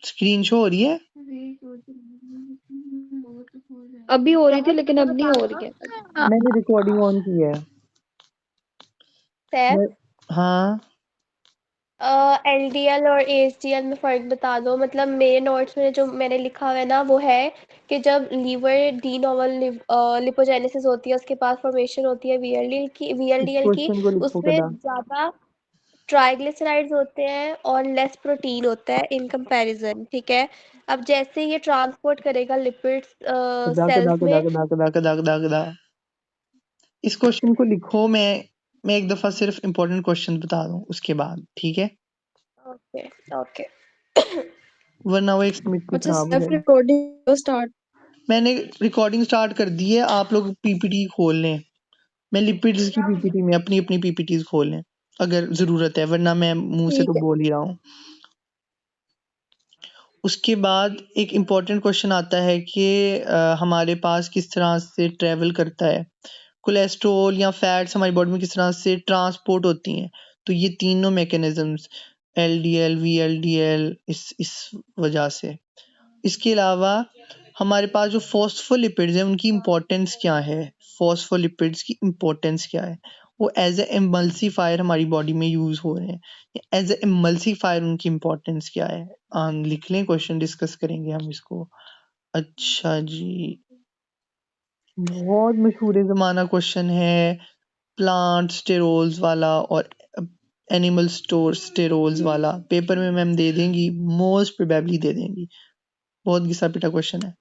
Screen show हो रही है? अभी हो रही थी लेकिन अब नहीं हो रही है। मैंने रिकॉर्डिंग ऑन की है। सैफ, हाँ एलडीएल और एएचडीएल में फर्क बता दो। मतलब मेरे नोट्स में जो मैंने लिखा हुआ है ना वो है कि जब लीवर डी नॉर्मल लिपोजेनेसिस होती है उसके बाद फॉर्मेशन होती है इस वीएलडीएल की क्वेश्चन को लिखो उसमें कदा। ज्यादा ट्राइग्लिसराइड्स होते हैं और लेस प्रोटीन होता है इन कंपैरिजन। ठीक है, अब जैसे ये ट्रांसपोर्ट करेगा लिपिड्स कदा कदा सेल्स कदा में। कदा कदा कदा कदा कदा। इस क्वेश्चन को लिखो। मैं एक दफा सिर्फ इम्पोर्टेंट क्वेश्चन बता दूं उसके बाद, ठीक है? Okay okay. वरना वो एक समिट अच्छा खराब हो सेल्फ जाएगी। Recording start. मैंने रिकॉर्डिंग स्टार्ट कर दी है, आप लोग पीपीटी खोल लें। मैं लिपिड्स की पीपीटी में अपनी अपनी पीपीटीज खोल लें अगर जरूरत है, वरना मैं मुंह से तो ठीक है। बोल ही रहा हूँ। उसके बाद एक इम्पॉर्टेंट क्वेश्चन आता है कि हमारे पास किस तरह से ट्रेवल करता है कोलेस्ट्रॉल या फैट्स, हमारी बॉडी में किस तरह से ट्रांसपोर्ट होती हैं। तो ये तीनों मैकेनिज्म्स एलडीएल वीएलडीएल इस वजह से। इसके अलावा हमारे पास जो फॉस्फोलिपिड्स हैं उनकी इम्पोर्टेंस क्या है, फॉस्फोलिपिड्स की इम्पोर्टेंस क्या है, वो एज ए एमल्सीफायर हमारी बॉडी में यूज हो रहे हैं। एज ए एमल्सीफायर उनकी इम्पोर्टेंस क्या है? लिख लें, क्वेश्चन डिस्कस करेंगे हम इसको। अच्छा जी, बहुत मशहूर ज़माना क्वेश्चन है, प्लांट स्टेरोल्स वाला और एनिमल स्टोर स्टेरोल्स वाला। पेपर में मैम दे देंगी, मोस्ट प्रोबेबली दे देंगी। बहुत घिसा पिटा क्वेश्चन है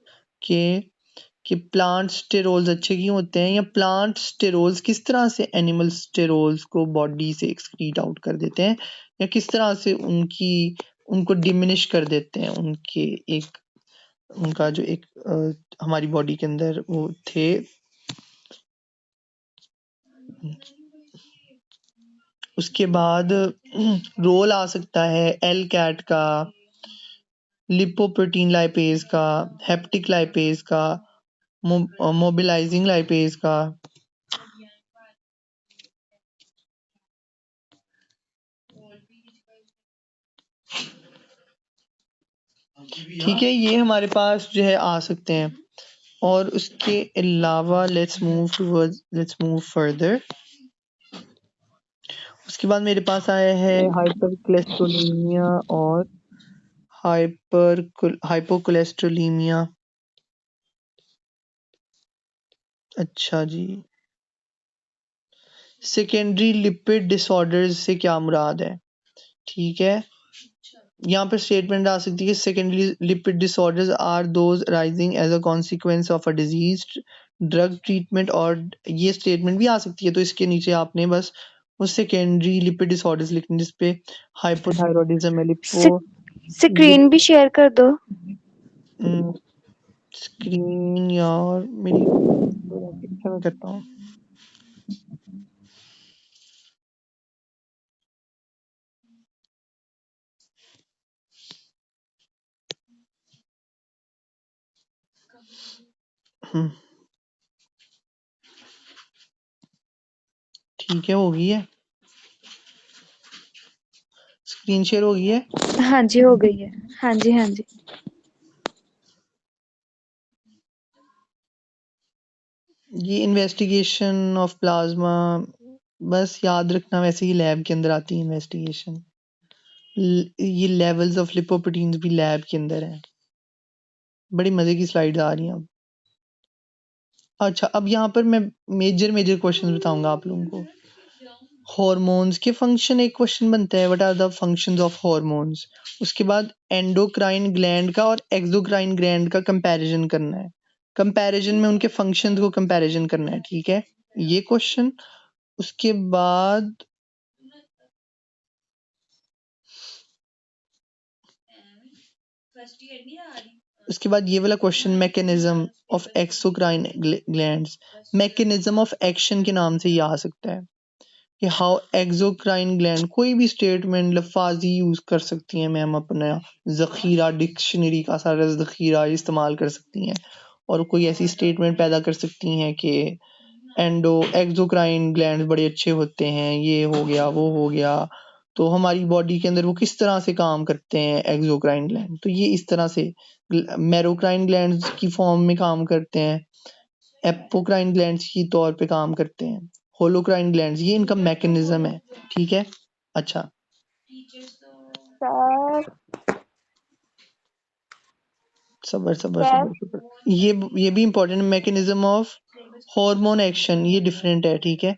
कि प्लांट स्टेरोल्स अच्छे क्यों होते हैं, या प्लांट स्टेरोल्स किस तरह से एनिमल स्टेरोल्स को बॉडी से एक्सक्रीट आउट कर देते हैं, या किस तरह से उनको डिमिनिश कर देते हैं, उनका जो एक हमारी बॉडी के अंदर वो थे। उसके बाद रोल आ सकता है एल कैट का, लिपोप्रोटीन लाइपेज का, हेप्टिक लाइपेज का, मोबिलाइजिंग लाइपेज का। ठीक है, ये हमारे पास जो है आ सकते हैं। और उसके अलावा लेट्स मूव फर्दर। उसके बाद मेरे पास आया है हाइपर कोलेस्ट्रोलेमिया और हाइपोकोलेस्ट्रोलीमिया। अच्छा जी, सेकेंडरी लिपिड डिसऑर्डर्स से क्या मुराद है? ठीक है, यहाँ पर स्टेटमेंट आ सकती है secondary lipid disorders are those arising as a consequence of a disease drug treatment. और ये स्टेटमेंट भी आ सकती है, तो इसके नीचे आपने बस वो सेकेंडरी लिपिड डिसऑर्डर्स लिखने, जिसपे हाइपोथायरॉयडिज्म है, स्क्रीन भी शेयर कर दो। स्क्रीन यार मेरी अच्छा मैं करता हूँ। ठीक है, हो गई है, स्क्रीन शेयर हो गई है। हाँ जी हो गई है। हाँ जी हाँ जी। ये इन्वेस्टिगेशन ऑफ प्लाज्मा, बस याद रखना, वैसे ही लैब के अंदर आती है इन्वेस्टिगेशन। ये लेवल्स ऑफ लिपोप्रोटीन्स भी लैब के अंदर है। बड़ी मजे की स्लाइड्स आ रही हैं अब। अच्छा, अब यहाँ पर मैं मेजर क्वेश्चन बताऊंगा आप लोगों को। हॉर्मोन्स के फंक्शन एक क्वेश्चन बनता है, what are the functions of hormones. उसके बाद एंडोक्राइन ग्लैंड का और एक्सोक्राइन ग्लैंड का कंपैरिजन करना है। कंपैरिजन में उनके फंक्शंस को कंपैरिजन करना है, ठीक है, ये क्वेश्चन। उसके बाद ये वाला question, mechanism of exocrine glands. Mechanism of action के नाम से ये आ सकता है कि हाउ एक्सोक्राइन ग्लैंड। कोई भी स्टेटमेंट लफाजी यूज कर सकती हैं मैम, अपना जखीरा, डिक्शनरी का सारा जखीरा इस्तेमाल कर सकती हैं, और कोई ऐसी स्टेटमेंट पैदा कर सकती हैं कि एक्सोक्राइन ग्लैंड बड़े अच्छे होते हैं, ये हो गया वो हो गया। तो हमारी बॉडी के अंदर वो किस तरह से काम करते हैं एक्सोक्राइन ग्लैंड, तो ये इस तरह से मेरोक्राइन ग्लैंड्स की फॉर्म में काम करते हैं, एपोक्राइन ग्लैंड्स की तौर पे काम करते हैं, होलोक्राइन ग्लैंड्स, ये इनका मैकेनिज्म है। ठीक है, अच्छा सर सबर सबर सर सबर सबर ये भी important mechanism of hormone action, ये डिफरेंट है। ठीक है,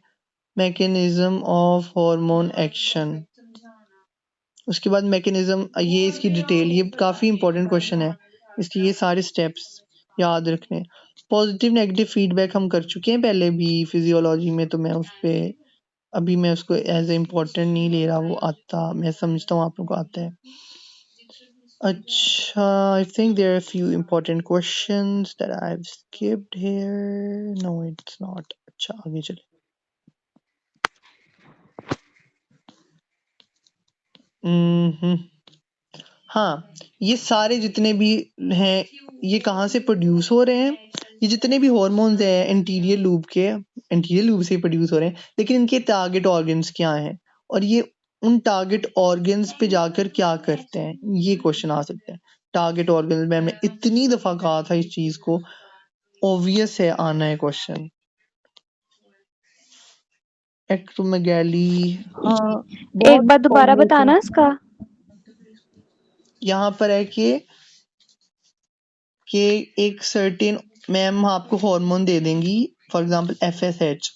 मैकेनिज्म ऑफ हार्मोन एक्शन, उसके बाद मैकेनिज्म, ये इसकी डिटेल, ये काफी इंपॉर्टेंट क्वेश्चन है, इसके ये सारे स्टेप्स याद रखने। पॉजिटिव नेगेटिव फीडबैक हम कर चुके हैं पहले भी फिजियोलॉजी में, तो मैं उस पे अभी मैं उसको एज ए इम्पोर्टेंट नहीं ले रहा, वो आता, मैं समझता हूँ आप लोगों को आता है। अच्छा, I think there are few important questions that I have skipped here, no it's not. अच्छा आगे चले। हाँ, ये सारे जितने भी हैं ये कहाँ से प्रोड्यूस हो रहे हैं, ये जितने भी हॉर्मोन्स हैं एंटीरियर लूब से प्रोड्यूस हो रहे हैं, लेकिन इनके टारगेट ऑर्गन्स क्या हैं और ये उन टारगेट ऑर्गन्स पे जाकर क्या करते हैं, ये क्वेश्चन आ सकते हैं। टारगेट ऑर्गन्स में हमने इतनी दफा कहा था इस चीज को, ऑब्वियस है आना है क्वेश्चन। एक्रोमेगाली, हाँ एक बहुत बार दोबारा obvious है। बताना इसका। यहाँ पर है कि एक सर्टेन मैम आपको हार्मोन दे देंगी, for example FSH,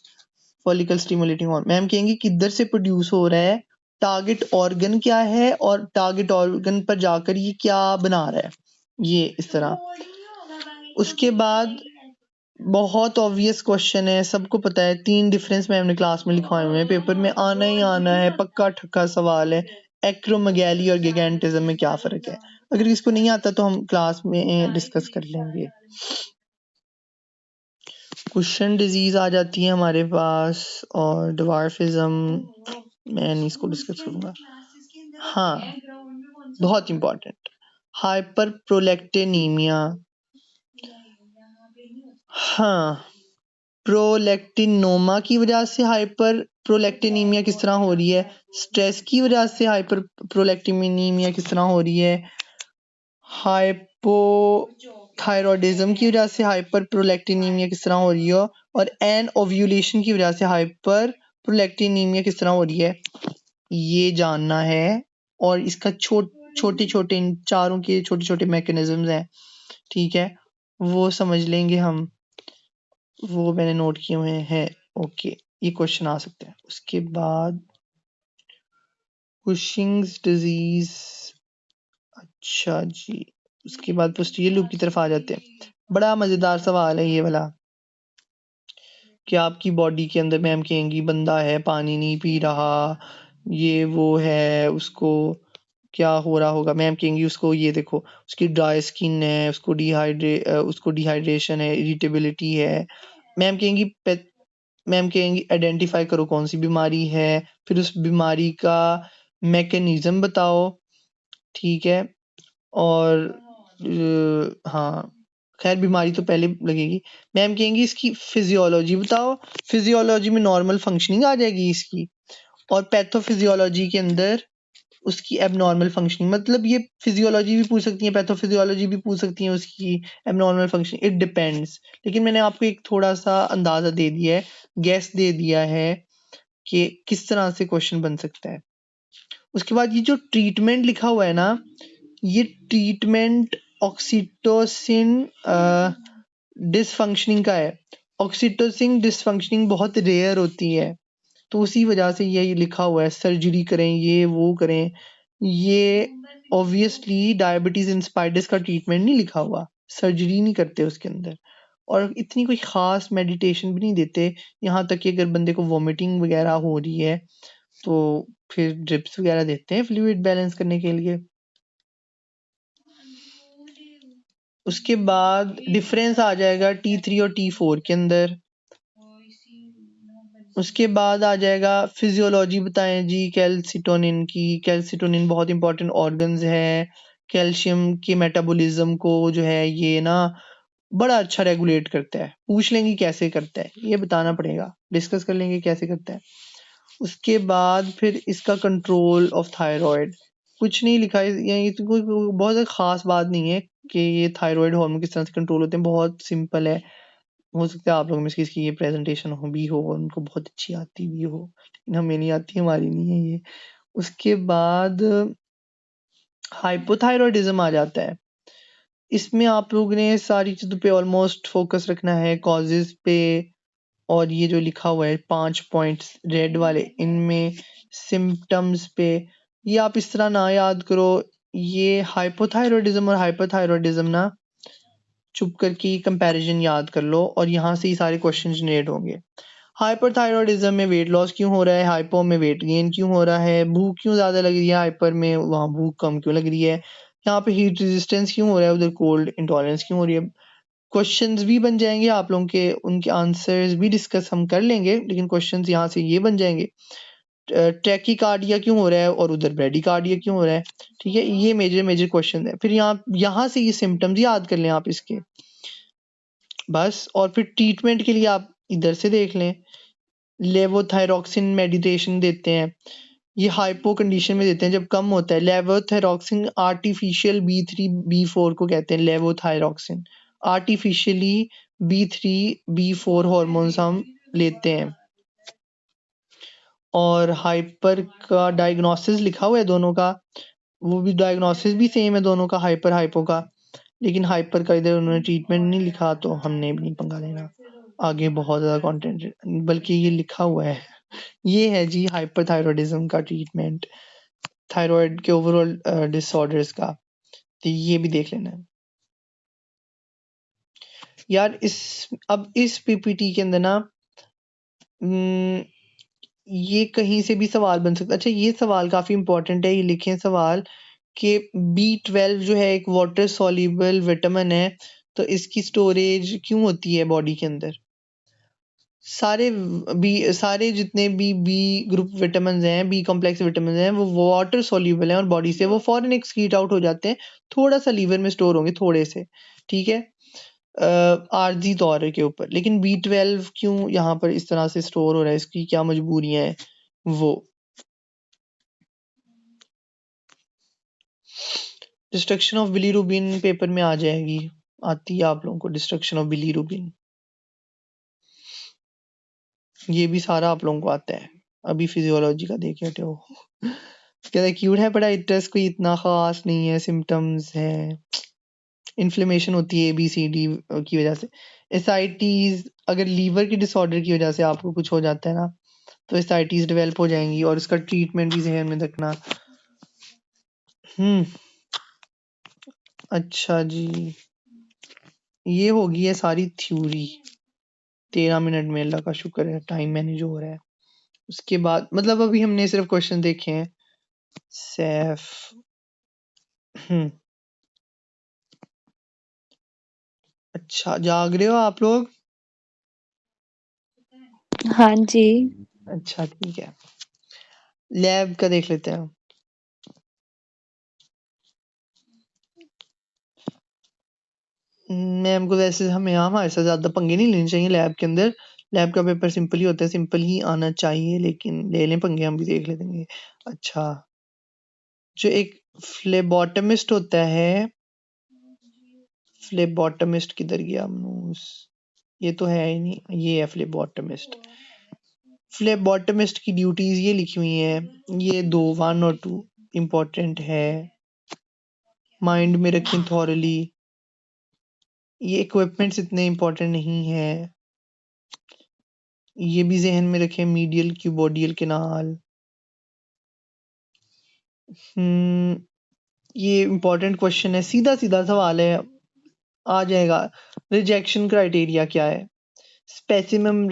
follicle stimulating hormone, ma'am कहेंगी किधर से प्रोड्यूस हो रहा है, टारगेट ऑर्गन क्या है और टारगेट ऑर्गन पर जाकर ये क्या बना रहा है, ये इस तरह। उसके बाद बहुत ऑब्वियस क्वेश्चन है, सबको पता है, 3 डिफरेंस मैम ने क्लास में लिखवाए हुए हैं, पेपर में आना ही आना है, पक्का ठक्का सवाल है। एक्रोमेगाली और गिगैंटिज्म में क्या फर्क है, अगर किसको नहीं आता तो हम क्लास में डिस्कस कर लेंगे। कुशन डिजीज आ जाती है हमारे पास, और ड्वार्फिज्म मैं नहीं इसको डिस्कस करूंगा। हाँ, बहुत इंपॉर्टेंट, हाइपर प्रोलैक्टिनीमिया। हाँ, प्रोलैक्टिनोमा की वजह से हाइपर प्रोलैक्टिनीमिया किस तरह हो रही है, स्ट्रेस की वजह से हाइपर प्रोलैक्टिनीमिया किस तरह हो रही है, हाइपोथायरॉयडिज्म की वजह से हाइपर प्रोलैक्टिनीमिया किस तरह हो रही है, और एन ओव्यूलेशन की वजह से हाइपर प्रोलैक्टिनीमिया किस तरह हो रही है, ये जानना है। और इसका छोटे छोटे इन चारों के छोटे छोटे मैकेनिज्म्स हैं, ठीक है, वो समझ लेंगे हम, वो मैंने नोट किए हुए हैं। ओके, ये क्वेश्चन आ सकते हैं। उसके बाद कुशिंग्स डिजीज, अच्छा जी, उसके बाद पोस्टीरियर लूप की तरफ आ जाते हैं। बड़ा मजेदार सवाल है ये वाला, कि आपकी बॉडी के अंदर मैम कहेंगी बंदा है पानी नहीं पी रहा, ये वो है, उसको क्या हो रहा होगा, मैम कहेंगी उसको ये देखो उसकी ड्राई स्किन है, उसको डिहाइड्रेशन है, इरिटेबिलिटी है। मैम कहेंगी आइडेंटिफाई करो कौन सी बीमारी है, फिर उस बीमारी का मैकेनिज्म बताओ, ठीक है। और हाँ, खैर बीमारी तो पहले लगेगी। मैम कहेंगी इसकी फिजियोलॉजी बताओ, फिजियोलॉजी में नॉर्मल फंक्शनिंग आ जाएगी इसकी, और पैथोफिजियोलॉजी के अंदर उसकी एबनॉर्मल फंक्शनिंग, मतलब ये फिजियोलॉजी भी पूछ सकती है, पैथोफिजियोलॉजी भी पूछ सकती है उसकी एबनॉर्मल फंक्शनिंग, इट डिपेंड्स। लेकिन मैंने आपको एक थोड़ा सा अंदाजा दे दिया है, गैस दे दिया है कि किस तरह से क्वेश्चन बन सकता है। उसके बाद ये जो ट्रीटमेंट लिखा हुआ है ना, ये ट्रीटमेंट ऑक्सीटोसिन डिसफंक्शनिंग का है। ऑक्सीटोसिन डिसफंक्शनिंग बहुत रेयर होती है, तो उसी वजह से ये लिखा हुआ है सर्जरी करें, ये वो करें। ये ऑब्वियसली डायबिटीज इंस्पायर्स का ट्रीटमेंट नहीं लिखा हुआ, सर्जरी नहीं करते उसके अंदर, और इतनी कोई खास मेडिटेशन भी नहीं देते। यहाँ तक कि अगर बंदे को वॉमिटिंग वगैरह हो रही है तो फिर ड्रिप्स वगैरह देते हैं फ्लूइड बैलेंस करने के लिए। उसके बाद डिफरेंस आ जाएगा T3 और T4 के अंदर। उसके बाद आ जाएगा फिजियोलॉजी बताएं जी कैल्सिटोनिन की। कैल्सिटोनिन बहुत इंपॉर्टेंट ऑर्गन्स है, कैल्शियम के मेटाबॉलिज्म को जो है ये ना बड़ा अच्छा रेगुलेट करता है। पूछ लेंगे कैसे करता है, ये बताना पड़ेगा, डिस्कस कर लेंगे कैसे करता है। उसके बाद फिर इसका कंट्रोल ऑफ थायराइड, कुछ नहीं लिखा है, ये तो कोई बहुत ज़्यादा खास बात नहीं है कि ये थायराइड हार्मोन किस तरह से कंट्रोल होते हैं, बहुत सिंपल है। हो सकता है आप लोगों में से किसी की ये प्रेजेंटेशन भी हो और उनको बहुत अच्छी आती भी हो, लेकिन हमें नहीं आती, हमारी नहीं है ये। उसके बाद हाइपोथायरॉयडिज्म आ जाता है। इसमें आप लोगों ने सारी चीज़ों पे ऑलमोस्ट फोकस रखना है, कॉजेज़ पे, और ये जो लिखा हुआ है 5 पॉइंट्स रेड वाले, इनमें सिम्पटम्स पे। ये आप इस तरह ना याद करो, ये हाइपोथायरॉयडिज्म और हाइपरथायरॉयडिज्म ना चुप करके कंपैरिजन याद कर लो और यहाँ से ही सारे क्वेश्चन जनरेट होंगे। हाइपरथायरॉयडिज्म में वेट लॉस क्यों हो रहा है, हाइपो में वेट गेन क्यों हो रहा है, भूख क्यों ज्यादा लग रही है हाइपर में, वहाँ भूख कम क्यों लग रही है, यहाँ पे हीट रेजिस्टेंस क्यों हो रहा है, उधर कोल्ड इंटॉलरेंस क्यों हो रही है। क्वेश्चंस भी बन जाएंगे आप लोगों के, उनके आंसर्स भी डिस्कस हम कर लेंगे, लेकिन क्वेश्चंस यहाँ से ये बन जाएंगे, ट्रैकीकार्डिया क्यों हो रहा है और उधर ब्रेडिकार्डिया क्यों हो रहा है। ठीक है, ये मेजर मेजर क्वेश्चन है। फिर यहाँ से ये सिम्टम्स याद कर लें आप इसके बस, और फिर ट्रीटमेंट के लिए आप इधर से देख लें, लेवोथायरॉक्सिन मेडिटेशन देते हैं, ये हाइपो कंडीशन में देते हैं जब कम होता है। लेवोथायरॉक्सिन आर्टिफिशियल B3 B4 को कहते हैं लेवोथायरॉक्सिन, आर्टिफिशियली B3 B4 हॉर्मोन्स हम लेते हैं। और हाइपर का डायग्नोसिस लिखा हुआ है दोनों का, वो भी डायग्नोसिस भी सेम है दोनों का, हाइपर हाइपो का, लेकिन हाइपर का इधर उन्होंने ट्रीटमेंट नहीं लिखा तो हमने भी नहीं पंगा लेना, आगे बहुत ज़्यादा कंटेंट, बल्कि ये लिखा हुआ है, ये है जी हाइपरथायरॉयडिज्म का ट्रीटमेंट, थायराइड के ओवरऑल डिसऑर्डर्स का, तो ये भी देख लेना है यार। अब इस पीपीटी के अंदर ना ये कहीं से भी सवाल बन सकता है। अच्छा, ये सवाल काफी इंपॉर्टेंट है, ये लिखें सवाल कि B12 जो है एक वाटर सॉल्युबल विटामिन है, तो इसकी स्टोरेज क्यों होती है बॉडी के अंदर। सारे जितने भी बी ग्रुप विटामिन हैं, बी कॉम्प्लेक्स विटामिन हैं, वो वाटर सॉल्युबल हैं और बॉडी से वो फॉरन एक्सक्रीट आउट हो जाते हैं, थोड़ा सा लीवर में स्टोर होंगे थोड़े से, ठीक है, आर्जी तौर के ऊपर। लेकिन B12 क्यों यहाँ पर इस तरह से स्टोर हो रहा है, इसकी क्या मजबूरियां हैं, वो डिस्ट्रक्शन ऑफ बिलीरुबिन पेपर में आ जाएगी, आती है आप लोगों को डिस्ट्रक्शन ऑफ बिलीरुबिन, ये भी सारा आप लोगों को आता है, अभी फिजियोलॉजी का देख हटे हो। कहता है क्यूट है बड़ा इंटरेस्ट, कोई इतना खास नहीं है, सिम्टम्स है, इन्फ्लेमेशन होती है ABCD की वजह से, एसाइटीज, अगर लीवर की डिसऑर्डर की वजह से आपको कुछ हो जाता है ना, तो एसाइटीज डेवलप हो जाएंगी और इसका ट्रीटमेंट भी ज़हन में रखना। अच्छा जी, ये होगी है सारी थ्योरी, 13 मिनट में, अल्लाह का शुक्र है टाइम मैनेज हो रहा है। उसके बाद मतलब अभी हमने सिर्फ क्वेश्चन देखे हैं। सैफ अच्छा, जाग रहे हो आप लोग? हाँ जी। अच्छा ठीक है, लैब का देख लेते हैं। मैम को वैसे हमारे साथ ज्यादा पंगे नहीं लेने चाहिए लैब के अंदर, लैब का पेपर सिंपल ही होता है, सिंपल ही आना चाहिए, लेकिन ले लें पंगे, हम भी देख लेंगे। अच्छा, जो एक फ्लेबोटमिस्ट होता है, फ्लेबोटमिस्ट किधर गया मनूस, ये तो है ही नहीं, ये है फ्लेबोटमिस्ट। फ्लेबोटमिस्ट की ड्यूटीज ये लिखी हुई हैं, ये 1 और 2 इम्पोर्टेंट है, माइंड में रखें थॉरली। ये इक्विपमेंट्स इतने इम्पोर्टेंट नहीं है, ये भी जहन में रखें, मीडियल क्यूबोडियल केनाल। ये इम्पोर्टेंट क्वेश्चन है, सीधा सीधा सवाल है, आ जाएगा। रिजेक्शन क्राइटेरिया क्या है, स्पेसिमेन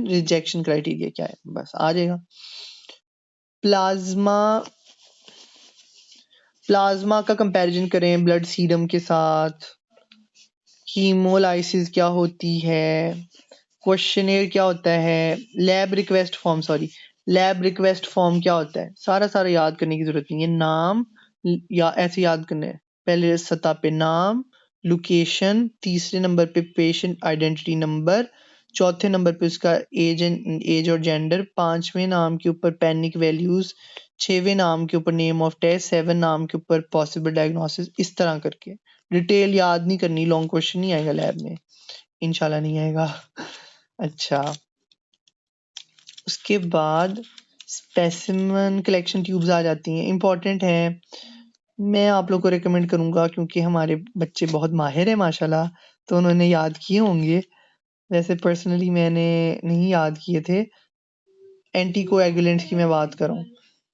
रिजेक्शन क्राइटेरिया क्या है, बस आ जाएगा। प्लाज्मा का कंपैरिजन करें ब्लड सीरम के साथ, हीमोलाइसिस क्या होती है, क्वेश्चनेयर क्या होता है, लैब रिक्वेस्ट फॉर्म क्या होता है, सारा याद करने की जरूरत नहीं है। नाम या ऐसे याद करना है, पहले सतह पे नाम, लोकेशन, तीसरे नंबर पे पेशेंट आइडेंटिटी नंबर, चौथे नंबर पे उसका एज और जेंडर, 5वें नाम के ऊपर पैनिक वैल्यूज, 6वें नाम के ऊपर नेम ऑफ टेस्ट, 7 नाम के ऊपर पॉसिबल डायग्नोसिस, इस तरह करके। डिटेल याद नहीं करनी, लॉन्ग क्वेश्चन नहीं आएगा लैब में, इंशाल्लाह नहीं आएगा। अच्छा, उसके बाद स्पेसिमन कलेक्शन ट्यूब्स आ जाती हैं, इंपॉर्टेंट है। मैं आप लोग को रिकमेंड करूंगा क्योंकि हमारे बच्चे बहुत माहिर हैं माशाल्लाह, तो उन्होंने याद किए होंगे। वैसे पर्सनली मैंने नहीं याद किए थे। एंटीकोएगुलेंट्स की मैं बात करूं,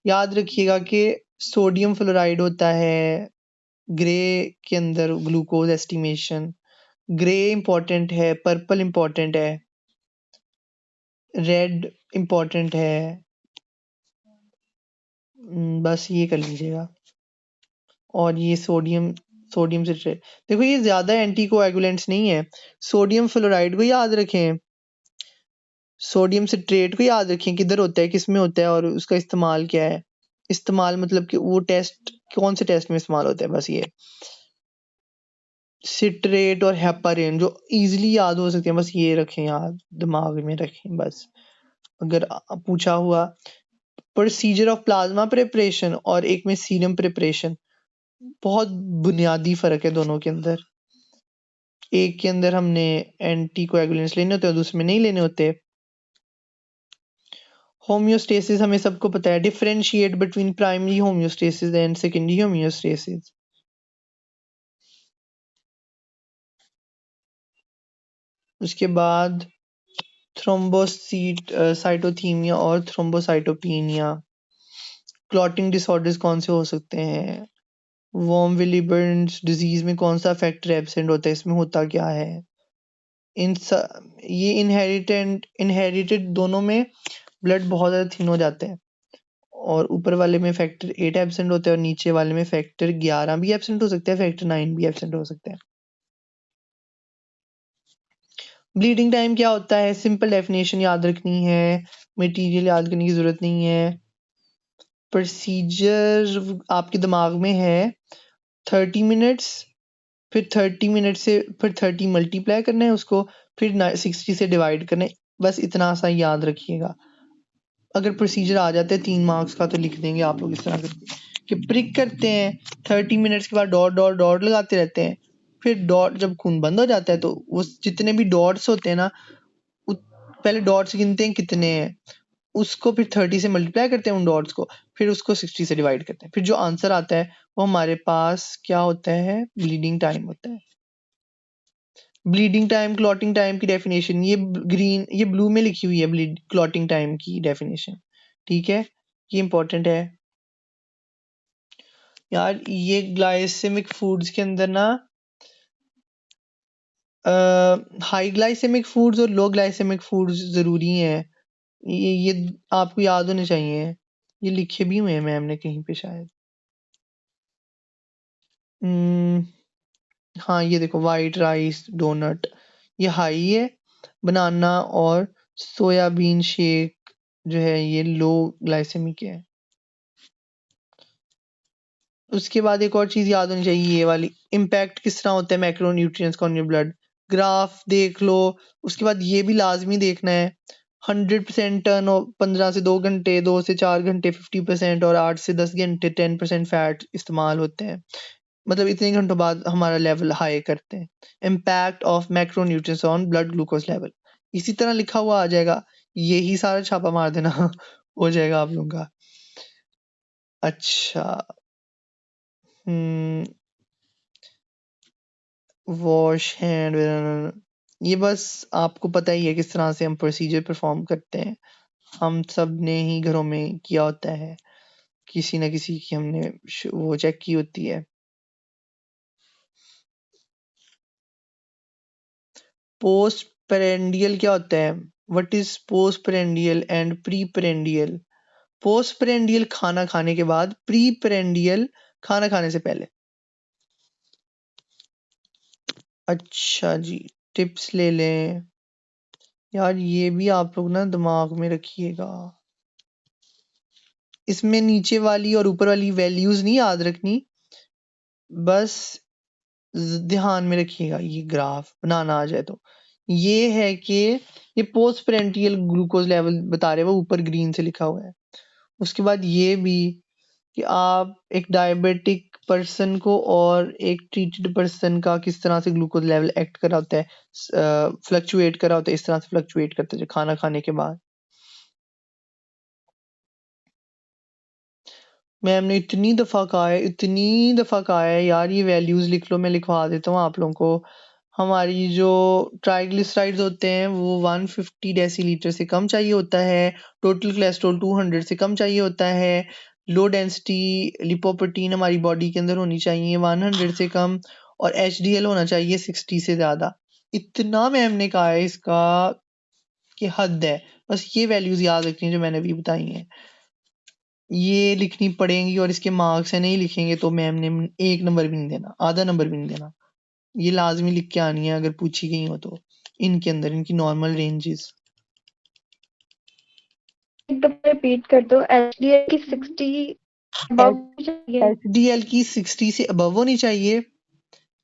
याद रखिएगा कि सोडियम फ्लोराइड होता है ग्रे के अंदर, ग्लूकोज एस्टिमेशन, ग्रे इंपॉर्टेंट है, पर्पल इंपॉर्टेंट है, रेड इंपॉर्टेंट है। बस ये कर लीजिएगा। और ये सोडियम सिट्रेट, देखो ये ज्यादा एंटीकोएगुलेंट्स नहीं है। सोडियम फ्लोराइड को याद रखें, सोडियम सिट्रेट को याद रखें किधर होता है, किस में होता है और उसका इस्तेमाल क्या है। इस्तेमाल मतलब कि वो टेस्ट कौन से टेस्ट में इस्तेमाल होता है, बस ये। सिट्रेट और हेपारिन जो इजीली याद हो सकते हैं, बस ये रखें याद, दिमाग में रखें बस। अगर पूछा हुआ प्रोसीजर ऑफ प्लाज्मा प्रिपरेशन और एक में सीरम प्रिपरेशन, बहुत बुनियादी फर्क है दोनों के अंदर। एक के अंदर हमने एंटीकोएगुलेंट्स लेने होते हैं, दूसरे में नहीं लेने होते। होम्योस्टेसिस हमें सबको पता है, differentiate between primary homeostasis and secondary homeostasis. उसके बाद साइटोथीमिया और थ्रोम्बोसाइटोपेनिया। क्लॉटिंग डिसऑर्डर्स कौन से हो सकते हैं, वॉर्म विलीबर्न्स डिजीज में कौन सा फैक्टर एब्सेंट होता है, इसमें होता क्या है। ये इनहेरिटेड दोनों में ब्लड बहुत ज्यादा थिन हो जाते हैं, और ऊपर वाले में फैक्टर 8 एब्सेंट होता है और नीचे वाले में फैक्टर 11 भी एब्सेंट हो सकता है, फैक्टर 9 भी एब्सेंट हो सकता है। ब्लीडिंग टाइम क्या होता है, सिंपल डेफिनेशन याद रखनी है, मटेरियल याद करने की जरूरत नहीं है। प्रोसीजर आपके दिमाग में है, 30 मिनट्स, फिर 30 मिनट से फिर 30 मल्टीप्लाई करना है उसको, फिर 60 से डिवाइड करना है, बस इतना सा याद रखिएगा। अगर प्रोसीजर आ जाता है 3 मार्क्स का तो लिख देंगे आप लोग इस तरह करके कि प्रिक करते हैं, 30 मिनट्स के बाद डॉट डॉट डॉट लगाते रहते हैं, फिर डॉट जब खून बंद हो जाता है तो वो जितने भी डॉट्स होते हैं ना, पहले डॉट्स गिनते हैं कितने हैं, उसको फिर 30 से मल्टीप्लाई करते हैं उन डॉट्स को, फिर उसको 60 से डिवाइड करते हैं, फिर जो आंसर आता है वो हमारे पास क्या होता है, ब्लीडिंग टाइम होता है। ब्लीडिंग टाइम क्लॉटिंग टाइम की डेफिनेशन ये ब्लू में लिखी हुई है, क्लॉटिंग टाइम की डेफिनेशन, ठीक है, ये इंपॉर्टेंट है यार। ये ग्लाइसेमिक फूड्स के अंदर ना हाई ग्लाइसेमिक फूड्स और लो ग्लाइसेमिक फूड्स जरूरी हैं, ये आपको याद होने चाहिए, ये लिखे भी हुए हैं मैम ने कहीं पे शायद। हाँ ये देखो, वाइट राइस डोनट ये हाई है, बनाना और सोयाबीन शेक जो है ये लो ग्लाइसेमिक है। उसके बाद एक और चीज याद होनी चाहिए, ये वाली, इम्पैक्ट किस तरह होता है मैक्रोन्यूट्रिएंट्स का ऑन योर ब्लड, ग्राफ देख लो। उसके बाद ये भी लाजमी देखना है, 100% टर्न 15 से 2 घंटे, 2 से 4 घंटे 50% और 8 से 10 घंटे 10% फैट इस्तेमाल होते हैं, मतलब इतने घंटों बाद हमारा लेवल हाई करते हैं। Impact of macronutrients on blood glucose level, इसी तरह लिखा हुआ आ जाएगा, यही सारा छापा मार देना हो जाएगा आप लोगों का। अच्छा, वॉश हैंड, ये बस आपको पता ही है किस तरह से हम प्रोसीजर परफॉर्म करते हैं, हम सब ने ही घरों में किया होता है, किसी न किसी की हमने वो चेक की होती है। पोस्ट पेरेंडियल क्या होता है, what is post prandial and pre prandial. Post prandial खाना खाने के बाद, प्री पेरेंडियल खाना खाने से पहले। अच्छा जी, टिप्स ले लें यार, ये भी आप लोग ना दिमाग में रखिएगा, इसमें नीचे वाली और ऊपर वाली वैल्यूज नहीं याद रखनी, बस ध्यान में रखिएगा, ये ग्राफ बनाना आ जाए तो ये है कि ये पोस्ट पेरेंटियल ग्लूकोज लेवल बता रहे हैं, वो ऊपर ग्रीन से लिखा हुआ है। उसके बाद ये भी कि आप एक डायबिटिक पर्सन को और एक ट्रीटेड पर्सन का किस तरह से ग्लूकोज लेवल एक्ट कर रहा होता है, फ्लक्चुएट कर रहा होता है, इस तरह से फ्लक्चुएट करते हैं खाना खाने के बाद। मैम ने इतनी दफ़ा कहा है यार, ये वैल्यूज़ लिख लो, मैं लिखवा देता हूँ आप लोगों को। हमारी जो ट्राइग्लिसराइड्स होते हैं वो 150 डेसीलीटर से कम चाहिए होता है, टोटल कोलेस्ट्रॉल 200 से कम चाहिए होता है, लो डेंसिटी लिपोप्रोटीन हमारी बॉडी के अंदर होनी चाहिए 100 से कम, और एचडीएल होना चाहिए 60 से ज़्यादा। इतना मैम ने कहा है इसका कि हद है। बस ये वैल्यूज़ याद रखनी है जो मैंने अभी बताई हैं। ये लिखनी पड़ेंगी और इसके मार्क्स है, नहीं लिखेंगे तो मैम ने 1 नंबर भी नहीं देना, आधा नंबर भी नहीं देना। ये लाज़मी लिख के आनी है अगर पूछी गई हो तो। इनके अंदर इनकी नॉर्मल रेंजेस। एक दफा रिपीट कर दो। एचडीएल की 60 अबव चाहिए। एचडीएल की 60 से अबव होनी चाहिए।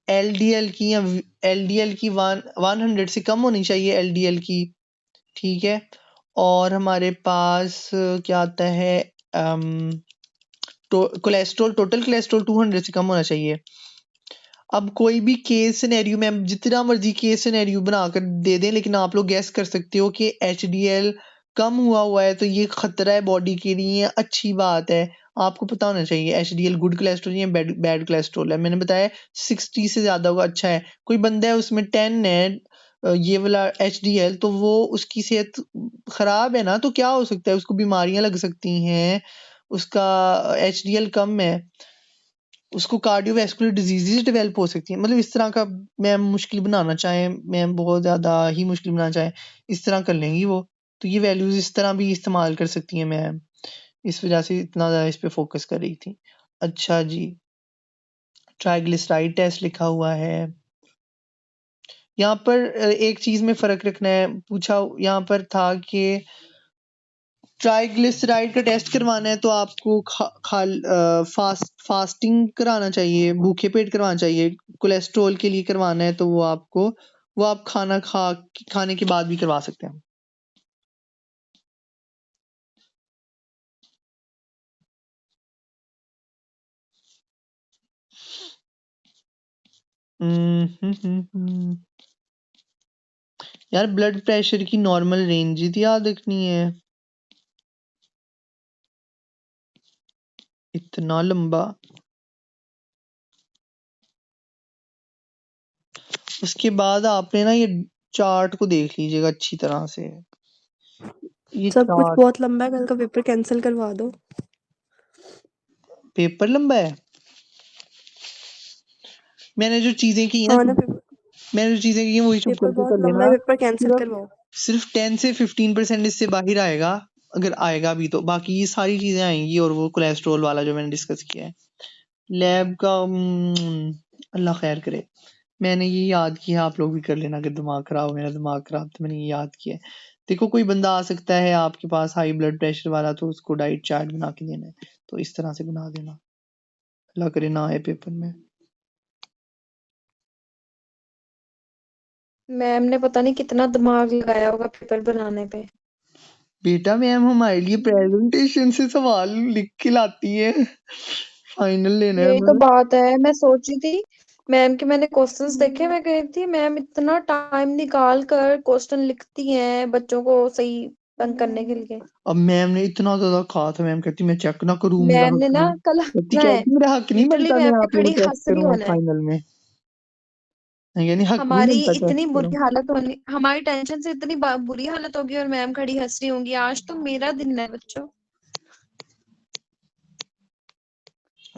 एलडीएल की या एलडीएल की 100 से कम होनी चाहिए एलडीएल की, ठीक है। और हमारे पास क्या आता है, कोलेस्ट्रॉल, टोटल कोलेस्ट्रॉल 200 से कम होना चाहिए। अब कोई भी केस सिनेरियो में हम जितना मर्जी केस सिनेरियो बनाकर दे दें, लेकिन आप लोग गैस कर सकते हो कि एचडीएल कम हुआ है तो ये खतरा है बॉडी के लिए, अच्छी बात है। आपको पता होना चाहिए एचडीएल गुड कोलेस्ट्रॉल या बैड कोलेस्ट्रॉल है। मैंने बताया 60 से ज्यादा होगा अच्छा है। कोई बंदा है उसमें 10 है ये वाला एचडीएल, तो वो उसकी सेहत खराब है ना, तो क्या हो सकता है, उसको बीमारियां लग सकती हैं। उसका एचडीएल कम है, उसको कार्डियोवैस्कुलर डिजीजेस डेवलप हो सकती हैं। मतलब इस तरह का मैम मुश्किल बनाना चाहें, मैम बहुत ज़्यादा ही मुश्किल बनाना चाहें, इस तरह कर लेंगी वो। तो ये वैल्यूज़ इस तरह भी इस्तेमाल कर सकती हैं मैम, इस वजह से इतना ज़्यादा इस पे फोकस कर रही थी। अच्छा जी, ट्राइग्लिसराइड टेस्ट लिखा हुआ है। यहाँ पर एक चीज़ में फ़र्क रखना है, पूछा यहाँ पर था कि ट्राइग्लिसराइड का टेस्ट करवाना है तो आपको फास्टिंग कराना चाहिए, भूखे पेट करवाना चाहिए। कोलेस्ट्रॉल के लिए करवाना है तो वो आप खाने के बाद भी करवा सकते हैं। यार ब्लड प्रेशर की नॉर्मल रेंज ही तो याद रखनी है, इतना लंबा। उसके बाद आपने ना ये चार्ट को देख लीजिएगा अच्छी तरह से। ये सब कुछ चार्ट बहुत लंबा है, कल का पेपर कैंसिल करवा दो। पेपर लंबा है। मैंने जो चीजें की हैं हाँ ना, वही चुप पेपर करके बहुत कर लंबा है, लेना। पेपर कैंसिल सिर्फ करवाओ। सिर्फ 10 से 15% इससे बाहर आएगा, अगर आएगा भी तो। बाकी ये सारी चीजें आएंगी, और वो कोलेस्ट्रॉल वाला जो मैंने डिस्कस किया है। लैब का अल्लाह खैर करे। मैंने ये याद किया, आप लोग भी कर लेना। अगर दिमाग खराब हो, मेरा दिमाग खराब, तो मैंने ये याद किया है। देखो कोई बंदा आ सकता है आपके पास हाई ब्लड प्रेशर वाला, तो उसको डाइट चार्ट बना के देना है, तो इस तरह से बना देना। अल्लाह करे ना आए पेपर में। मैम ने पता नहीं कितना दिमाग लगाया होगा पेपर बनाने पे। बेटा मैम हमारे लिए प्रेजेंटेशन से सवाल लिख के लाती है, फाइनल लेना है यही तो हमें। बात है। मैं सोच रही थी मैम के, मैंने क्वेश्चंस देखे, मैं कह रही थी मैम इतना टाइम निकाल कर क्वेश्चन लिखती हैं बच्चों को सही तंग करने के लिए। अब मैम ने इतना ज्यादा कहा था, मैम कहती मैं चेक ना करूं, मेरा मैम हक ने ना नहीं। कल कहती हंसना है, कहती मेरा हक नहीं लिटरली बनता, मैं मैम ने आप लोगों खड़ी को टेस्ट हंसनी करूं होना है। फाइनल में। यानी हक नहीं हमारी बनता टेस्ट इतनी करूं। बुरी हालत होनी, हमारी टेंशन से इतनी बुरी हालत होगी और मैम खड़ी हंस रही होंगी। आज तो मेरा दिन है बच्चों।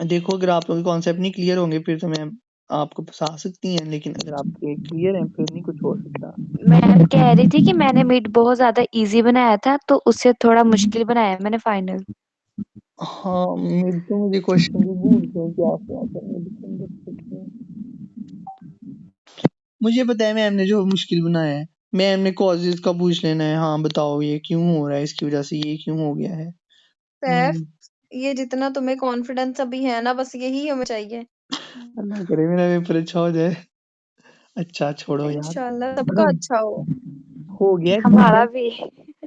देखो अगर आप लोगों के कॉन्सेप्ट नहीं क्लियर होंगे फिर तो मैम आपको फंसा सकती हैं, लेकिन अगर आपके क्लियर हैं फिर नहीं कुछ हो सकता। मैम कह रही थी कि मैंने मीट बहुत ज्यादा इजी बनाया था तो उससे थोड़ा मुश्किल बनाया मैंने फाइनल। हाँ मेरे तो मुझे क्वेश्चन भी भूल गए क्या क्या करने दिसंबर तक। मुझे पता है मैम ने जो मुश्किल बनाया है। मैम ने कॉजेज का पूछ लेना है, हाँ बताओ ये क्यों हो रहा है, इसकी वजह से ये क्यों हो गया है। सैफ, ये जितना तुम्हें कॉन्फिडेंस अभी है ना, बस यही हमें चाहिए। अल्लाह करे मेरा पेपर अच्छा हो जाए। अच्छा छोड़ो यार। इंशाल्लाह सबका अच्छा हो गया हमारा भी।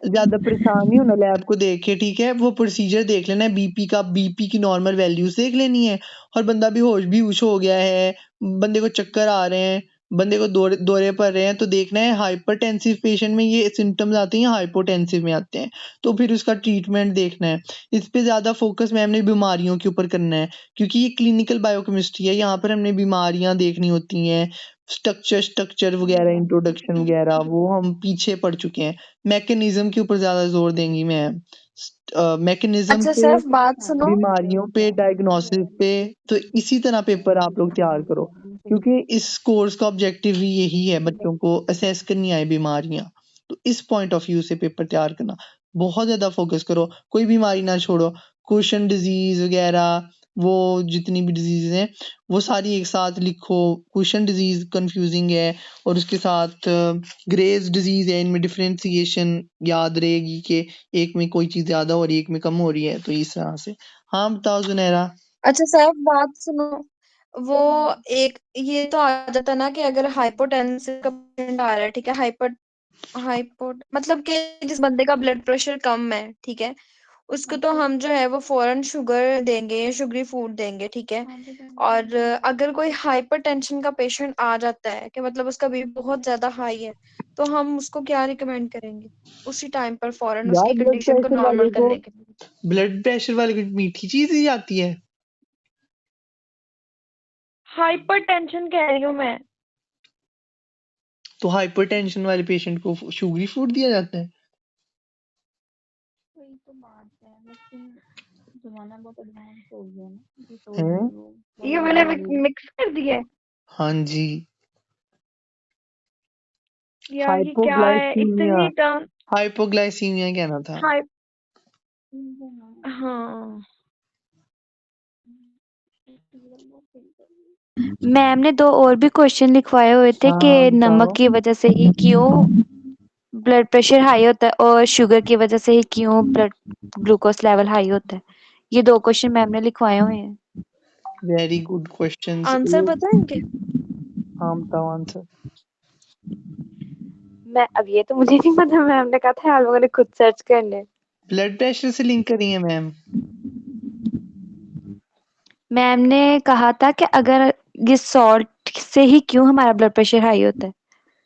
ज्यादा परेशान नहीं होना लैब को देख के, ठीक है। वो प्रोसीजर देख लेना है, बीपी की नॉर्मल वैल्यूज देख लेनी है, और बंदा बेहोश हो गया है, बंदे को चक्कर आ रहे हैं, बंदे को दौरे पड़ रहे हैं, तो देखना है हाइपरटेंसिव पेशेंट में ये सिम्टम्स आते हैं या हाइपोटेंसिव में आते हैं, तो फिर उसका ट्रीटमेंट देखना है। इस पे ज्यादा फोकस मैम ने बीमारियों के ऊपर करना है, क्योंकि ये क्लिनिकल बायोकेमिस्ट्री है, यहाँ पर हमने बीमारियां देखनी होती हैं, स्ट्रक्चर वगैरह, इंट्रोडक्शन वगैरह वो हम पीछे पड़ चुके हैं। मैकेनिज्म के ऊपर ज्यादा जोर देंगी मैम, मैकेनिज्म अच्छा पे, सैफ बात सुनो। बीमारियों पे, डायग्नोसिस पे। तो इसी तरह पेपर आप लोग तैयार करो, क्योंकि इस कोर्स का ऑब्जेक्टिव ही यही है, बच्चों को असेस करनी आए बीमारियां। तो इस पॉइंट ऑफ व्यू से पेपर तैयार करना, बहुत ज्यादा फोकस करो, कोई बीमारी ना छोड़ो। कुशन डिजीज वगैरह, वो जितनी भी डिजीज हैं वो सारी एक साथ लिखो। कुशन डिजीज कंफ्यूजिंग है, और उसके साथ ग्रेव्स डिजीज है, इनमें डिफरेंशिएशन याद रहेगी कि एक में कोई चीज ज्यादा हो रही है, एक में कम हो रही है, तो इस तरह से। हाँ बताओ जुनैरा। अच्छा सैफ बात सुनो। वो एक ये तो आ जाता ना कि अगर हाइपोटेंसिव का पेशेंट आ रहा है, ठीक है, हाइपो मतलब कि जिस बंदे का ब्लड प्रेशर कम है, ठीक है, उसको तो हम जो है वो फौरन शुगर देंगे, शुगरी फूड देंगे, ठीक है। और अगर कोई हाइपरटेंशन का पेशेंट आ जाता है कि मतलब उसका बीपी बहुत ज्यादा हाई है, तो हम उसको क्या रिकमेंड करेंगे उसी टाइम पर फौरन यार उसकी कंडीशन को नॉर्मल करने के लिए? ब्लड प्रेशर वाले को मीठी चीज ही आती है। हाइपरटेंशन कह रही हूँ मैं। तो हाइपरटेंशन वाले पेशेंट को शुगरी फूड दिया जाता है। वही तो बात है, लेकिन जमाना बहुत एडवांस हो गया ना, तो हैं? लोग ये मैंने मिक्स कर दिया है हाँ जी। यार, ये क्या है हाइपोग्लाइसीमिया, इतनी टर्म? हाइपोग्लाइसीमिया कहना था। हाइ हाँ हाँ मैम ने 2 और भी क्वेश्चन लिखवाए हुए थे हाँ कि हाँ नमक बताओ। की वजह से ही क्यों ब्लड प्रेशर हाई होता है और शुगर की वजह से ही क्यों ब्लड ग्लूकोज लेवल हाई होता है। ये 2 क्वेश्चन मैम ने लिखवाए हुए हैं। Very good questions. आंसर पता है इनके? हाँ बताओ आंसर। मैं अब ये तो मुझे नहीं पता, मैम ने कहा था आप लोगों ने खुद सर्च करने। ब्लड प्रेशर से लिंक करी है मैम। मैम ने कहा था कि अगर ये सॉल्ट से ही क्यों हमारा ब्लड प्रेशर हाई होता है।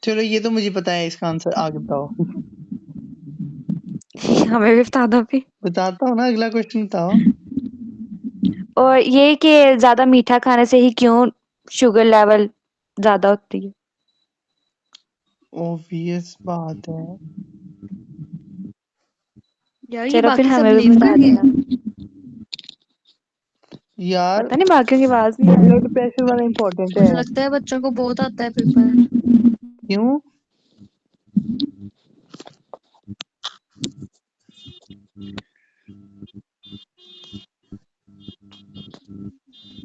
चलो ये तो मुझे पता है, इसका आंसर आगे बताओ। हमें भी बता दो अभी। बताता हूँ ना, अगला क्वेश्चन बताओ। और ये कि ज्यादा मीठा खाने से ही क्यों शुगर लेवल ज्यादा होती है। ऑब्वियस बात है यार ये चलो फिर बाकी सब हमें भी लीव बता कर दिया। देना। यार। पता नहीं बाकियों की आवाज नहीं आ रही। ब्लड प्रेशर वाला इम्पोर्टेंट है। मुझे लगता है बच्चों को बहुत आता है पेपर। क्यों?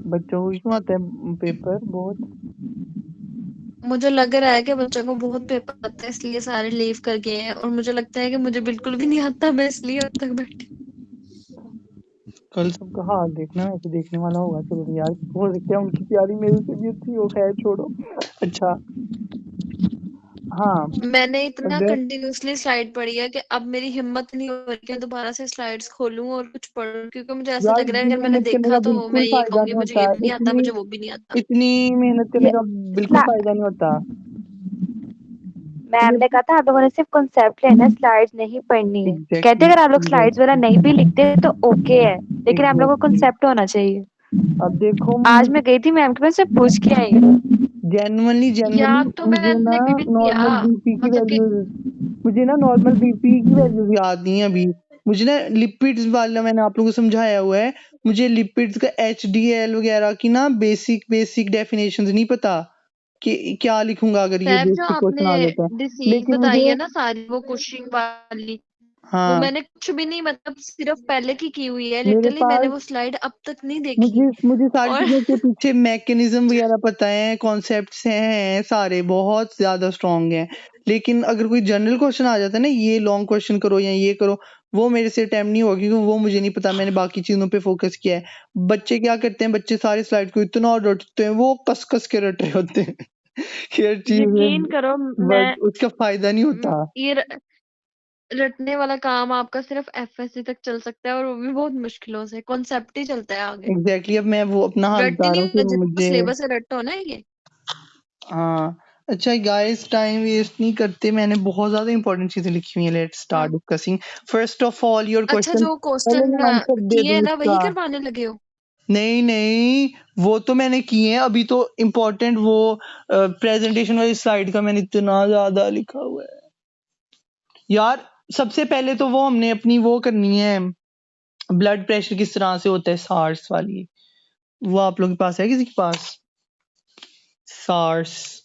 बच्चों को क्यों आता है पेपर बहुत? मुझे लग रहा है कि बच्चों को बहुत पेपर आता है, इसलिए सारे लीव कर गए हैं, और मुझे लगता है कि मुझे बिल्कुल भी नहीं आता, मैं इसलिए अब तक बैठी। कल सबका हाल देखना, वैसे देखने वाला होगा। चलो यार, हो सकता है उनकी तैयारी मेरे से भी अच्छी हो, खैर छोड़ो। अच्छा हाँ। मैंने इतना अगर कंटिन्यूअसली स्लाइड पढ़ी है कि अब मेरी हिम्मत नहीं हो रही कि दोबारा से स्लाइड्स खोलूं और कुछ पढूं, क्योंकि मुझे ऐसा यार लग रहा है इतनी अगर मैंने मेहनत करने देखा का तो मैं बिल्कुल ये फायदा कहूंगी नहीं मुझे ये होता, भी नहीं आता, इतनी मुझे वो भी नहीं आता। इतनी मेहनत करने ये का बिल्कुल फायदा नहीं होता। मैम ने कहा था आप लोगों ने सिर्फ कॉन्सेप्ट लेना है, स्लाइड्स नहीं पढ़नी है। कहते एग्जैक्टली अगर आप लोग स्लाइड्स वगैरह एग्जैक्टली नहीं भी लिखते तो ओके है, लेकिन आप लोगों को एग्जैक्टली। कॉन्सेप्ट होना चाहिए। अब देखो आज मैं गई थी मैम के पास से पूछ के आई हूँ। जेन्युइनली याद तो मुझे ना मैंने भी किया, नॉर्मल बीपी की मतलब कि वैल्यूज, मुझे ना नॉर्मल बीपी की वैल्यूज याद नहीं है अभी। मुझे ना लिपिड्स वाला मैंने आप लोगों को समझाया हुआ है, मुझे लिपिड्स का HDL वगैरह की ना बेसिक डेफिनेशंस नहीं पता कि क्या लिखूंगा अगर ये सैफ जो बेसिक आपने क्वेश्चन आ जाता है। डिसीज लेकिन बताई मुझे है ना सारी, वो कुशिंग वाली, वो हाँ, मैंने कुछ भी नहीं, मतलब सिर्फ पहले की हुई है, मेरे लिटरली मैंने पास वो स्लाइड अब तक नहीं देखी। मुझे मुझे सारी और चीजों के पीछे मैकेनिज्म वगैरह पता है, कॉन्सेप्ट्स हैं सारे बहुत ज्यादा स्ट्रांग हैं। लेकिन अगर कोई जनरल क्वेश्चन आ जाता है ना, ये लॉन्ग क्वेश्चन करो या ये करो, वो मेरे से अटेम्प्ट नहीं होगा, क्योंकि वो मुझे नहीं पता, मैंने बाकी चीजों पे फोकस किया है। बच्चे क्या करते हैं, बच्चे सारे स्लाइड को इतना रटते हैं, वो कस कस के रट रहे होते हैं। कि हर चीज यकीन में करो बट उसका फायदा नहीं होता। ये रटने वाला काम आपका सिर्फ एफएससी तक चल सकता है, और वो भी बहुत मुश्किलों से, कॉन्सेप्ट ही चलता है आगे। एग्जैक्टली अब मैं वो अपना हाल रट ही बता रहा हूँ कि नहीं, जितना मुझे सिलेबस है रटो ना ये। हाँ। अच्छा गाइस टाइम वेस्ट नहीं करते, मैंने बहुत ज्यादा इंपॉर्टेंट चीजें लिखी हुई हैं। लेट्स स्टार्ट हाँ, discussing. First of all your अच्छा क्वेश्चन, जो पहले क्वेश्चन मैं आंसर दे किए दूं हैं ना वही इसका। करवाने लगे हो? नहीं नहीं, वो तो मैंने किए हैं, अभी तो इम्पोर्टेंट वो प्रेजेंटेशन वाली स्लाइड का मैंने इतना ज्यादा लिखा हुआ है यार। सबसे पहले तो वो हमने अपनी वो करनी है, ब्लड प्रेशर किस तरह से होता है, सार्स वाली। वो आप लोगों के पास है, किसी के पास सार्स?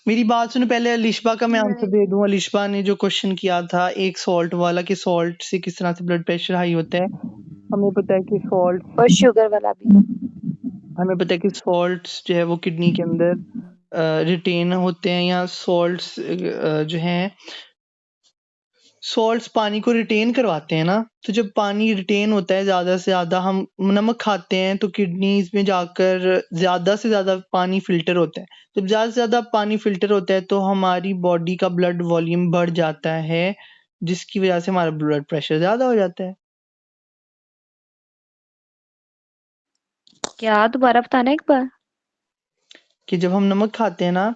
मेरी बात सुनो पहले, अलिशबा का मैं आंसर नहीं। दे दूं। अलिशबा ने जो क्वेश्चन किया था एक सॉल्ट वाला, कि सॉल्ट से किस तरह से ब्लड प्रेशर हाई होता है। हमें पता है कि सॉल्ट और शुगर वाला भी। हमें पता है कि सॉल्ट्स जो है वो किडनी के अंदर रिटेन होते हैं, या सॉल्ट्स जो हैं, सॉल्ट्स पानी को रिटेन करवाते हैं ना। तो जब पानी रिटेन होता है, ज्यादा से ज्यादा हम नमक खाते हैं तो किडनीज में जाकर ज्यादा से ज्यादा पानी फिल्टर होता है। जब ज्यादा से ज्यादा पानी फिल्टर होता है तो हमारी बॉडी का ब्लड वॉल्यूम बढ़ जाता है, जिसकी वजह से हमारा ब्लड प्रेशर ज्यादा हो जाता है। क्या दोबारा बताना एक बार? कि जब हम नमक खाते हैं ना,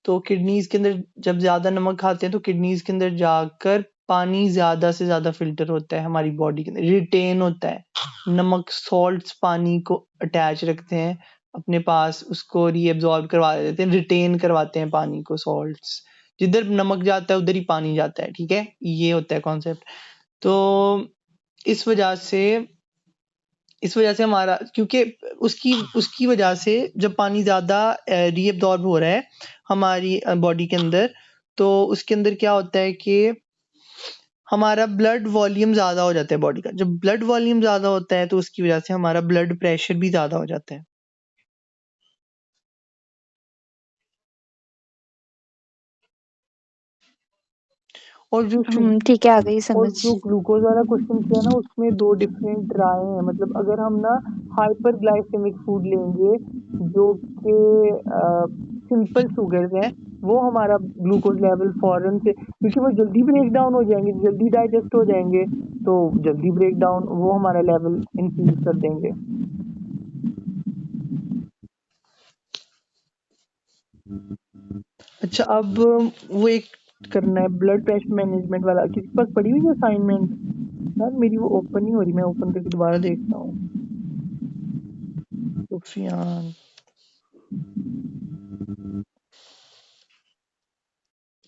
तो किडनीज के अंदर, जब ज्यादा नमक खाते हैं तो किडनीज के अंदर जाकर पानी ज्यादा से ज्यादा फिल्टर होता है, हमारी बॉडी के अंदर रिटेन होता है। नमक सॉल्ट्स पानी को अटैच रखते हैं अपने पास, उसको रीएब्जॉर्ब करवा देते हैं, रिटेन करवाते हैं पानी को सॉल्ट्स। जिधर नमक जाता है उधर ही पानी जाता है, ठीक है, ये होता है कॉन्सेप्ट। तो इस वजह से हमारा, क्योंकि उसकी उसकी वजह से जब पानी ज्यादा रीअब्सॉर्ब हो रहा है हमारी बॉडी के अंदर, तो उसके अंदर क्या होता है कि हमारा ब्लड वॉल्यूम ज्यादा हो जाता है बॉडी का। जब ब्लड वॉल्यूम ज्यादा होता है तो उसकी वजह से हमारा ब्लड प्रेशर भी ज्यादा हो जाता है। और जो ठीक है, आ गई और समझ। जो ग्लूकोज वाला क्वेश्चन किया ना, उसमें दो डिफरेंट राय हैं। मतलब अगर हम ना हाइपर ग्लाइसेमिक फूड लेंगे, जो कि सिंपल शुगर्स हैं, वो हमारा ग्लूकोज लेवल फौरन से, क्योंकि वो जल्दी ब्रेक डाउन हो जाएंगे, जल्दी डाइजेस्ट हो जाएंगे, तो जल्दी ब्रेक डाउन वो हमारा लेवल इंक्रीज कर देंगे। अच्छा अब वो एक करना है ब्लड प्रेशर मैनेजमेंट वाला, किसी के पास पड़ी हुई है असाइनमेंट? यार मेरी वो ओपन नहीं हो रही, मैं ओपन करके दोबारा देखता हूँ। सुफियान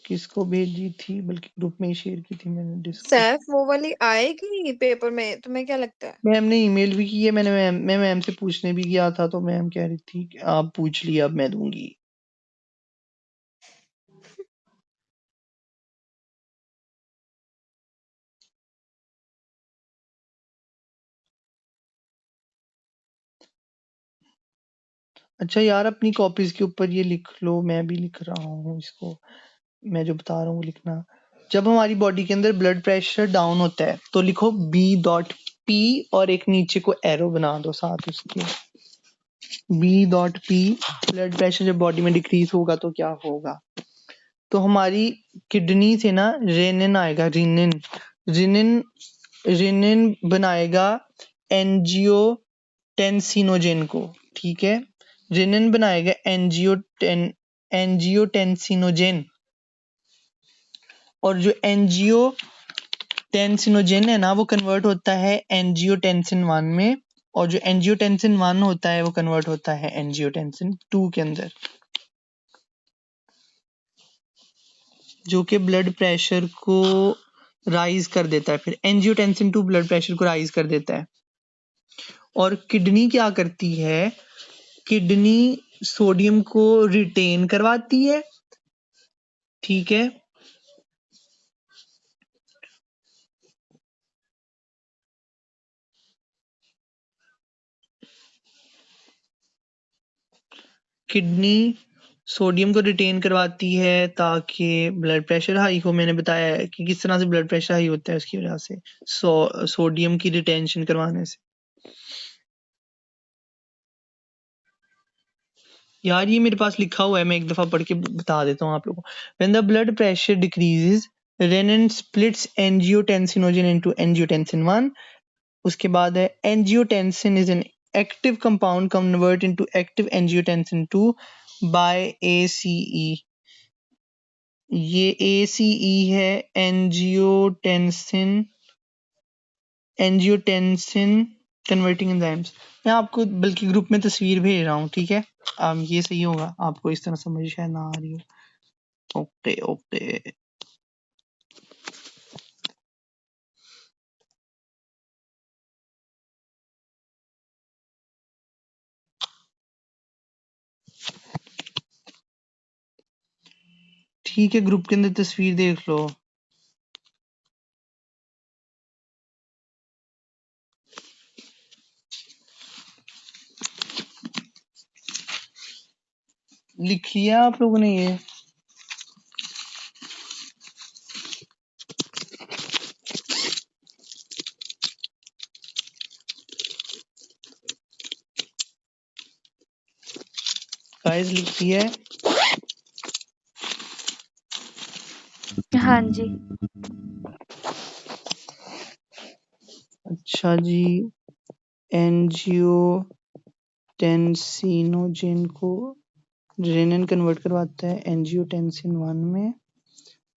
किसको भेजी थी, बल्कि ग्रुप में ही शेयर की थी मैंने डिस्कस। सैफ वो वाली आएगी पेपर में, तुम्हें क्या लगता है? मैम ने ईमेल भी की है, मैंने मैम से पूछने भी गया था, तो मैम कह रही थी कि आप पूछ लिया, अब मैं दूंगी। अच्छा यार अपनी कॉपीज के ऊपर ये लिख लो, मैं भी लिख रहा हूँ इसको, मैं जो बता रहा हूँ वो लिखना। जब हमारी बॉडी के अंदर ब्लड प्रेशर डाउन होता है तो लिखो B.P और एक नीचे को एरो बना दो साथ उसके। B.P, ब्लड प्रेशर जब बॉडी में डिक्रीज होगा तो क्या होगा, तो हमारी किडनी से ना रेनिन आएगा, रिनिन रिनिन रिनिन बनाएगा एंजियोटेंसिनोजेन को, ठीक है। रिनिन बनाएगा एंजियोटेंसिनोजेन, और जो एंजियोटेंसिनोजेन है ना वो कन्वर्ट होता है एंजियोटेंसिन 1 में, और जो एंजियोटेंसिन 1 होता है वो कन्वर्ट होता है एंजियोटेंसिन 2 के अंदर, जो कि ब्लड प्रेशर को राइज कर देता है। फिर एंजियोटेंसिन 2 ब्लड प्रेशर को राइज कर देता है। और किडनी क्या करती है, किडनी सोडियम को रिटेन करवाती है, ठीक है। किडनी सोडियम को रिटेन करवाती है ताकि ब्लड प्रेशर हाई हो। मैंने बताया है कि किस तरह से ब्लड प्रेशर हाई होता है, उसकी वजह से सोडियम की रिटेंशन करवाने से। यार ये मेरे पास लिखा हुआ है, मैं एक दफा पढ़ के बता देता हूँ आप लोगों को। When the blood pressure decreases renin splits angiotensinogen into angiotensin 1। उसके बाद है angiotensin is an active compound convert into active angiotensin 2 by ACE। ये ACE है एंजियोटेंसिन कन्वर्टिंग एंजाइम्स। मैं आपको बल्कि ग्रुप में तस्वीर भेज रहा हूँ, ठीक है। ये सही होगा, आपको इस तरह समझ शायद ना आ रही हो। ओके ओके ठीक है, ग्रुप के अंदर तस्वीर देख लो। लिख लिया आप लोगों ने ये? गाइस लिख लिया है? हाँ जी। अच्छा जी, एंजियोटेंसिनोजन को रेनिन कन्वर्ट करवाता है एंजियोटेंसिन 1 में,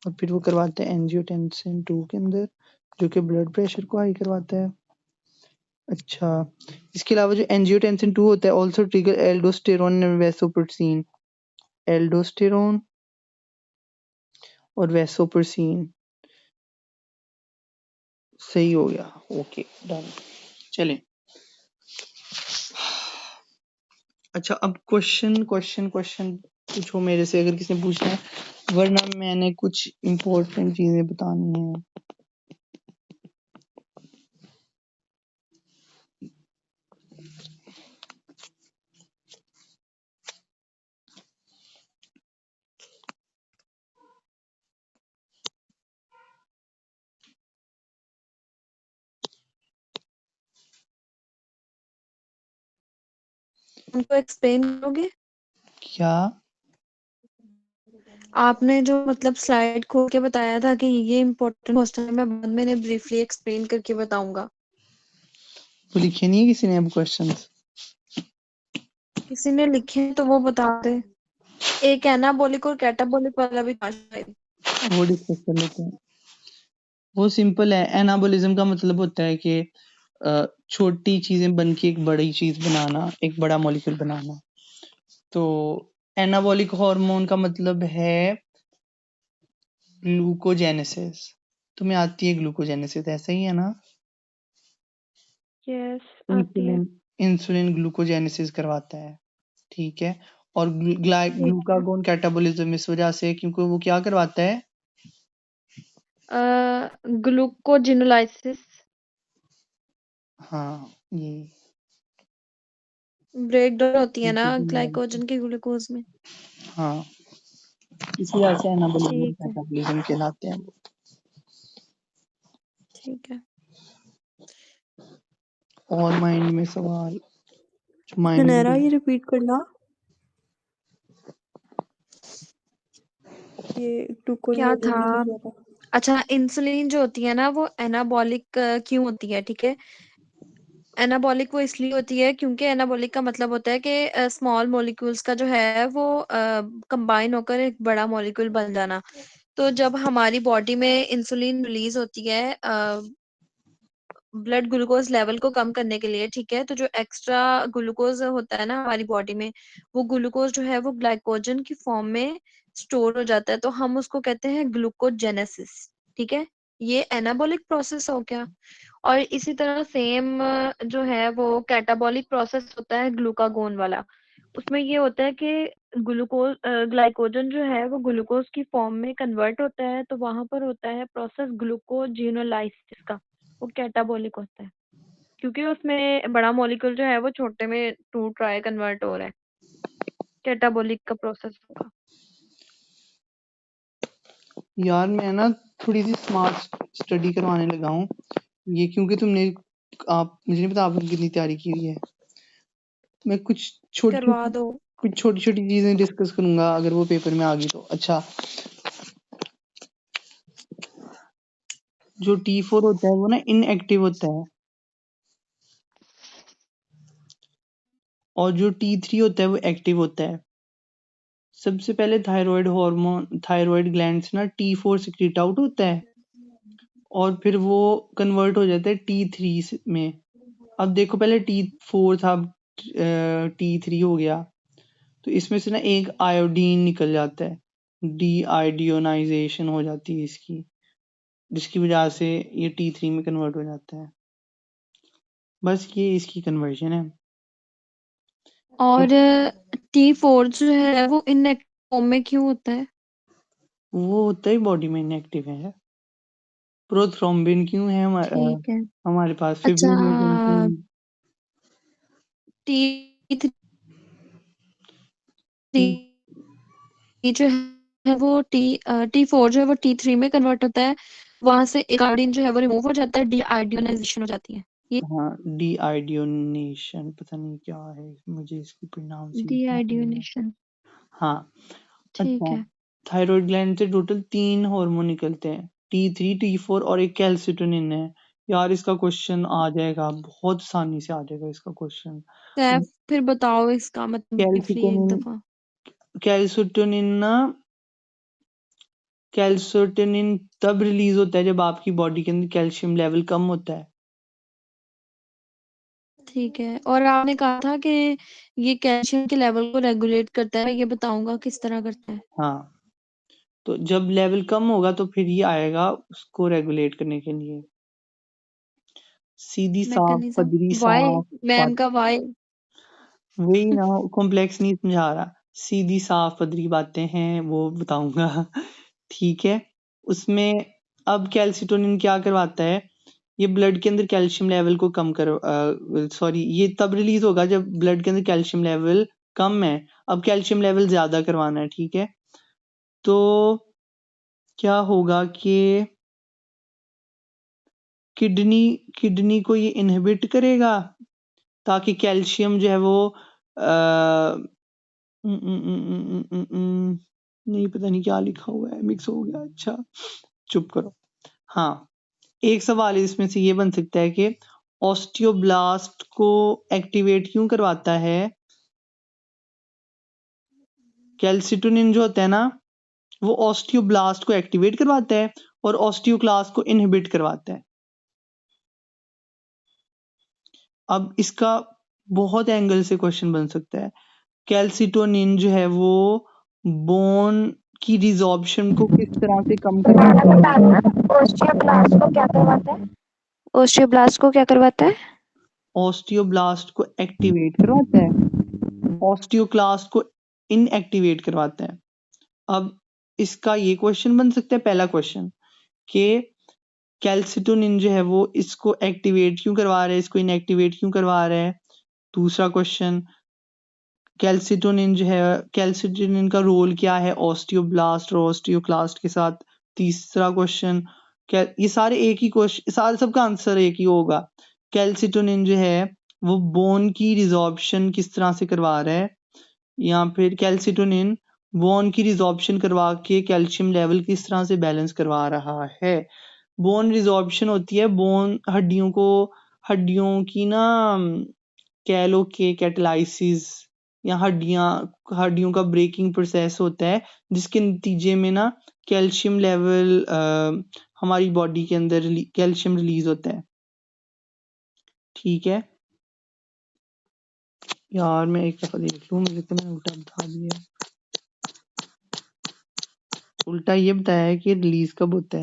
और फिर वो करवाता है एंजियोटेंसिन 2 के अंदर, जो कि ब्लड प्रेशर को हाई करवाता है। अच्छा, इसके अलावा जो एंजियोटेंसिन 2 होता है also trigger aldosterone and vasopressin. Aldosterone और वैसोप्रेसिन, सही हो गया। ओके डन, चलें। अच्छा, अब क्वेश्चन पूछो मेरे से अगर किसी ने पूछना है, वरना मैंने कुछ इम्पोर्टेंट चीजें बतानी है। उनको एक्सप्लेन करोगे? क्या? आपने जो मतलब स्लाइड खोल के बताया था कि ये इम्पोर्टेंट क्वेश्चन है, मैं बाद में इन्हें ब्रीफली एक्सप्लेन करके बताऊंगा। वो लिखे नहीं है किसी ने अब क्वेश्चंस? किसी ने लिखे हैं तो वो बता दे। एक एनाबॉलिक और कैटाबॉलिक वाला भी था शायद। वो डिस्कस कर लेते हैं। वो सिंपल है, एनाबोलिज्म का मतलब होता है कि छोटी चीजें बन के एक बड़ी चीज बनाना, एक बड़ा मॉलिक्यूल बनाना। तो एनाबॉलिक हार्मोन का मतलब है ग्लूकोजेनेसिस। तुम्हें आती है ग्लूकोजेनेसिस, ऐसा ही है ना? यस, आती है। इंसुलिन ग्लूकोजेनेसिस करवाता है, ठीक है। और ग्लूकागोन कैटाबोलिज्म इस वजह से, क्योंकि वो क्या करवाता है? ग्लूकोजिनोलाइसिस। हाँ, ये ब्रेक डाउन होती है ना glucogenolisis। ग्लाइकोजन के ग्लूकोज में। हाँ, इसी वजह से एनाबोलिज्म ठीक है, कैटाबोलिज्म कहलाते हैं वो। ठीक है। और माइंड में सवाल, जो माइंड में हनेरा ये रिपीट करना, ये क्या ग्लूकोनियोजन था? नहीं लिख रहा था। अच्छा, इंसुलिन जो होती है ना वो एनाबॉलिक क्यों होती है? ठीक है, एनाबॉलिक वो इसलिए होती है क्योंकि एनाबॉलिक का मतलब होता है कि स्मॉल मॉलिक्यूल्स का जो है वो कंबाइन होकर एक बड़ा मॉलिक्यूल बन जाना। तो जब हमारी बॉडी में इंसुलिन रिलीज होती है ब्लड ग्लूकोज लेवल को कम करने के लिए, ठीक है, तो जो एक्स्ट्रा ग्लूकोज होता है ना हमारी बॉडी में, वो ग्लूकोज जो है वो ग्लाइकोजन की फॉर्म में स्टोर हो जाता है, तो हम उसको कहते हैं ग्लूकोजेनेसिस। ठीक है, ये एनाबॉलिक प्रोसेस हो गया। और इसी तरह सेम जो है वो कैटाबॉलिक प्रोसेस होता है ग्लूकागोन वाला। उसमें ये होता है कि ग्लूकोज ग्लाइकोजन जो है वो ग्लूकोज की फॉर्म में कन्वर्ट होता है, तो वहां पर होता है प्रोसेस ग्लूकोजिनोलाइसिस का। वो कैटाबॉलिक होता है क्योंकि उसमें बड़ा मॉलिक्यूल जो है वो छोटे में टू ट्राई कन्वर्ट हो रहा है। कैटाबॉलिक का प्रोसेस होगा। यार मैं ना थोड़ी सी स्मार्ट स्टडी करवाने लगा हूँ ये, क्योंकि आप मुझे नहीं पता आपने कितनी तैयारी की हुई है। मैं कुछ छोटी करवा दो। कुछ छोटी-छोटी चीज़ें डिस्कस करूँगा अगर वो पेपर में आ गई तो। अच्छा, जो T4 होता है वो ना इनएक्टिव होता है और जो T3 होता है वो एक्टिव होता है। सबसे पहले थायरॉइड ग्लैंड से ना T4 सिक्रीट आउट होता है और फिर वो कन्वर्ट हो जाता है T3 में। अब देखो पहले T4 था, T3 हो गया, तो इसमें से ना एक आयोडीन निकल जाता है, डीआयोडीनाइजेशन हो जाती है इसकी, जिसकी वजह से ये T3 में कन्वर्ट हो जाता है। बस ये इसकी कन्वर्जन है। और T4 जो है वो इनएक्टिव फॉर्म में क्यों होता है? वो होता ही बॉडी में इनएक्टिव है। प्रोथ्रोम्बिन क्यों है ठीक है। हमारे पास, अच्छा, फिब्रिनोजेन T3 जो है वो T4 जो है वो T3 में कन्वर्ट होता है, वहां से एक आयोडीन जो है वो रिमूव हो जाता है, डीआयोडीनाइजेशन हो जाती है। ये हाँ, डीआयोडीनेशन पता नहीं क्या है, मुझे इसकी प्रोनाउंसिएशन नहीं है। डीआयोडीनेशन। हाँ, ठीक अच्छा, है। थायराइड ग्लैंड से टोटल 3 हार्मोन निकलते हैं, T3, T4 और एक कैल्सिटोनिन है। यार इसका क्वेश्चन आ जाएगा, बहुत आसानी से आ जाएगा इसका क्वेश्चन। सैफ, फिर बताओ इसका मतलब ब्रीफली एक कैल्सिटोनिन दफा। कैल्सिटोनिन ना कैल्सिटोनिन तब रिलीज होता है जब आपकी बॉडी के अंदर कैल्शियम लेवल कम होता है। ठीक है, और आपने कहा था कि ये कैल्शियम के लेवल को रेगुलेट करता है, मैं ये बताऊंगा किस तरह करता है। हाँ, तो जब लेवल कम होगा तो फिर ये आएगा उसको रेगुलेट करने के लिए। सीधी साफ मैकेनिज्म पदरी वाई, साफ मैम बात, का वाई। वही ना, कॉम्प्लेक्स नहीं समझा रहा, सीधी साफ पदरी बातें हैं वो बताऊंगा। ठीक है, उसमें अब कैल्सिटोनिन क्या करवाता है, ये ब्लड के अंदर कैल्शियम लेवल को कम कर सॉरी ये तब रिलीज होगा जब ब्लड के अंदर कैल्शियम लेवल कम है, अब कैल्शियम लेवल ज्यादा करवाना है। ठीक है, तो क्या होगा कि किडनी किडनी को ये इनहिबिट करेगा ताकि कैल्शियम जो है वो नहीं पता नहीं क्या लिखा हुआ है, मिक्स हो गया। अच्छा चुप करो। हाँ, एक सवाल इसमें से ये बन सकता है कि ऑस्टियोब्लास्ट को एक्टिवेट क्यों करवाता है, कैल्सिटोनिन जो होता है ना वो ऑस्टियोब्लास्ट को एक्टिवेट करवाता है और ऑस्टियोक्लास्ट को इनहिबिट करवाता है। अब इसका बहुत एंगल से क्वेश्चन बन सकता है। कैल्सिटोनिन जो है वो बोन की रिजॉर्प्शन को किस तरह से कम करवाता है, ओस्टियोब्लास्ट को क्या करवाता है? ओस्टियोब्लास्ट को क्या करवाता है? ऑस्टियोब्लास्ट को एक्टिवेट करवाता है, ऑस्टियोक्लास्ट को इनएक्टिवेट करवाता है। अब इसका ये क्वेश्चन बन सकता है, पहला क्वेश्चन कि कैल्सिटोनिन जो है वो इसको एक्टिवेट क्यों करवा रहा है, इसको इनएक्टिवेट क्यों करवा रहा है। दूसरा क्वेश्चन, कैल्सिटोनिन जो है, कैल्सिटोनिन का रोल क्या है ऑस्टियोब्लास्ट और ऑस्टियोक्लास्ट के साथ। तीसरा क्वेश्चन, ये सारे एक ही क्वेश्चन, सारे सबका आंसर एक ही होगा। कैल्सिटोनिन जो है वो बोन की रिजॉर्प्शन किस तरह से करवा रहा है, या फिर कैल्सिटोनिन बोन की रिजॉर्प्शन करवा के कैल्शियम लेवल किस तरह से बैलेंस करवा रहा है। बोन रिजॉर्प्शन होती है, बोन हड्डियों की ना कह लो कि कैटालाइसिस या हड्डियों का ब्रेकिंग प्रोसेस होता है, जिसके नतीजे में ना कैल्शियम लेवल हमारी बॉडी के अंदर कैल्शियम रिलीज होता है। ठीक है यार, मैं एक दफा देख लूं, मुझे तो मैंने उल्टा बता दिया। उल्टा ये बताया है कि रिलीज कब होता है,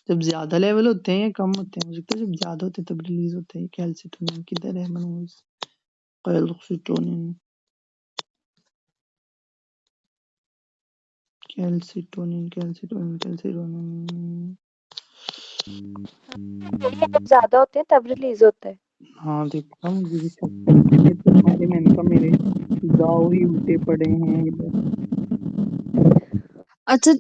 जब ज्यादा लेवल होते हैं या कम होते हैं। मुझे लगता है जब ज्यादा होते हैं तब रिलीज होता है। कैल्सिटोनिन किधर है Manoj, calcitonin calcitonin calcitonin calcitonin जब ज्यादा होते हैं तब रिलीज होता है। हाँ देखा, मुझे भी शक था, ये तो सारे मैंने कहा मेरे गाँव ही उल्टे पड़े हैं इधर। अच्छा,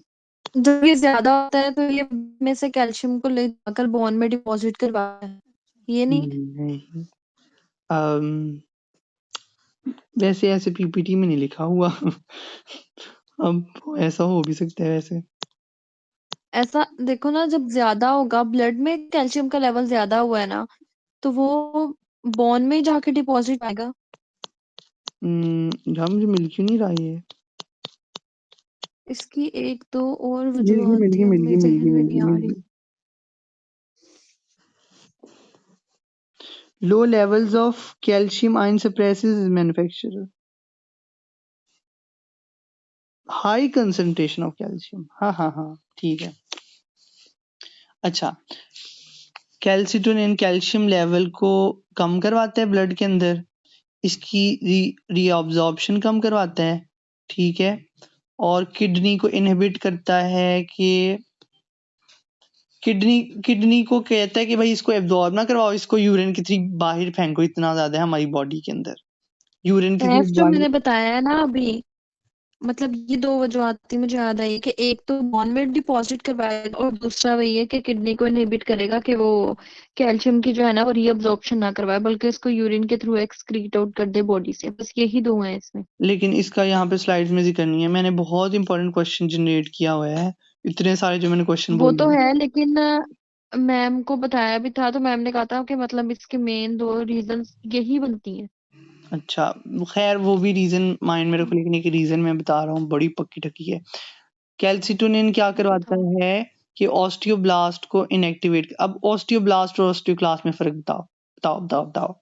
जब ये ज्यादा होता है तो ये में से कैल्शियम को ले जाकर बोन में डिपॉजिट करवाता है, ये नहीं? नहीं, अम, वैसे ऐसे पीपीटी में नहीं लिखा हुआ अब ऐसा हो भी सकता है वैसे। ऐसा देखो ना, जब ज्यादा होगा ब्लड में कैल्शियम का लेवल ज्यादा हुआ है ना, तो वो बोन में जाके डिपॉजिट आएगा। जहाँ मुझे मिल क्यों नहीं रहा ये। इसकी एक दो और मिल गई वजूहत मिल थी, गई अब मिल मेरे गई मिल जहन गई में मिल नहीं गई आ मिल रही। गई। Low levels of calcium ion suppresses manufacture. High concentration of calcium. हाँ ठीक है। अच्छा, कैल्सिटोनिन कैल्शियम लेवल को कम करवाता है ब्लड के अंदर, इसकी रीअब्जॉर्प्शन कम करवाता है, ठीक है, और किडनी को इनहिबिट करता है कि किडनी को कहता है कि भाई इसको एब्जॉर्ब ना करवाओ, इसको यूरिन की थ्रू बाहर फेंको, इतना ज्यादा है हमारी बॉडी के अंदर यूरिन की थ्रू एफ जो बाहर। मैंने बताया है ना अभी, मतलब ये दो वजूहत थी मुझे याद आई, कि एक तो बोन में डिपॉजिट करवाएगा और दूसरा वही है कि किडनी को इनहिबिट करेगा कि वो कैल्शियम की जो है ना वो रीअब्जॉर्प्शन ना करवाए, बल्कि इसको यूरिन के थ्रू एक्सक्रीट आउट कर दे बॉडी से। बस यही दो हैं इसमें। लेकिन इसका यहाँ पे स्लाइड्स में जिक्र नहीं है। मैंने बहुत इंपॉर्टेंट क्वेश्चन जनरेट किया हुआ है, इतने सारे जो मैंने क्वेश्चन वो बोले तो हैं। है, लेकिन मैम को बताया भी था, तो मैम ने कहा था कि मतलब इसके मेन दो रीजंस यही बनती हैं। अच्छा, खैर वो भी रीजन माइंड में रखो, लेकिन एक रीजन मैं बता रहा हूँ बड़ी पक्की टक्की है। कैल्सिटोनिन क्या करवाता बताओ। है कि ऑस्टियोब्लास्ट को इनएक्टिवेट। अब ऑस्टियोब्लास्ट और ऑस्टियोक्लास्ट में फर्क बताओ बताओ बताओ बताओ।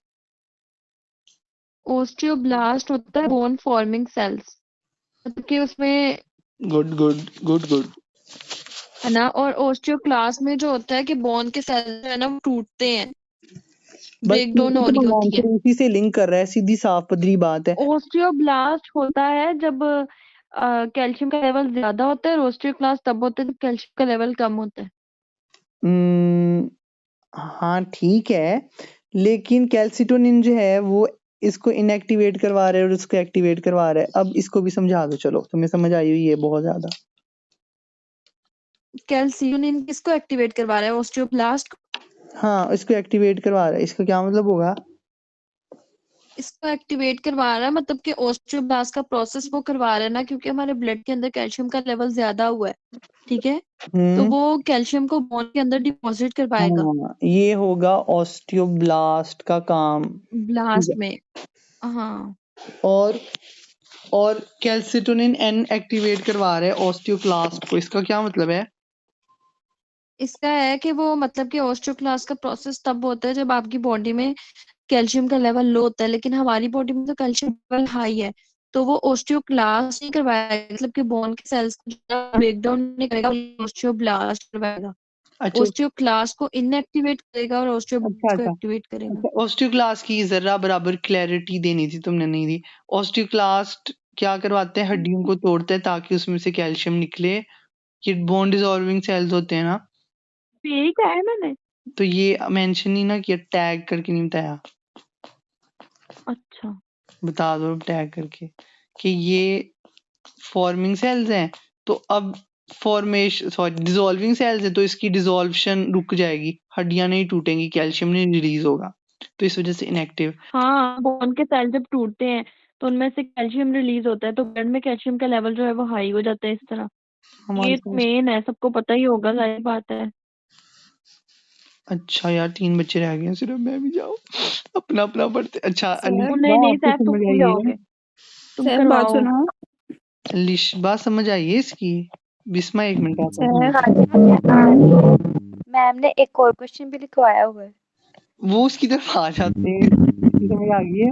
ओस्टियोब्लास्ट होता है बोन फॉर्मिंग सेल्स, मतलब कि उसमें गुड गुड गुड गुड। है ना, और ओस्टियोक्लास्ट में जो होता है कि बोन के सेल्स जो है ना वो टूटते हैं, बस ब्रेक डाउन ठीक है, हो रही तो होती है। आंसर उसी से लिंक कर रहा है, सीधी साफ पदरी बात है। ओस्टियोब्लास्ट होता है जब कैल्शियम का लेवल ज्यादा होता है, और ओस्टियोक्लास्ट तब होता है जब कैल्शियम का लेवल कम होता है। हम्म, हाँ ठीक है, लेकिन कैल्सिटोनिन जो है वो इसको इनएक्टिवेट करवा रहा है और उसको एक्टिवेट करवा रहा है। अब इसको भी समझा दो, चलो तुम्हें समझ आई हुई है बहुत ज्यादा। कैल्शियम किसको एक्टिवेट करवा रहा है? ओस्टियोब्लास्ट को। हाँ, इसको एक्टिवेट करवा रहा है, इसका क्या मतलब होगा? इसको एक्टिवेट करवा रहा है मतलब कि ओस्टियोब्लास्ट का प्रोसेस वो करवा रहा है ना, क्योंकि हमारे ब्लड के अंदर कैल्शियम का लेवल ज्यादा हुआ है, ठीक है, तो हम्म, वो कैल्शियम को बोन के अंदर डिपॉजिट करवाएगा हाँ ये होगा ऑस्टियोब्लास्ट का काम, ठीक ब्लास्ट है। में। हाँ, और और कैल्सिटोनिन एन एक्टिवेट करवा रहा है ऑस्टियोक्लास्ट को, इसका क्या मतलब है? इसका है कि वो मतलब कि ओस्टियोक्लास्ट का प्रोसेस तब होता है जब आपकी बॉडी में कैल्शियम का लेवल लो होता है, लेकिन हमारी बॉडी में तो कैल्शियम लेवल हाई है, तो वो ओस्टियोक्लास्ट नहीं करवाएगा, मतलब कि बोन के सेल्स को ब्रेक डाउन नहीं करेगा, ओस्टियोब्लास्ट करवाएगा। अच्छा ओस्टियोक्लास्ट को इनएक्टिवेट करेगा और अच्छा ओस्टियोब्लास्ट को अच्छा एक्टिवेट करेगा। अच्छा, ऑस्टियोक्लास्ट की जरा बराबर क्लैरिटी देनी थी, तुमने नहीं दी। ऑस्टियोक्लास्ट क्या करवाते हैं? हड्डियों को तोड़ते हैं ताकि उसमें से कैल्शियम निकले। ये बोन डिसॉल्विंग सेल्स होते हैं ना, यही कहा है मैंने। तो ये मेंशन नहीं ना किया, टैग करके नहीं बताया। अच्छा, बता दो टैग करके कि ये फॉर्मिंग सेल्स हैं। तो अब फॉर्मेशन सॉरी डिसॉल्विंग सेल्स है, तो इसकी डिसॉल्वेशन रुक जाएगी, हड्डियां नहीं टूटेंगी, कैल्शियम नहीं रिलीज होगा, तो इस वजह से इनएक्टिव। हाँ, बोन के सेल जब टूटते हैं तो उनमें से कैल्शियम रिलीज होता है, तो ब्लड में कैल्शियम का लेवल जो है वो हाई हो जाता है इस तरह। हमारे ये पास मेन है, सबको पता ही होगा, जाहिर बात है। अच्छा यार, 3 बच्चे रह गए हैं सिर्फ, मैं भी जाऊँ अपना अपना पढ़ते। अच्छा सर नहीं अलिशबा नहीं आपको साहब, तुम समझ क्यों आई है? जाओगे, तुम सर बात करवाओ। सुनो। अलिशबा समझ आई है इसकी? बिस्मा एक मिनट आप सर हाँ जी, हाँ जी। मैम ने एक और क्वेश्चन भी लिखवाया हुआ है। वो उसकी तरफ आ जाते हैं, इसकी समझ आ गई है?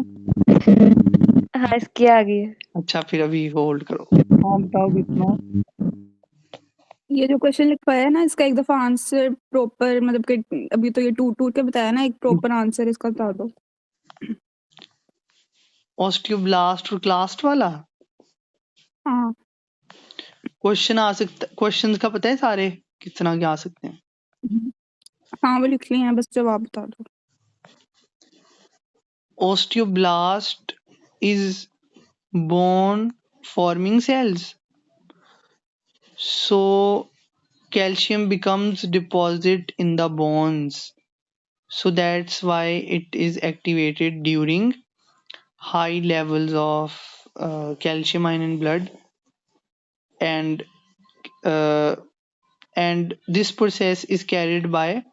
हाँ, इसकी आ गई है। अच्छा फिर अभी होल्ड करो, हाँ बताओ बिस्मा। ये जो क्वेश्चन लिखवाया है ना, इसका एक दफा आंसर प्रॉपर, मतलब कि अभी तो ये टूट टूट के बताया ना, एक प्रॉपर आंसर इसका बता दो। ऑस्टियोब्लास्ट और क्लास्ट वाला हाँ क्वेश्चन आ सकता, क्वेश्चंस का पता है सारे किस तरह के आ सकते हैं? हाँ, वो लिख लिए हैं, बस जवाब बता दो। Osteoblast is bone forming cells. So calcium becomes deposit in the bones. So that's why it is activated during high levels of calcium ion in blood, and uh, this process is carried by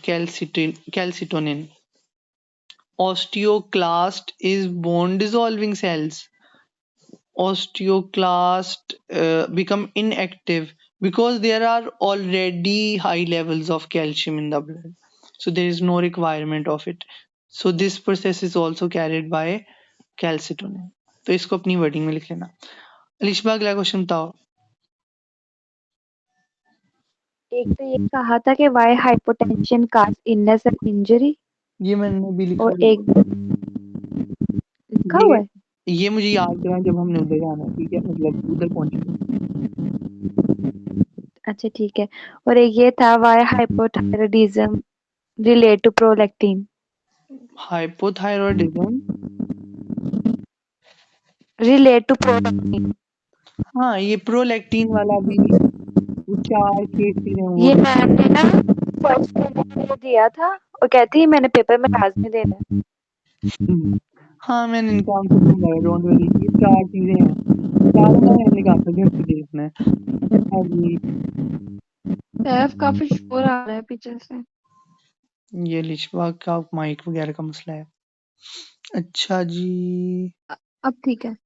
calcitonin. Osteoclast is bone dissolving cells. Osteoclast become inactive because there are already high levels of calcium in the blood, so there is no requirement of it. So this process is also carried by calcitonin. तो इसको अपनी wording में लिख लेना। अलिशबा अगला question बताओ। एक तो ये कहा था कि why hypotension cause illness and injury, ये मैंने भी लिखा और है। एक लिखा हुआ है। ये मुझे याद करा जब हमने उधर जाना है, ठीक है, मतलब उधर पहुंचे। अच्छा ठीक है, और एक ये था why hypothyroidism relate to prolactin, hypothyroidism, relate to prolactin। हाँ ये प्रोलैक्टिन वाला भी, वो 4 केसेस हैं वो। ये मैम ने ना फर्स्ट में दिया था और कहती है मैंने पेपर में लाजमी देना है। हाँ मैंने इनका आंसर समझाया, डोंट वरी, ये 4 चीजें हैं। 4 ना मैंने कहा था घर पे देखना है। अच्छा जी, सैफ काफी शोर आ रहा है पीछे से। ये लिशबा का माइक वगैरह का मसला है। अच्छा जी, अब ठीक है।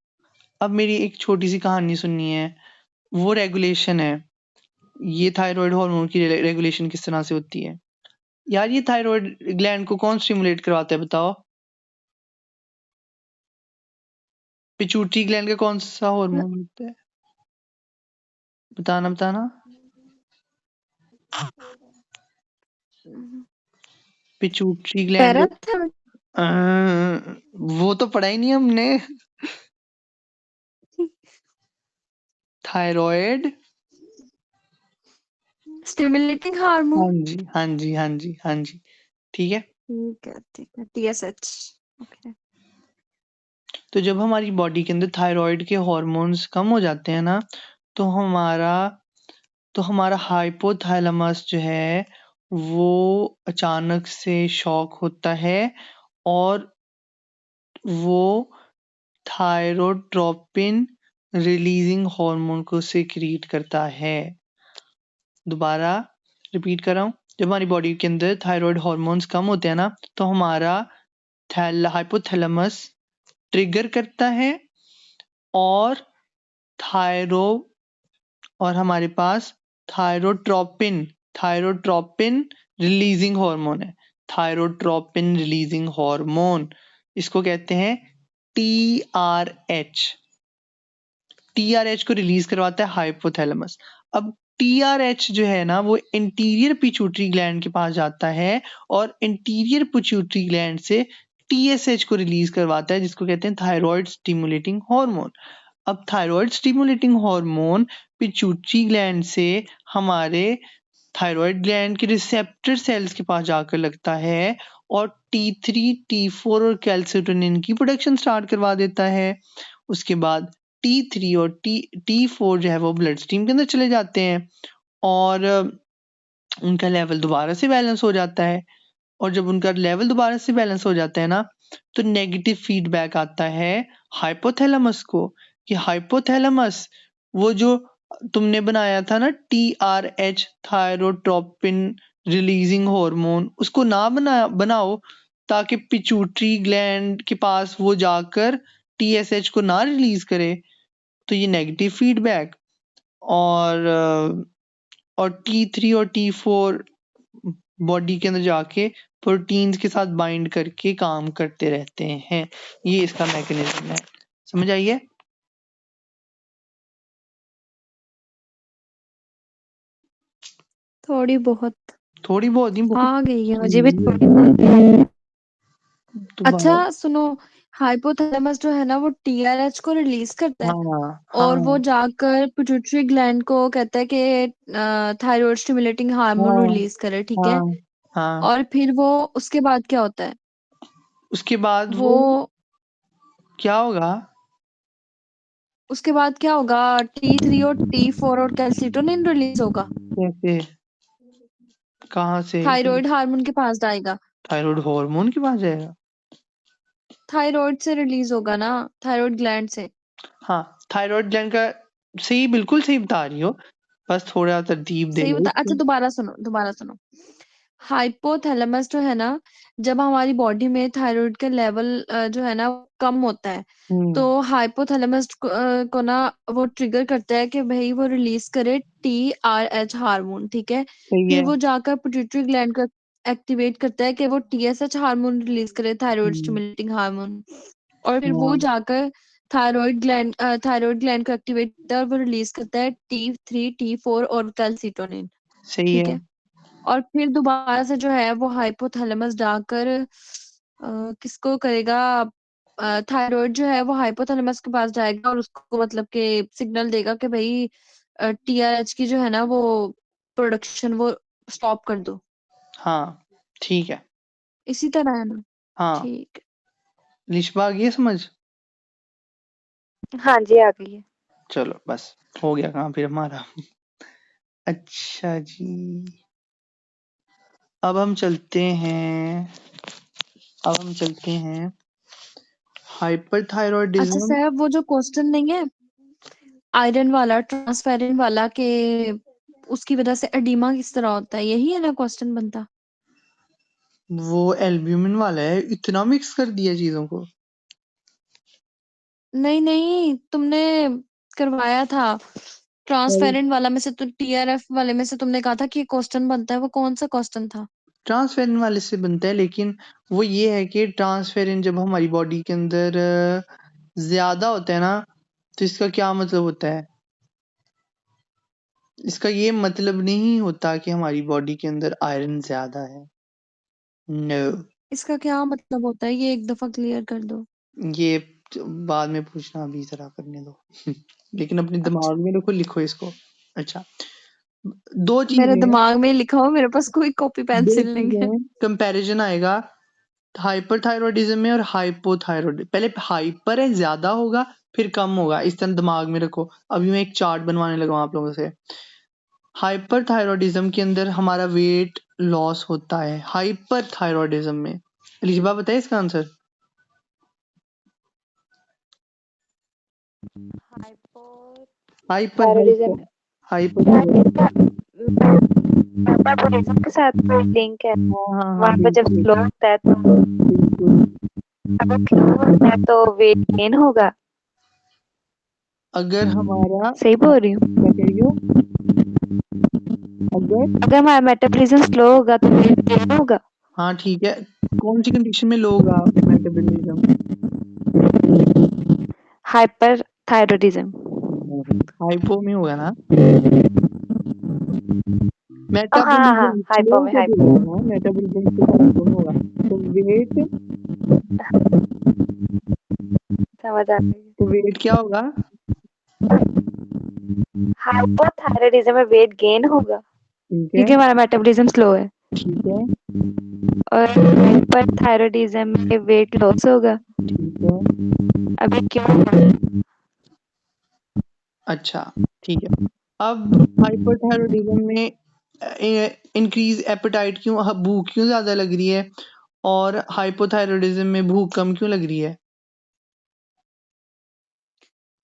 अब मेरी एक छोटी सी कहानी सुननी है। वो रेगुलेशन है, ये थायराइड हार्मोन की रेगुलेशन किस तरह से होती है। यार ये थायराइड ग्लैंड को कौन स्टिमुलेट करवाता है बताओ। पिट्यूटरी ग्लैंड का कौन सा हार्मोन होता है, बताना बताना। पिट्यूटरी ग्लैंड, पैराथायरॉयड, वो तो पढ़ा ही नहीं हमने। थायराइड, स्टिमुलेटिंग हाँ हार्मोन। जी हाँ जी हाँ जी हाँ जी, ठीक है। ठीक है, टीएसएच। ओके। तो जब हमारी बॉडी के अंदर थायराइड के हार्मोन्स कम हो जाते हैं ना, तो हमारा हाइपोथैलेमस जो है वो अचानक से शॉक होता है और वो थायरोट्रोपिन रिलीजिंग हार्मोन को सिक्रीट करता है। दोबारा रिपीट कर रहा हूँ, जब हमारी बॉडी के अंदर थायराइड हार्मोन्स कम होते हैं ना, तो हमारा हाइपोथैलेमस ट्रिगर करता है और थायरो और हमारे पास थायरोट्रोपिन रिलीजिंग हार्मोन है। थायरोट्रोपिन रिलीजिंग हार्मोन, इसको कहते हैं TRH। TRH को रिलीज करवाता है हाइपोथैलेमस। अब TRH जो है ना वो इंटीरियर पिट्यूटरी ग्लैंड के पास जाता है और इंटीरियर पिट्यूटरी ग्लैंड से TSH को रिलीज करवाता है, जिसको कहते हैं थायराइड स्टिमुलेटिंग हार्मोन। अब thyroid stimulating hormone pituitary gland से हमारे थायराइड ग्लैंड के रिसेप्टर सेल्स के पास जाकर लगता है और T3, T4 और कैल्सिटोनिन की प्रोडक्शन स्टार्ट करवा देता है। उसके बाद T3 और T4 जो है वो ब्लड स्ट्रीम के अंदर चले जाते हैं और उनका लेवल दोबारा से बैलेंस हो जाता है। और जब उनका लेवल दोबारा से बैलेंस हो जाता है ना, तो नेगेटिव फीडबैक आता है हाइपोथैलेमस को कि हाइपोथैलेमस वो जो तुमने बनाया था ना TRH थायरोट्रोपिन रिलीजिंग हार्मोन, उसको ना बनाओ ताकि पिट्यूटरी ग्लैंड के पास वो जाकर TSH को ना रिलीज करे। तो ये नेगेटिव फीडबैक और T3 और T4 बॉडी के अंदर जाके प्रोटीन्स के साथ बाइंड करके काम करते रहते हैं। ये इसका मैकेनिज्म है, समझ आई है। थोड़ी बहुत ही बहुत आ गई है मुझे भी थोड़ी बहुत। तो अच्छा सुनो, हाइपोथैलेमस जो है ना वो टीआरएच को रिलीज करता है हाँ और वो हाँ जाकर पिट्यूटरी ग्लैंड को कहता है कि थायराइड स्टिमुलेटिंग हार्मोन हाँ रिलीज करे, ठीक है। हाँ हाँ, और फिर वो उसके बाद क्या होता है? उसके बाद वो वो क्या होगा। उसके बाद क्या होगा? T3 और T4 और कैल्सिटोनिन रिलीज होगा, कैसे, कहाँ से, थायराइड हार्मोन के पास जाएगा। थायराइड हार्मोन के पास जाएगा। थायराइड से रिलीज होगा ना, थायराइड ग्लैंड से। हाँ, थायराइड ग्लैंड का सही, बिल्कुल सही बता रही हो, बस थोड़ा तरतीब दे सही लो बता, अच्छा इसको। दोबारा सुनो। हाइपोथैलेमस जो है ना, जब हमारी बॉडी में थायराइड का लेवल जो है ना कम होता है, तो हाइपोथैलेमस को ना वो ट्रिगर करता है कि भाई वो रिलीज करे TRH हार्मोन, ठीक है। सही फिर है। वो जाकर पिट्यूटरी ग्लैंड को एक्टिवेट करता है कि वो TSH हार्मोन रिलीज करे, थायराइड हम्म, स्टिमुलेटिंग हार्मोन। और फिर वो हाँ, जाकर थायराइड ग्लैंड को एक्टिवेट करता है और वो रिलीज करता है T3 T4 और कैल्सिटोनिन, सही ठीक है। है। और फिर दोबारा से जो है वो हाइपोथैलेमस जाकर किसको करेगा, थायराइड जो है वो हाइपोथैलेमस के पास जाएगा और उसको मतलब के सिग्नल देगा कि भाई TRH की जो है ना वो प्रोडक्शन वो स्टॉप कर दो। हाँ, ठीक है। इसी तरह है ना। हाँ, ठीक लिशबा आ गई है समझ? हाँ जी, आ गई है। चलो बस, हो गया काम फिर हमारा। अच्छा जी, अब हम चलते हैं, अब हम चलते हैं अच्छा हाइपरथायरॉयडिज्म। साहब, वो जो क्वेश्चन नहीं है आयरन वाला ट्रांसपेरेंट वाला के उसकी वजह से एडिमा किस तरह होता है, यही है ना क्वेश्चन बनता। वो एल्ब्यूमिन वाला है, इतना मिक्स कर दिया चीजों को। नहीं नहीं, तुमने करवाया था ट्रांसपेरेंट वाला में से, तो TRF वाले में से तुमने कहा था कि क्वेश्चन बनता है, वो कौन सा क्वेश्चन था। ट्रांसफेरिन वाले से बनता है, लेकिन वो ये है कि ट्रांसफेरिन जब हमारी बॉडी के अंदर ज्यादा होता है ना, तो इसका क्या मतलब होता है? इसका ये मतलब नहीं होता कि हमारी बॉडी के अंदर आयरन ज्यादा है। नो, इसका क्या मतलब होता है, ये एक दफा क्लियर कर दो। ये बाद में पूछना, अभी जरा करने दो। लेकिन अपने अच्छा, दिमाग में रखो, लिखो इसको। अच्छा, दो मेरे चीजें हैं, दिमाग में लिखा हो, मेरे पास कोई कॉपी दो पेंसिल नहीं चीजें है। हैं, कंपैरिजन आएगा हाइपरथायरॉयडिज्म में और हाइपोथायरॉयड। पहले हाइपर है, ज्यादा होगा, फिर कम होगा, इस तरह दिमाग में रखो। अभी मैं एक चार्ट बनवाने लगा हूं आप लोगों से। हाइपरथायरॉयडिज्म के अंदर हमारा वेट लॉस होता है, हाइपरथायरॉयडिज्म में। एलिजबा बताइए इसका answer. Hyper hypothyroidism hyper hyperthyroidism. Metabolism के साथ कोई लिंक है? हाँ हाँ हाँ, वहां पर जब बिल्कुल स्लो होता है तो, बिल्कुल। अगर स्लो होता है तो वेट गेन होगा। अगर हमारा, सही बोल रही हूँ? क्या कह रही हो? अगर, अगर हमारा मेटाबॉलिज्म स्लो होगा तो वेट गेन होगा। हाँ ठीक है, कौन सी कंडीशन में लो होगा मेटाबॉलिज्म? Hyper thyroidism. हाइपो में होगा ना। हाँ हाँ हाँ, मेटाबॉलिज्म स्लो हाइपो में, जब हाइपो। होगा ना, मेटाबॉलिज्म से हाइपो में होगा, तो वेट, समझ आ गई। तो वेट क्या होगा? हाइपोथायरॉयडिज्म में वेट गेन होगा ठीक है, क्योंकि हमारा मेटाबॉलिज्म स्लो है, ठीक है, और हाइपरथायरॉयडिज्म में वेट लॉस होगा। ठीक है। अभी क्यों? अच्छा, ठीक है। अब हाइपरथायरॉयडिज्म में इंक्रीज एपेटाइट क्यों, भूख क्यों ज्यादा लग रही है, और हाइपोथायरॉयडिज्म में भूख कम क्यों लग रही है?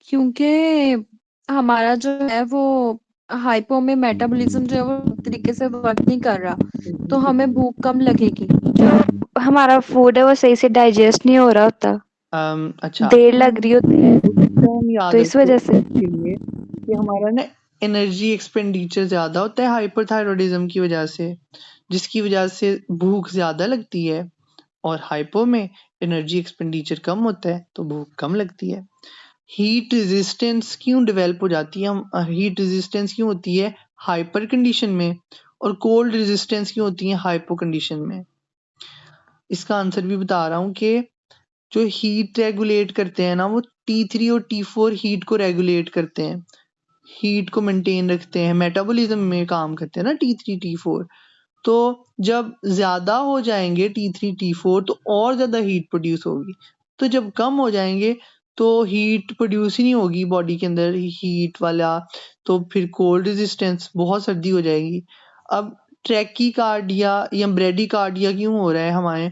क्योंकि हमारा जो है वो हाइपो में मेटाबॉलिज्म जो है वो तरीके से वर्क नहीं कर रहा, तो हमें भूख कम लगेगी। जो हमारा फूड है वो सही से डाइजेस्ट नहीं हो रहा होता, अच्छा, देर लग रही होती है, टर्म तो याद इस रखो वजह से। इसके लिए कि हमारा ना एनर्जी एक्सपेंडिचर ज्यादा होता है हाइपरथायरॉयडिज्म की वजह से, जिसकी वजह से भूख ज्यादा लगती है, और हाइपो में एनर्जी एक्सपेंडिचर कम होता है तो भूख कम लगती है। हीट रेजिस्टेंस क्यों डेवलप हो जाती है, हम हीट रेजिस्टेंस क्यों होती है हाइपर कंडीशन में, और कोल्ड रेजिस्टेंस क्यों होती है हाइपो कंडीशन में? इसका आंसर भी बता रहा हूँ कि जो हीट रेगुलेट करते हैं ना, वो T3 और T4 हीट को रेगुलेट करते हैं, हीट को मेंटेन रखते हैं, मेटाबॉलिज्म में काम करते हैं ना T3 T4। तो जब ज्यादा हो जाएंगे T3 T4 तो और ज्यादा हीट प्रोड्यूस होगी, तो जब कम हो जाएंगे तो हीट प्रोड्यूस ही नहीं होगी बॉडी के अंदर हीट वाला, तो फिर कोल्ड रेजिस्टेंस, बहुत सर्दी हो जाएगी। अब ट्रैकीकार्डिया या ब्रेडीकार्डिया क्यों हो रहा है हमारे?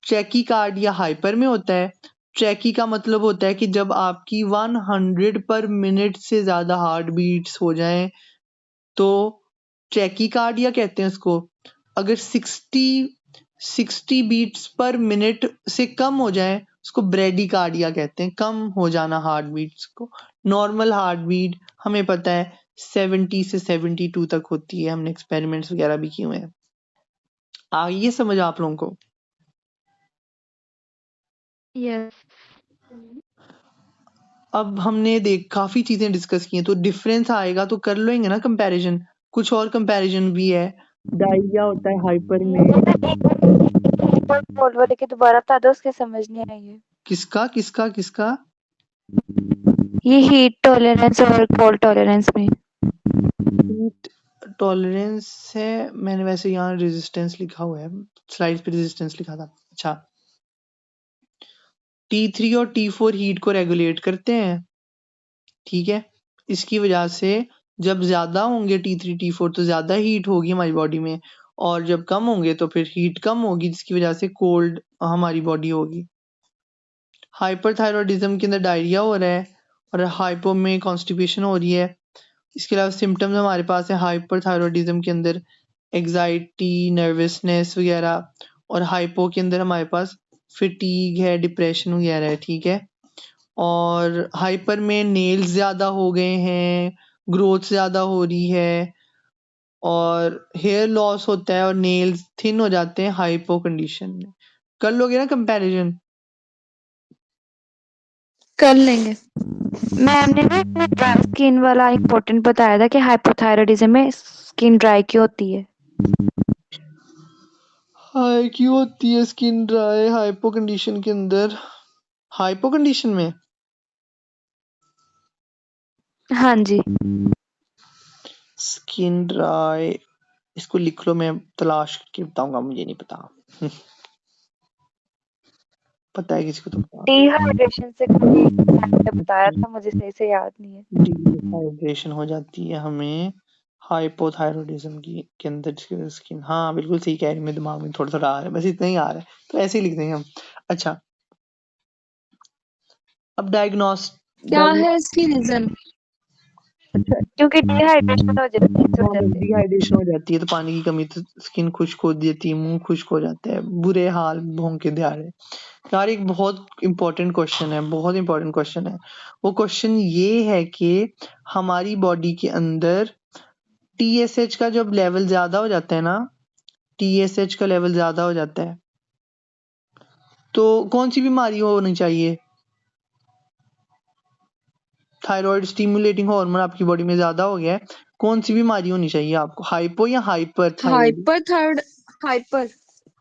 ट्रैकीकार्डिया हाइपर में होता है, ट्रैकी का मतलब होता है कि जब आपकी 100 पर मिनट से ज्यादा हार्ट बीट्स हो जाएं तो ट्रैकी कार्डिया कहते हैं उसको। अगर 60 बीट्स पर मिनट से कम हो जाए उसको ब्रेडी कार्डिया कहते हैं, कम हो जाना हार्ट बीट्स को। नॉर्मल हार्ट बीट हमें पता है 70 से 72 तक होती है, हमने एक्सपेरिमेंट्स वगैरह भी किए हुए हैं। ये समझ आप लोगों को? यस। अब हमने काफी चीजें डिस्कस की हैं तो डिफरेंस आएगा तो कर लेंगे ना कंपैरिजन। कुछ और कंपैरिजन भी है। डायरिया होता है हाइपर में। बोल बोले कि दोबारा बता दो, उसके समझ नहीं आई है। किसका किसका किसका? ये हीट टॉलरेंस और कोल्ड टॉलरेंस में। हीट टॉलरेंस है, मैंने वैसे यहाँ रेजिस्टेंस लिखा हुआ है, स्लाइड पे रेजिस्टेंस लिखा था। अच्छा, T3 और T4 हीट को रेगुलेट करते हैं, ठीक है। इसकी वजह से जब ज्यादा होंगे T3 T4 तो ज्यादा हीट होगी हमारी बॉडी में, और जब कम होंगे तो फिर हीट कम होगी जिसकी वजह से कोल्ड हमारी बॉडी होगी। हाइपरथायरॉयडिज्म के अंदर डायरिया हो रहा है और हाइपो में कॉन्स्टिपेशन हो रही है। इसके अलावा सिम्टम्स हमारे पास है हाइपरथायरॉयडिज्म के अंदर एग्जाइटी, नर्वसनेस वगैरह, और हाइपो के अंदर हमारे पास फिटीग है, डिप्रेशन वगैरह है, ठीक है। और हाइपर में नेल्स ज्यादा हो गए हैं, ग्रोथ ज्यादा हो रही है, और हेयर लॉस होता है और नेल्स थिन हो जाते हैं हाइपो कंडीशन में। कर लोगे ना कंपैरिजन? कर लेंगे। मैम ने ना अपना ड्राई स्किन वाला इम्पोर्टेंट बताया था कि हाइपोथायरॉयडिज्म में स्किन ड्राई क्यों होती है। हाय क्यों होती है स्किन ड्राई हाइपो कंडीशन के अंदर? हाइपो कंडीशन में हाँ जी। स्किन ड्राई, इसको लिख लो, मैं तलाश करके बताऊंगा, मुझे नहीं पता। पता है किसी को तो बता। डिहाइड्रेशन से मैम ने बताया था, मुझे सही से याद नहीं है। डिहाइड्रेशन हो जाती है हमें हाइपोथायरॉयडिज्म की के अंदर स्किन। हाँ बिल्कुल सही कह रही है, मेरे दिमाग में थोड़ा थोड़ा आ रहा है, बस इतना ही आ रहा है तो ऐसे ही लिख देंगे हम। अच्छा, अब क्या है इसकी रीजन? क्योंकि डिहाइड्रेशन हो जाती है इस वजह से। डिहाइड्रेशन हो जाती है तो पानी की कमी तो स्किन खुश्क हो जाती है, मुंह खुश्क हो जाता है, बुरे हाल भौंके दिहाड़े। यार एक बहुत इंपॉर्टेंट क्वेश्चन है, बहुत इंपॉर्टेंट क्वेश्चन है। वो क्वेश्चन ये है कि हमारी बॉडी के अंदर TSH का जब लेवल ज्यादा हो जाता है ना, TSH का लेवल ज्यादा हो जाता है तो कौन सी बीमारी होनी चाहिए? थायराइड स्टिमुलेटिंग हार्मोन आपकी बॉडी में ज्यादा हो गया है, कौन सी बीमारी होनी चाहिए आपको? हाइपो या हाइपर थायराइड? हाइपर।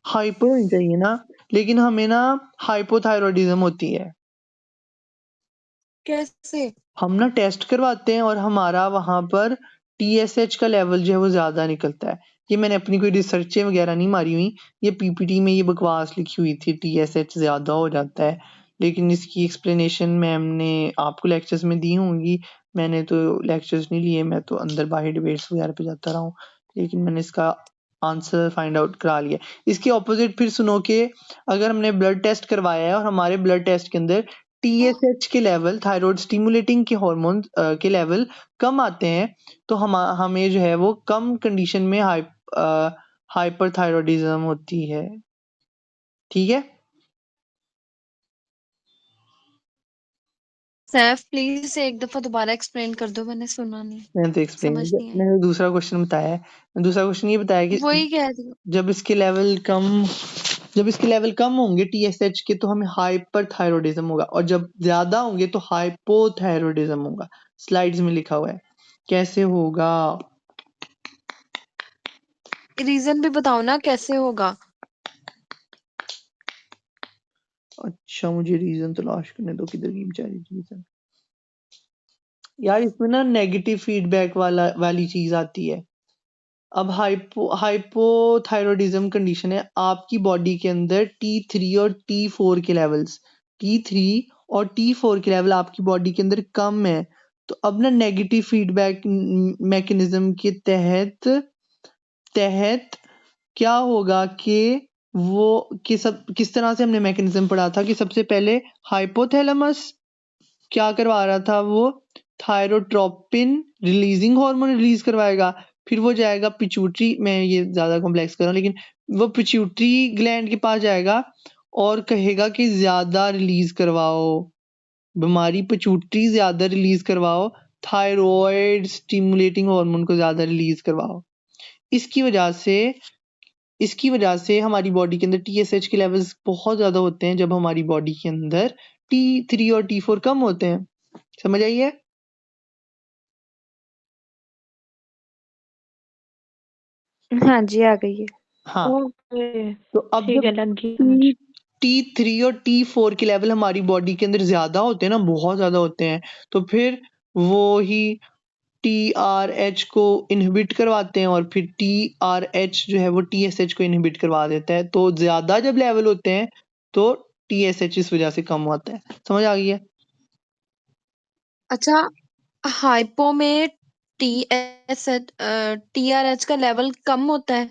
हाइपर होनी चाहिए ना, लेकिन हमें ना हाइपोथायरॉयडिज्म होती है। कैसे? हम ना टेस्ट करवाते हैं और हमारा वहां पर TSH का लेवल जो है वो ज्यादा निकलता है। ये मैंने अपनी कोई रिसर्चें वगैरह नहीं मारी हुई, ये PPT में ये बकवास लिखी हुई थी, TSH ज्यादा हो जाता है। लेकिन इसकी एक्सप्लेनेशन मैम ने आपको लेक्चर्स में दी होंगी, मैंने तो लेक्चर्स नहीं लिए, मैं तो अंदर बाहर डिबेट्स वगैरह पे जाता रहा हूँ, लेकिन मैंने इसका आंसर फाइंड आउट करा लिया। इसके ऑपोजिट फिर सुनो कि अगर हमने ब्लड टेस्ट करवाया है और हमारे ब्लड टेस्ट के अंदर TSH के लेवल, थायराइड स्टिमुलेटिंग के हार्मोन के लेवल कम आते हैं तो हमें जो है वो कम कंडीशन में हाइपरथायरॉयडिज्म होती है, ठीक है। सैफ प्लीज एक दफा दोबारा एक्सप्लेन कर दो, मैंने सुना नहीं, मैंने तो एक्सप्लेन, समझ नहीं आई। मैंने दूसरा क्वेश्चन बताया है, दूसरा क्वेश्चन ये बताया कि वही कह रही हूँ। जब इसके लेवल कम होंगे TSH के तो हमें हाइपरथायरॉयडिज्म होगा, और जब ज्यादा होंगे तो हाइपोथायरॉयडिज्म होगा। स्लाइड्स में लिखा हुआ है कैसे होगा। रीजन भी बताओ ना कैसे होगा। अच्छा मुझे रीजन तलाश करने दो, किधर की बेचारी रीजन। यार इसमें ना नेगेटिव फीडबैक वाली चीज आती है। अब हाइपोथायरॉयडिज्म कंडीशन है, आपकी बॉडी के अंदर T3 और T4 के लेवल्स, T3 और T4 के लेवल आपकी बॉडी के अंदर कम है, तो अब ना नेगेटिव फीडबैक मैकेनिज्म के तहत क्या होगा कि वो किस तरह से हमने मैकेनिज्म पढ़ा था कि सबसे पहले हाइपोथैलेमस क्या करवा रहा था, वो थायरोट्रोपिन रिलीजिंग हार्मोन रिलीज करवाएगा, फिर वो जाएगा पिट्यूटरी, मैं ये ज्यादा कॉम्प्लेक्स कर रहा हूँ, लेकिन वो पिट्यूटरी ग्लैंड के पास जाएगा और कहेगा कि ज्यादा रिलीज करवाओ, बीमारी पिट्यूटरी ज्यादा रिलीज करवाओ, थायराइड स्टिमुलेटिंग हार्मोन को ज्यादा रिलीज करवाओ। इसकी वजह से हमारी बॉडी के अंदर TSH के लेवल्स बहुत ज्यादा होते हैं जब हमारी बॉडी के अंदर T3 और T4 कम होते हैं। समझ आई है? हाँ जी, आ गई है। हाँ, ओके तो अब ठीक जब है, लग गई समझ। T3 और T4 के लेवल हमारी बॉडी के अंदर ज्यादा होते हैं ना, बहुत ज्यादा होते हैं, तो फिर वो ही TRH को इनहिबिट करवाते हैं और फिर TRH जो है वो TSH को इनहिबिट करवा देता है। तो ज्यादा जब लेवल होते हैं तो TSH इस वजह से कम होता है। समझ आ गई है? अच्छा, हाइपो में TRH का लेवल कम होता है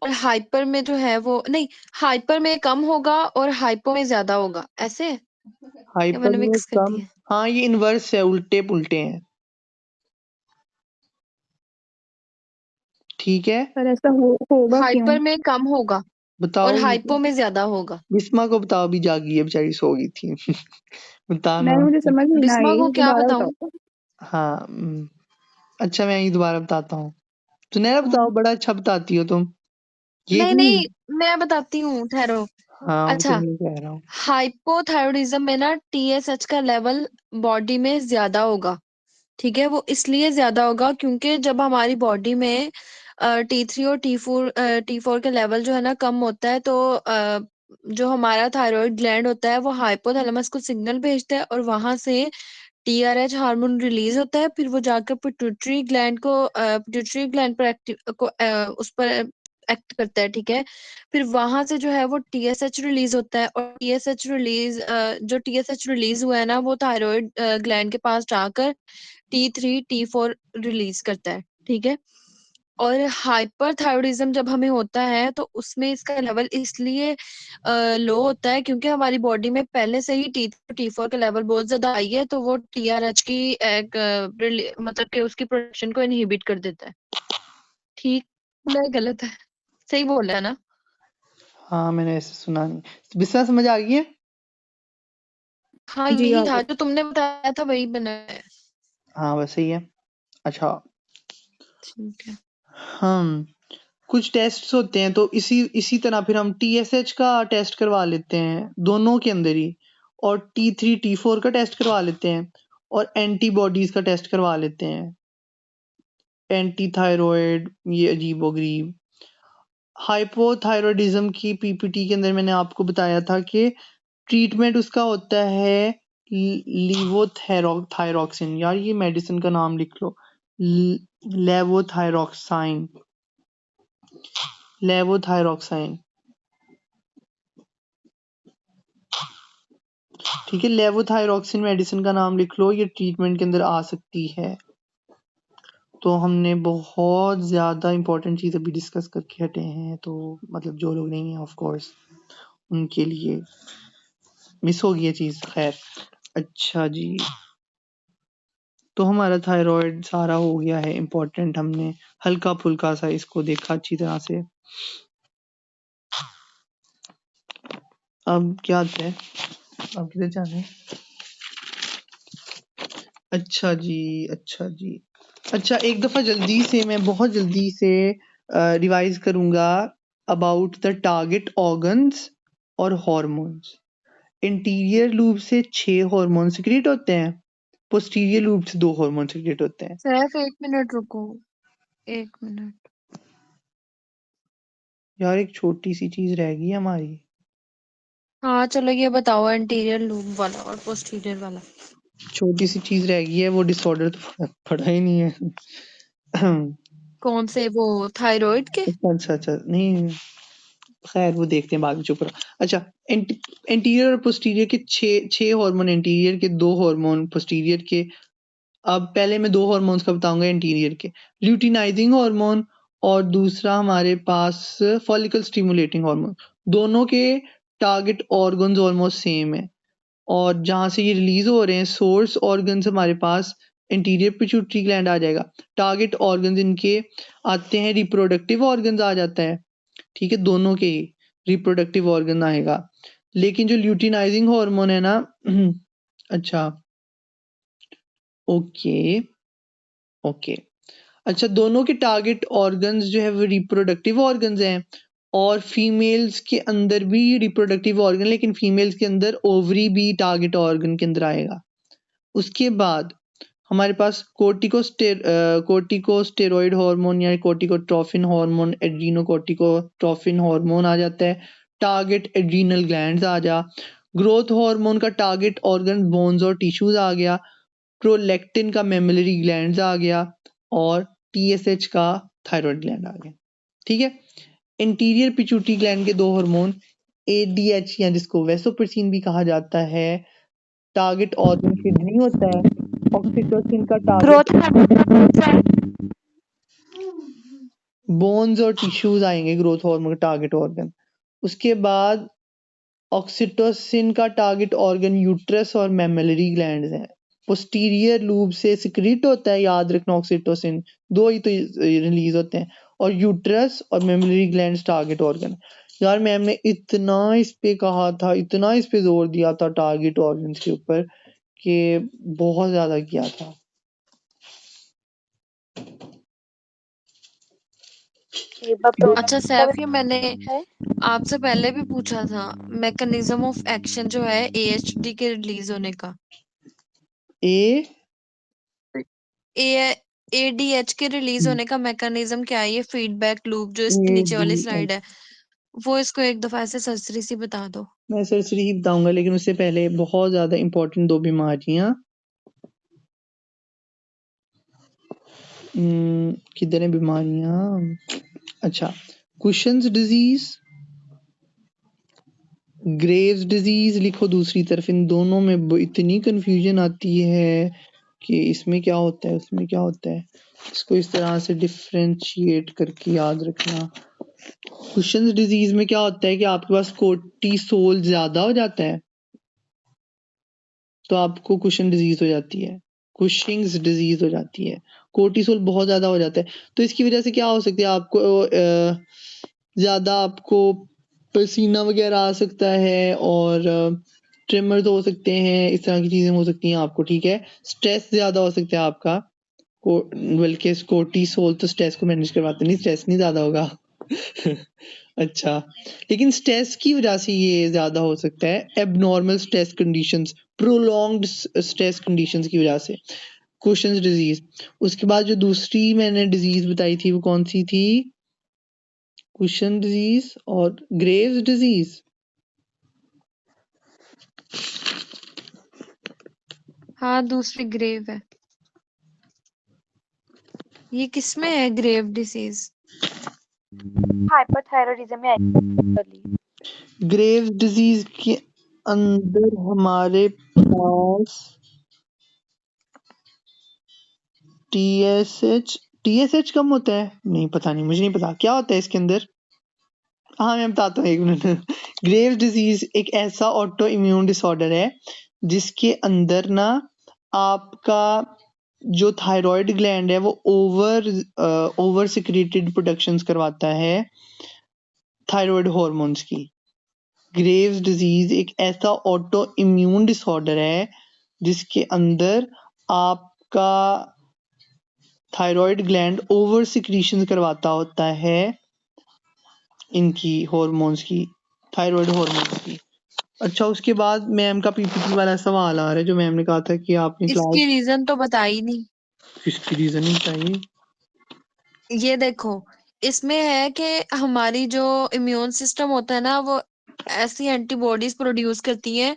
और हाइपर में जो है वो नहीं, हाइपर में कम होगा और हाइपो में ज्यादा होगा, ऐसे है? या हाइपर मैंने में मिक्स कर कम, दिया? हाँ ये इनवर्स है, उल्टे पुल्टे हैं। ठीक है, पर ऐसा होगा क्यों? हाइपर में कम होगा और बताओ। हाइपो में ज्यादा होगा। बिस्मा को बताओ, अभी जागी है बेचारी, सो गई थी। बताना। नहीं, मुझे समझ नहीं बिस्मा आई, को क्या दोबारा बताऊं? बताओ। हाँ अच्छा मैं ये दोबारा बताता हूँ। सुनहरा बताओ, हाँ। बड़ा अच्छा बताती हो तुम। ये नहीं नहीं, नहीं, मैं बताती हूँ, ठहरो। हाँ वो तो अच्छा, मैं कह रहा हूँ। हाइपोथायरॉयडिज्म में ना TSH का लेवल बॉडी में ज्यादा होगा। ठीक है, वो इसलिए ज्यादा होगा क्योंकि जब हमारी बॉडी में T3 और T4 के लेवल जो है ना कम होता है, तो जो हमारा थायराइड ग्लैंड होता है वो हाइपोथैलेमस को सिग्नल भेजता है और वहां से TRH हार्मोन रिलीज होता है, फिर वो जाकर पिट्यूटरी ग्लैंड पर उस पर एक्ट करता है। ठीक है, फिर वहां से जो है वो TSH रिलीज होता है और TSH रिलीज हुआ है ना, वो थायराइड ग्लैंड के पास जाकर T3 T4 रिलीज करता है। ठीक है, और हाइपरथायरॉयडिज्म जब हमें होता है तो उसमें इसका लेवल इसलिए लो होता है क्योंकि हमारी बॉडी में पहले से ही T4 का लेवल बहुत ज्यादा हाई है, तो वो TRH की एक मतलब कि उसकी प्रोडक्शन को इनहिबिट कर देता है। ठीक बोला है, गलत है? सही बोला है ना? हाँ मैंने ऐसे सुना नहीं। बिस्मा समझ आ गई है? हाँ, जी, आ यही था गया। जो तुमने बताया था, वही बना है। हाँ बस सही है। अच्छा, ठीक है। हम कुछ टेस्ट्स होते हैं तो इसी तरह फिर हम TSH का टेस्ट करवा लेते हैं दोनों के अंदर ही, और T3 T4 का टेस्ट करवा लेते हैं, और एंटीबॉडीज का टेस्ट करवा लेते हैं, एंटी थायराइड, ये अजीबोगरीब। हाइपोथायरॉयडिज्म की PPT के अंदर मैंने आपको बताया था कि ट्रीटमेंट उसका होता है लेवोथायरॉक्सिन, यार ये मेडिसिन का नाम लिख लो, लेवोथायरॉक्साइन, लेवोथायरॉक्साइन। ठीक है, लेवोथायरॉक्सिन मेडिसिन का नाम लिख लो, ये ट्रीटमेंट के अंदर आ सकती है। तो हमने बहुत ज्यादा इंपॉर्टेंट चीज अभी डिस्कस करके हटे हैं, तो मतलब जो लोग नहीं है ऑफ कोर्स उनके लिए मिस हो गई है चीज। खैर, अच्छा जी, तो हमारा थायराइड सारा हो गया है इम्पोर्टेंट, हमने हल्का फुल्का सा इसको देखा अच्छी तरह से। अब क्या है, अब किधर जाना है? अच्छा जी, अच्छा जी, अच्छा एक दफा जल्दी से, मैं बहुत जल्दी से रिवाइज करूंगा अबाउट द टारगेट ऑर्गन्स और हॉर्मोन्स। इंटीरियर लूब से 6 हार्मोन सिक्रेट होते हैं, पोस्टीरियर लूब से 2 हार्मोन सिक्रेट होते हैं। सिर्फ 1 मिनट रुको, 1 मिनट। यार एक छोटी सी चीज रह गई है हमारी। हाँ चलो, ये बताओ एंटीरियर लूब वाला और पोस्टीरियर वाला। छोटी सी चीज रह गई है, वो डिसऑर्डर तो पढ़ा ही नहीं है। कौन से, वो थायराइड के? अच्छा अच्छा नहीं, खैर वो देखते हैं बाद में, चुप रहो। अच्छा, एंटीरियर और पोस्टीरियर के 6 हार्मोन एंटीरियर के, 2 हार्मोन पोस्टीरियर के। अब पहले मैं 2 हार्मोन्स का बताऊंगा एंटीरियर के, ल्यूटिनाइजिंग हार्मोन और दूसरा हमारे पास फॉलिकल स्टिमुलेटिंग हार्मोन। दोनों के टारगेट ऑर्गन्स ऑलमोस्ट सेम है और जहाँ से ये रिलीज हो रहे हैं सोर्स ऑर्गन्स हमारे पास इंटीरियर पिट्यूटरी ग्लैंड आ जाएगा, टारगेट ऑर्गन्स इनके आते हैं, रिप्रोडक्टिव ऑर्गन्स आ जाता है, ठीक है, दोनों के ही रिप्रोडक्टिव ऑर्गन आएगा। लेकिन जो ल्यूटिनाइजिंग हार्मोन है ना अच्छा ओके ओके अच्छा, दोनों के टारगेट ऑर्गन्स जो है वो रिप्रोडक्टिव ऑर्गन्स हैं और फीमेल्स के अंदर भी रिप्रोडक्टिव ऑर्गन, लेकिन फीमेल्स के अंदर ओवरी भी टारगेट ऑर्गन के अंदर आएगा। उसके बाद हमारे पास कोर्टिकोस्टेरॉइड हार्मोन या कोर्टिकोट्रोफिन हार्मोन, एड्रीनोकोर्टिकोट्रोफिन हार्मोन आ जाता है, टारगेट एड्रीनल ग्लैंड्स आ जा, ग्रोथ हार्मोन का टारगेट ऑर्गन बोन्स और टिश्यूज आ गया, प्रोलैक्टिन का मेमोरी ग्लैंड्स आ गया और टीएसएच का थायराइड ग्लैंड आ गया, ठीक है। इंटीरियर पिट्यूटरी ग्लैंड के दो हार्मोन एडीएच या जिसको वेसोप्रेसिन भी कहा जाता है, टारगेट ऑर्गन किडनी होता है, ऑक्सीटोसिन का ग्रोथ टारगेट बोन्स और टिश्यूज आएंगे, ग्रोथ हार्मोन का टारगेट ऑर्गन। उसके बाद ऑक्सीटोसिन का टारगेट ऑर्गन यूट्रस और मैमेलरी ग्लैंड्स हैं, पोस्टीरियर लूब से सिक्रीट होता है, याद रखना ऑक्सीटोसिन दो ही तो रिलीज होते हैं, और यूट्रस और मैमेलरी ग्लैंड्स टारगेट ऑर्गन। यार मैम ने इतना इस पे कहा था, इतना इस पे जोर दिया था टारगेट ऑर्गन्स के ऊपर कि बहुत ज्यादा किया था। एक बार प्रॉब्लम अच्छा सैफ, ये मैंने आपसे पहले भी पूछा था, मैकेनिज्म ऑफ एक्शन जो है एएचडी के रिलीज होने का, ए ए एडीएच के रिलीज होने का मैकेनिज्म क्या है? ये फीडबैक लूप जो इसके नीचे वाली स्लाइड है, वो इसको एक दफा ऐसे सरसरी सी बता दो। मैं सरसरी ही बताऊंगा, लेकिन उससे पहले बहुत ज्यादा इंपॉर्टेंट दो बीमारियां किधर है बीमारियां, अच्छा, कुशन्स डिजीज, ग्रेव्स डिजीज लिखो दूसरी तरफ, इन दोनों में इतनी कंफ्यूजन आती है कि इसमें क्या होता है उसमें क्या होता है, इसको इस तरह से डिफरेंशिएट करके याद रखना। कुशन्स डिजीज में क्या होता है कि आपके पास कोर्टिसोल ज्यादा हो जाता है तो आपको कुशन डिजीज हो जाती है, कुशिंग्स डिजीज हो जाती है, कोर्टिसोल बहुत ज्यादा हो जाता है, तो इसकी वजह से क्या हो सकती है, आपको ज्यादा आपको पसीना वगैरह आ सकता है और ट्रिमर्स हो सकते हैं, इस तरह की चीजें हो सकती हैं आपको, ठीक है। स्ट्रेस ज्यादा हो सकता है आपका, बल्कि कोर्टिसोल तो स्ट्रेस को मैनेज करवाते नहीं, स्ट्रेस नहीं ज्यादा होगा अच्छा, लेकिन स्ट्रेस की वजह से ये ज्यादा हो सकता है, abnormal stress conditions, prolonged stress conditions की वजह से, कुशन्स डिजीज। उसके बाद जो दूसरी मैंने डिजीज बताई थी वो कौन सी थी, कुशन डिजीज और ग्रेव्स डिजीज। हाँ, दूसरी ग्रेव है। ये किसमें है ग्रेव डिसीज? हाइपरथायरॉयडिज्म में आई। ग्रेव्स डिजीज के अंदर हमारे पास टीएसएच कम होता है, नहीं पता नहीं, मुझे नहीं पता क्या होता है इसके अंदर। हाँ मैं बताता हूँ, एक मिनट। ग्रेव्स डिजीज एक ऐसा ऑटो इम्यून डिसऑर्डर है जिसके अंदर ना आपका जो थायराइड ग्लैंड है वो ओवर सिक्रेटेड प्रोडक्शंस करवाता है थायराइड हार्मोन्स की। ग्रेव्स डिजीज एक ऐसा ऑटो इम्यून डिसऑर्डर है जिसके अंदर आपका थायराइड ग्लैंड ओवर सिक्रीशन करवाता होता है इनकी हार्मोन्स की, थायराइड हार्मोन्स की। अच्छा, उसके बाद मैम का पीपीटी वाला सवाल आ रहा है जो मैम ने कहा था कि आपने इसकी क्लास, रीजन तो बताई नहीं। इसकी रीजन नहीं चाहिए। ये देखो, इसमें है कि हमारी जो इम्यून सिस्टम होता है ना, वो ऐसी एंटीबॉडीज प्रोड्यूस करती है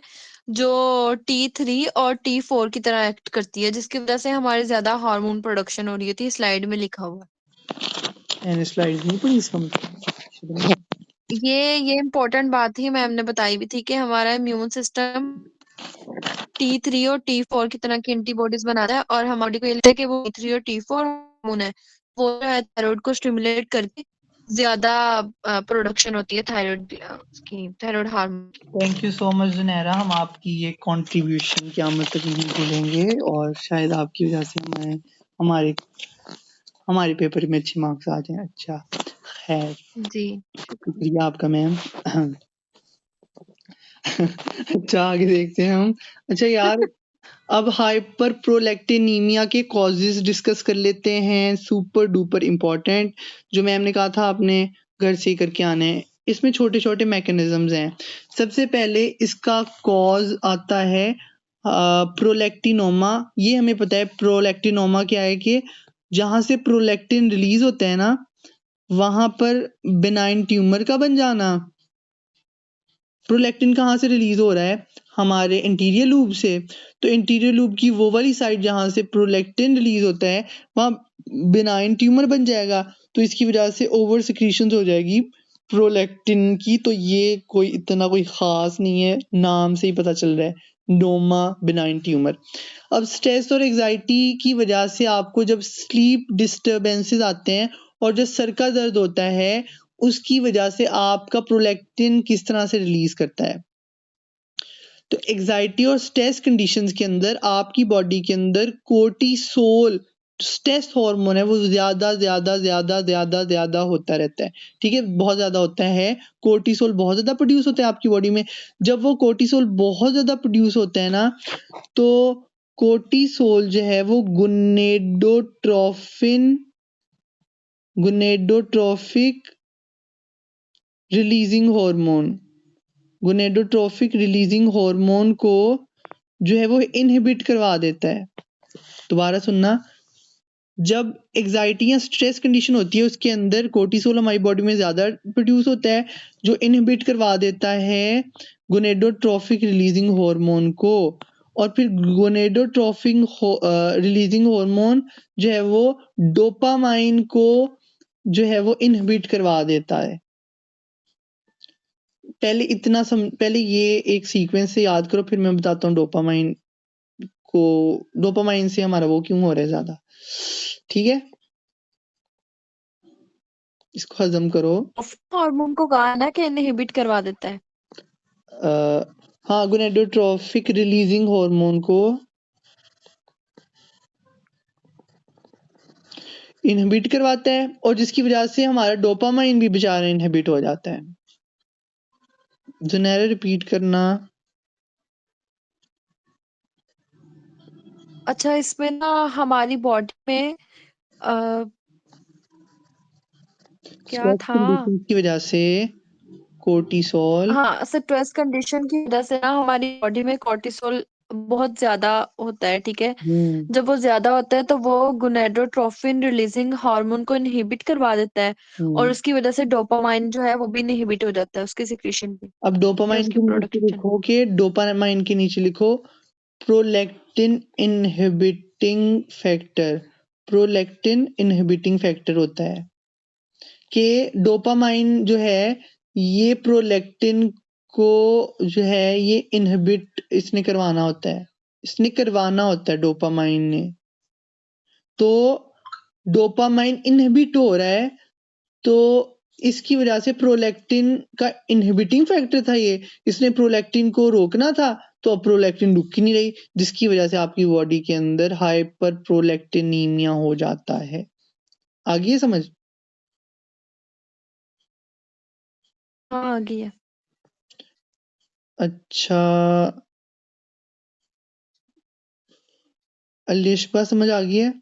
जो T3 और T4 की तरह एक्ट करती है, जिसकी वजह से हमारी ज्यादा हार्मोन प्रोडक्शन हो रही थी, स्लाइड में लिखा हुआ है। मैंने स्लाइड नहीं पढ़ी इसका मतलब। ये इम्पोर्टेंट बात ही मैम ने बताई भी थी कि हमारा इम्यून सिस्टम T3 और T4 की तरह की एंटीबॉडीज बनाता है, और हमारी को ये लगता है कि वो T3 और T4 हार्मोन है, वो जो है थायराइड को स्टिमुलेट करके ज्यादा प्रोडक्शन होती है थायराइड की, thyroid hormone. Thank you so much Junaira, हम आपकी ये कंट्रीब्यूशन क़यामत तक नहीं भूलेंगे और शायद आपकी वजह से हमारे हमारे पेपर में अच्छे मार्क्स आ जाएं। अच्छा खैर, जी शुक्रिया आपका मैम। अच्छा आगे देखते हैं हम। अच्छा यार, अब हाइपर प्रोलैक्टिनीमिया के कॉजेज डिस्कस कर लेते हैं, सुपर डुपर इम्पोर्टेंट, जो मैम ने कहा था आपने घर से ही करके आने हैं। इसमें छोटे छोटे मैकेनिज्म्स हैं। सबसे पहले इसका कॉज आता है प्रोलैक्टिनोमा। ये हमें पता है प्रोलैक्टिनोमा क्या है, कि जहां से प्रोलैक्टिन रिलीज होता है ना, वहां पर बिनाइन ट्यूमर का बन जाना। प्रोलैक्टिन कहाँ से रिलीज हो रहा है, हमारे इंटीरियर लूब से। तो इंटीरियर लूब की वो वाली साइड जहां से प्रोलैक्टिन रिलीज होता है, वहां बिनाइन ट्यूमर बन जाएगा। तो इसकी वजह से ओवर सिक्रीशन हो जाएगी प्रोलैक्टिन की। तो ये कोई इतना कोई खास नहीं है, नाम से ही पता चल रहा है, नोमा बिनाइन ट्यूमर। अब स्ट्रेस और एग्जाइटी की वजह से आपको जब स्लीप डिस्टर्बेंसेस आते हैं और जो सर का दर्द होता है, उसकी वजह से आपका प्रोलैक्टिन किस तरह से रिलीज करता है। तो एग्जाइटी और स्ट्रेस कंडीशंस के अंदर आपकी बॉडी के अंदर कोर्टिसोल स्ट्रेस हार्मोन है, वो ज्यादा ज्यादा ज्यादा ज्यादा ज्यादा होता रहता है। ठीक है, बहुत ज्यादा होता है। कोर्टिसोल बहुत ज्यादा प्रोड्यूस होता है आपकी बॉडी में। जब वो कोर्टिसोल बहुत ज्यादा प्रोड्यूस होता है ना, तो कोर्टिसोल जो है वो गुनेडोट्रोफिक रिलीजिंग हार्मोन को जो है वो इनहिबिट करवा देता है। दोबारा सुनना, जब एग्जाइटी या स्ट्रेस कंडीशन होती है, उसके अंदर कोर्टिसोल हमारी बॉडी में ज्यादा प्रोड्यूस होता है, जो इनहिबिट करवा देता है गोनेडोट्रोफिक रिलीजिंग हार्मोन को। और फिर गोनेडोट्रोफिक रिलीजिंग हार्मोन जो है वो डोपामाइन को जो है वो इनहिबिट करवा देता है। पहले ये एक सीक्वेंस से याद करो, फिर मैं बताता हूँ डोपामाइन से हमारा वो क्यों हो रहा है ज्यादा। ठीक है, इसको हजम करो। हार्मोन को कहा ना कि इनहिबिट करवा देता है। हाँ, गोनेडोट्रोफिक रिलीजिंग हार्मोन को इनहिबिट करवाता है, और जिसकी वजह से हमारा डोपामाइन भी बेचारा इनहिबिट हो जाता है। जुनैरा रिपीट करना। अच्छा, इसमें ना हमारी बॉडी में क्या स्ट्रेस था, कंडीशन की वजह से कोर्टिसोल। हाँ स्ट्रेस कंडीशन की वजह से ना हमारी बॉडी में कॉर्टिसोल बहुत ज्यादा होता है। ठीक है, जब वो ज्यादा होता है तो वो गोनेडोट्रोफिन रिलीजिंग हार्मोन को इनहिबिट करवा देता है, और उसकी वजह से डोपामाइन जो है वो भी इनहिबिट हो जाता है, उसकी सिक्रीशन भी अब या डोपामाइन उसकी के नीचे प्रोडक्शन। लिखो, कि डोपामाइन के नीचे लिखो प्रोलैक्टिन इनहिबिटिंग फैक्टर होता है, कि डोपामाइन जो है ये प्रोलैक्टिन को जो है ये इनहिबिट इसने करवाना होता है डोपामाइन ने। तो डोपामाइन इनहिबिट हो रहा है, तो इसकी वजह से प्रोलैक्टिन का इनहिबिटिंग फैक्टर था ये, इसने प्रोलैक्टिन को रोकना था, तो अब प्रोलैक्टिन रुक ही नहीं रही, जिसकी वजह से आपकी बॉडी के अंदर हाइपर प्रोलैक्टिनीमिया हो जाता है। आ गई है समझ? हाँ आ गई है। अच्छा, अलिशबा समझ आ गई है?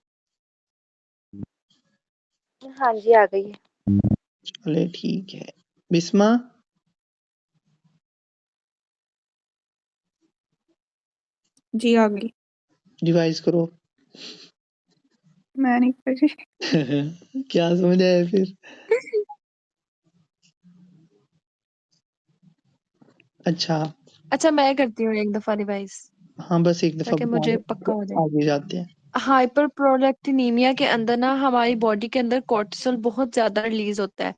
हाँ जी आ गई है। चले ठीक है। बिस्मा? जी आ गई। रिवाइज करो। मैं नहीं कर रही। क्या समझ आया फिर? अच्छा मैं करती हूँ एक दफा रिवाइज, हाँ, बस एक दफा ताकि बता मुझे दो, पक्का हो जाए। आगे जाते हैं। हाइपर प्रोलैक्टिनीमिया के अंदर ना हमारी बॉडी के अंदर कोर्टिसोल बहुत ज्यादा रिलीज होता है।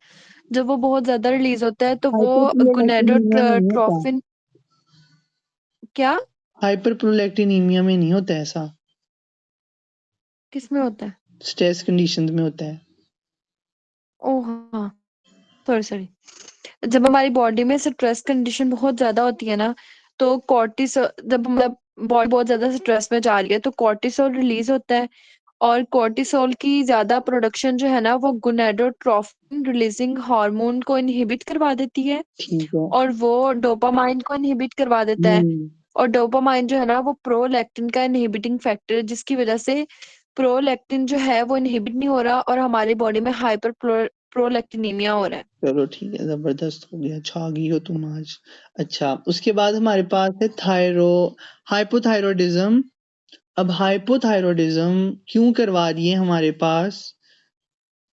जब वो बहुत ज्यादा रिलीज होता है तो वो हाइपरप्रोलैक्टिनीमिया में नहीं होता। गोनेडोट्रोफिन, क्या हाइपरप्रोलैक्टिनीमिया में नहीं होता ऐसा, किसमें होता है? स्ट्रेस कंडीशंस में होता है। ओह हाँ, सॉरी जब हमारी बॉडी में स्ट्रेस कंडीशन बहुत ज्यादा होती है ना, तो कॉर्टिसोल, जब मतलब बॉडी बहुत ज्यादा स्ट्रेस में जा रही है तो कॉर्टिसोल रिलीज होता है, और कॉर्टिसोल की ज्यादा प्रोडक्शन जो है ना वो गोनाडोट्रोपिन रिलीजिंग हार्मोन को इनहिबिट करवा देती है, ठीक है। और वो डोपामाइन को इनहिबिट करवा देता है। और डोपामाइन जो है ना वो प्रोलैक्टिन का इनहिबिटिंग फैक्टर है, जिसकी वजह से प्रोलैक्टिन जो है वो इनहिबिट नहीं हो रहा और हमारी बॉडी में हाइपर प्रोलैक्टिनीमिया हो रहा है। चलो ठीक है, जबरदस्त हो गया, छा गई हो तुम आज। अच्छा, उसके बाद हमारे पास है हाइपोथायरॉयडिज्म। अब हाइपोथायरॉयडिज्म क्यों करवा रही है हमारे पास,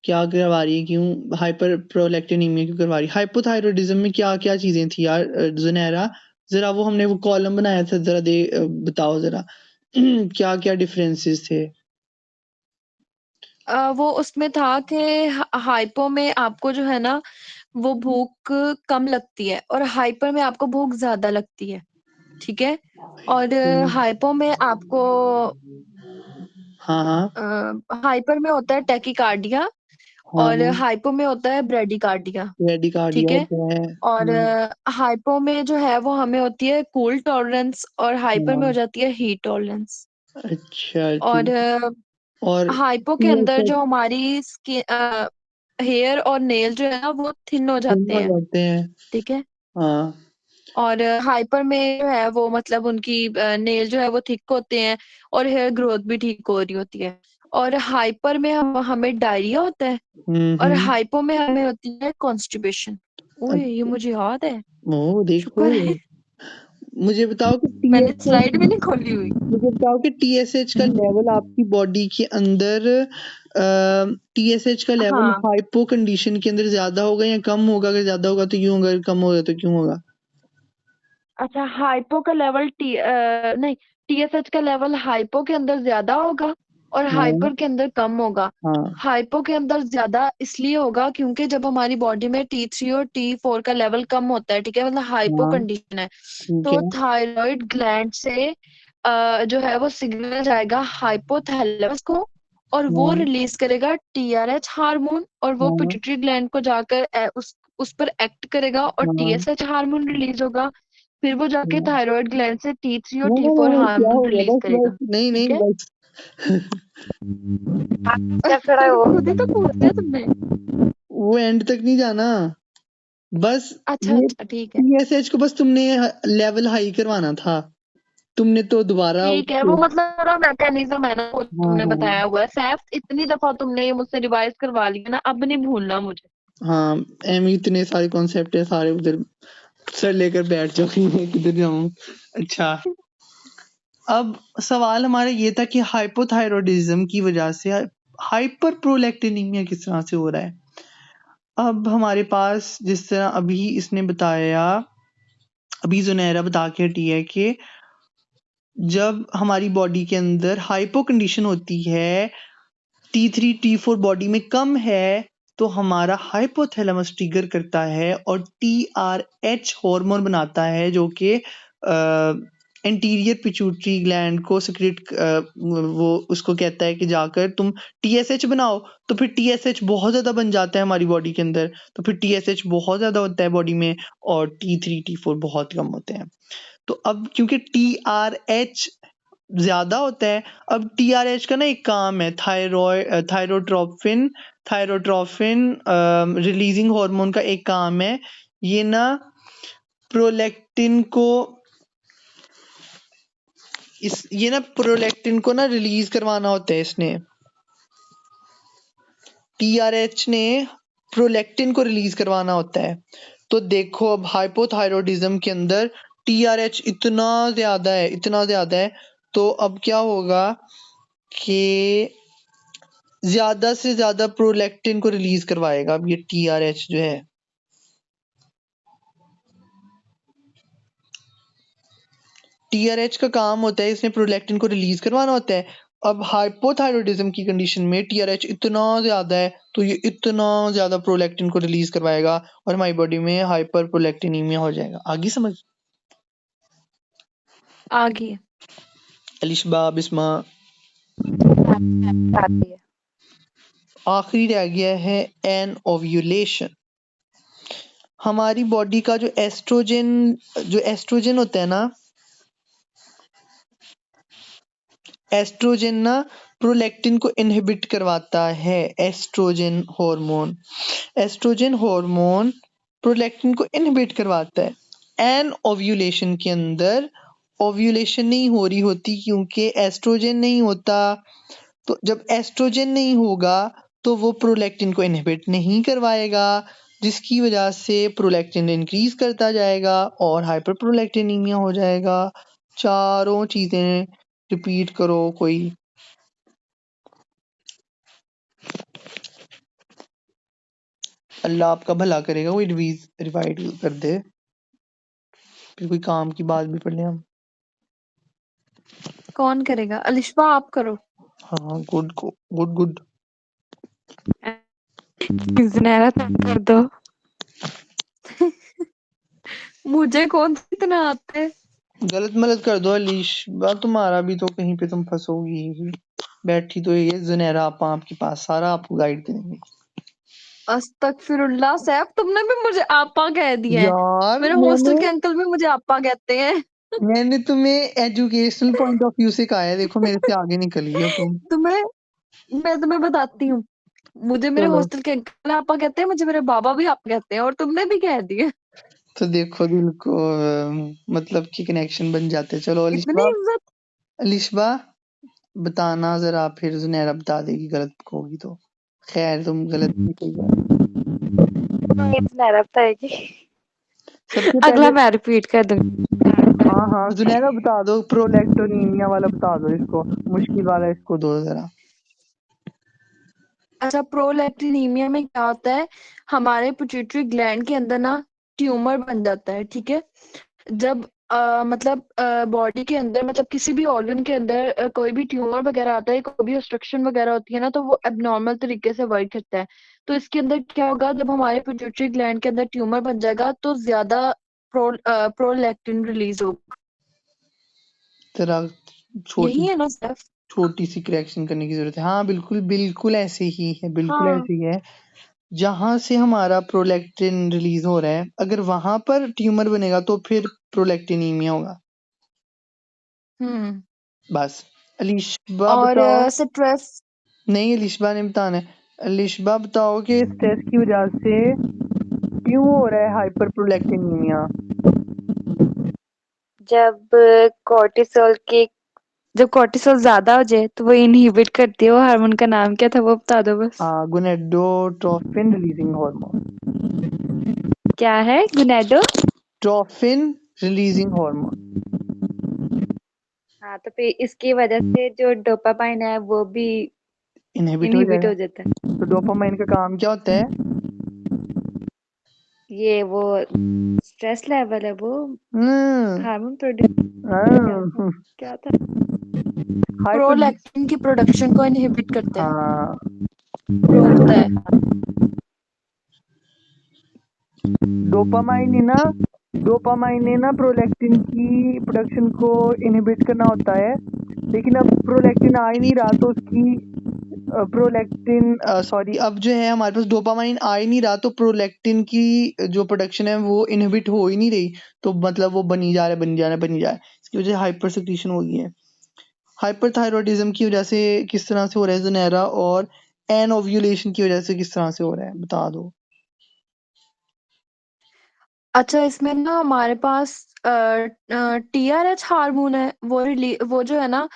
क्या करवा रही है, क्यों हाइपर प्रोलैक्टिनीमिया क्यों करवा रही है? हाइपोथायरॉयडिज्म में क्या क्या चीजें थी यार जुनैरा, जरा वो हमने वो कॉलम बनाया था, जरा बताओ जरा क्या क्या डिफरेंसेस थे? वो उसमें था कि हाइपो में आपको जो है ना वो भूख कम लगती है और हाइपर में आपको भूख ज्यादा लगती है, ठीक है। और हाइपो में आपको हाँ हाँ हाइपर में होता है टैकीकार्डिया हाँ और हाँ, हाइपो में होता है ब्रेडिकार्डिया, ठीक रेडिकार्डिया है। होता है। और हाइपो में जो है वो हमें होती है कूल टॉलरेंस और हाइपर में हाँ, हो जाती है हीट टॉलरेंस। अच्छा और ठीक। और हाइपो के अंदर जो हमारी स्किन हेयर और नेल जो है ना वो थिन हो थिन जाते हो हैं, जाते हैं। ठीक है। हाँ और हाइपर में जो है वो मतलब उनकी नेल जो है वो थिक होते हैं और हेयर ग्रोथ भी ठीक हो रही होती है। और हाइपर में हमें डायरिया होता है और हम्म। हाइपो में हमें होती है कॉन्स्टिपेशन। ओए ये अच्छा, मुझे याद है, ओ देखो, शुक्र है मुझे बताओ कि मैंने स्लाइड भी टीएसएच, नहीं खोली हुई। मुझे बताओ कि टीएसएच का लेवल आपकी बॉडी के अंदर, टीएसएच का लेवल हाँ हाइपो कंडीशन के अंदर ज्यादा होगा या कम होगा? अगर ज्यादा होगा तो क्यों होगा, अगर कम होगा तो क्यों होगा? अच्छा, हाइपो का लेवल नहीं, टीएसएच का लेवल हाइपो के अंदर ज्यादा होगा और हाँ हाइपर के अंदर कम होगा। हाँ हाइपो के अंदर ज्यादा इसलिए होगा क्योंकि जब हमारी बॉडी में T3 और T4 का लेवल कम होता है, ठीक है, मतलब हाइपो हाँ, कंडीशन है, ठीक तो है। थायराइड ग्लैंड से जो है वो सिग्नल जाएगा हाइपोथैलेमस को और वो हाँ रिलीज करेगा टीआरएच हार्मोन और वो हाँ पिट्यूटरी ग्लैंड को जाकर उस पर एक्ट करेगा और हाँ टीएसएच हार्मोन रिलीज होगा। फिर वो जाके हाँ। थायराइड ग्लैंड से T3 और ना ना T4 ना, क्या हार्मोन हो गया, रिलीज बस करेगा, बस, नहीं ठीक नहीं है। बस क्या खड़ा है वो? खुद ही तो पूछ दिया तुमने। वो एंड तक नहीं जाना, बस अच्छा ये अच्छा ठीक है, टीएसएच को बस तुमने लेवल हाई करवाना था, तुमने तो दोबारा ठीक है। वो उसको। मतलब पूरा मैकेनिज्म है ना वो हाँ तुमने हाँ बताया हुआ है, सैफ इतनी दफा तुमने ये मुझसे रिवाइज करवा लिया ना, अब नहीं भूलना मुझे। हाँ, एम इतने सारे कॉन्सेप्ट है, सारे उधर सर लेकर बैठ जाओ कि मैं किधर जाऊं। अच्छा, अब सवाल हमारा ये था कि हाइपोथायरॉयडिज्म की वजह से हाइपर प्रोलैक्टिनीमिया किस तरह से हो रहा है। अब हमारे पास जिस तरह अभी इसने बताया, अभी जुनैरा बता के हटी है कि जब हमारी बॉडी के अंदर हाइपो कंडीशन होती है, T3 T4 बॉडी में कम है, तो हमारा हाइपोथैलेमस ट्रिगर करता है और TRH हार्मोन बनाता है, जो कि एंटीरियर पिट्यूटरी ग्लैंड को सिक्रेट, वो उसको कहता है कि जाकर तुम TSH बनाओ, तो फिर TSH बहुत ज्यादा बन जाता है हमारी बॉडी के अंदर, तो फिर TSH बहुत ज्यादा होता है बॉडी में और T3 T4 बहुत कम होते हैं। तो अब क्योंकि TRH ज्यादा होता है, अब TRH का ना एक काम है, थायरोट्रोपिन थायरोट्रोपिन रिलीजिंग हार्मोन का एक काम है, ये ना प्रोलैक्टिन को ये ना प्रोलैक्टिन को ना रिलीज करवाना होता है इसने, TRH ने प्रोलैक्टिन को रिलीज करवाना होता है। तो देखो अब हाइपोथायरॉयडिज्म के अंदर TRH इतना ज्यादा है, इतना ज्यादा है, तो अब क्या होगा कि ज्यादा से ज्यादा प्रोलैक्टिन को रिलीज करवाएगा। अब ये TRH जो है, TRH का काम होता है इसने प्रोलैक्टिन को रिलीज करवाना होता है। अब हाइपोथायरॉयडिज्म की कंडीशन में TRH इतना ज्यादा है, तो ये इतना ज्यादा प्रोलैक्टिन को रिलीज करवाएगा और हमारी बॉडी में हाइपर प्रोलैक्टिनीमिया हो जाएगा। आगे समझ? आगे अलिशबा, बिस्मा, आती है। आखिरी रह गया है एन ओव्यूलेशन। हमारी बॉडी का जो एस्ट्रोजन होता है ना, एस्ट्रोजन ना प्रोलैक्टिन को इनहिबिट करवाता है। एस्ट्रोजन हार्मोन प्रोलैक्टिन को इनहिबिट करवाता है। एन ओव्यूलेशन के अंदर ओव्यूलेशन नहीं हो रही होती क्योंकि एस्ट्रोजन नहीं होता। तो जब एस्ट्रोजन नहीं होगा तो वो प्रोलैक्टिन को इनहिबिट नहीं करवाएगा, जिसकी वजह से प्रोलैक्टिन इंक्रीज करता जाएगा और हाइपरप्रोलैक्टिनीमिया हो जाएगा। चारों चीजें रिपीट करो कोई। अल्लाह आपका भला करेगा, कोई रिवाइड कर दे, फिर कोई काम की बात भी पढ़ लें हम। कौन करेगा? अलिशबा आप करो। हाँ गुड गुड गुड। जुनैरा तुम कर दो। मुझे कौन सा इतना आते हैं? गलत मलत कर दो अलीशबा, तुम्हारा भी तो कहीं पे तुम फंसोगी ही। बैठी तो ये जुनैरा आपा आपके पास, सारा आपको गाइड करेंगे। अस्तगफिरुल्लाह सैफ, तुमने भी मुझे आपा कह दिया है। यार मेरे हॉस्टल के अंकल भी मुझे आपा कहते हैं। मैंने तुम्हें एजुकेशनल पॉइंट ऑफ व्यू से कहा है, देखो मेरे से आगे निकल गई हो तुम। मैं तुम्हें बताती हूँ। मुझे मेरे चलो हॉस्टल के अंकल आपा कहते हैं, मुझे मेरे बाबा भी आपा कहते हैं, और तुमने भी कह दिए। तो देखो दिल को मतलब कि कनेक्शन बन जाते। चलो इतनी इज्जत। अलिशबा बताना जरा, फिर जुनैरा बता देगी गलत होगी तो। खैर तुम गलत नहीं सही है। जुनैरा बताएगी। सबसे अगला पहले मैं रिपीट कर दूंगी। हाँ जुनैरा बता दो, प्रोलैक्टोनीमिया वाला बता दो, इसको मुश्किल वाला इसको दो जरा। अच्छा, प्रोलैक्टिनीमिया में क्या होता है? हमारे पिट्यूटरी ग्लैंड के अंदर ना ट्यूमर बन जाता है, ठीक है। जब मतलब बॉडी के अंदर, मतलब किसी भी ऑर्गन के अंदर कोई भी ट्यूमर वगैरह आता है, कोई भी ऑब्स्ट्रक्शन वगैरह होती है ना, तो वो एबनॉर्मल तरीके से वर्क करता है। तो इसके अंदर क्या होगा, जब हमारे पिट्यूटरी ग्लैंड के अंदर ट्यूमर बन जाएगा तो ज्यादा प्रोलैक्टिन रिलीज होगा। जरा यही छोटी है ना सर? छोटी सी करेक्शन करने की जरूरत है। हाँ बिल्कुल बिल्कुल ऐसे ही है, बिल्कुल हाँ। ऐसे ही है। जहां से हमारा प्रोलैक्टिन रिलीज हो रहा है, अगर वहां पर ट्यूमर बनेगा तो फिर प्रोलैक्टिनीमिया होगा। हम्म। बस अलिशबा और बताओ। स्ट्रेस। नहीं अलिशबा ने बताना है। अलिशबा बताओ कि स्ट्रेस की वजह से क्यों हो रहा है हाइपर प्रोलैक्टिनीमिया। जब कोर्टिसोल के जब कोर्टिसोल ज्यादा हो जाए तो वो इनहिबिट करती है। वो हार्मोन का नाम क्या था वो बता दो बस। हाँ गोनेडोट्रोफिन रिलीजिंग हार्मोन। क्या है? गुनेडो। ट्रोफिन रिलीजिंग हार्मोन हाँ, तो फिर इसकी वजह से जो डोपामाइन है वो भी इनहिबिट हो इनहिबिट जाएगा। हो जाता है। तो डोपामाइन का काम क्या होता है? ये वो स्ट्रेस लेवल है, वो हम्म हार्मोन प्रोड्यूस हाँ, क्या था? हाइपर प्रोलैक्टिन की प्रोडक्शन को इनहिबिट करता है, हाँ रोकता है। डोपामाइन ने ना प्रोलैक्टिन की प्रोडक्शन को इनहिबिट करना होता है, लेकिन अब प्रोलैक्टिन आ ही नहीं रहा तो उसकी अब जो है हमारे पास डोपामाइन आ ही नहीं रहा, तो प्रोलैक्टिन की जो प्रोडक्शन है वो इनहिबिट हो ही नहीं रही। तो मतलब वो बनी जा रहा है। इसकी वजह से हाइपर सेक्रीशन हो गई है। हाइपरथायरॉयडिज्म की वजह से किस तरह से हो रहा है जुनैरा, और एन ओव्यूलेशन की वजह से किस तरह से हो रहा है बता दो। अच्छा, इसमें ना हमारे पास टीआरएच हार्मोन है, वो जो है ना,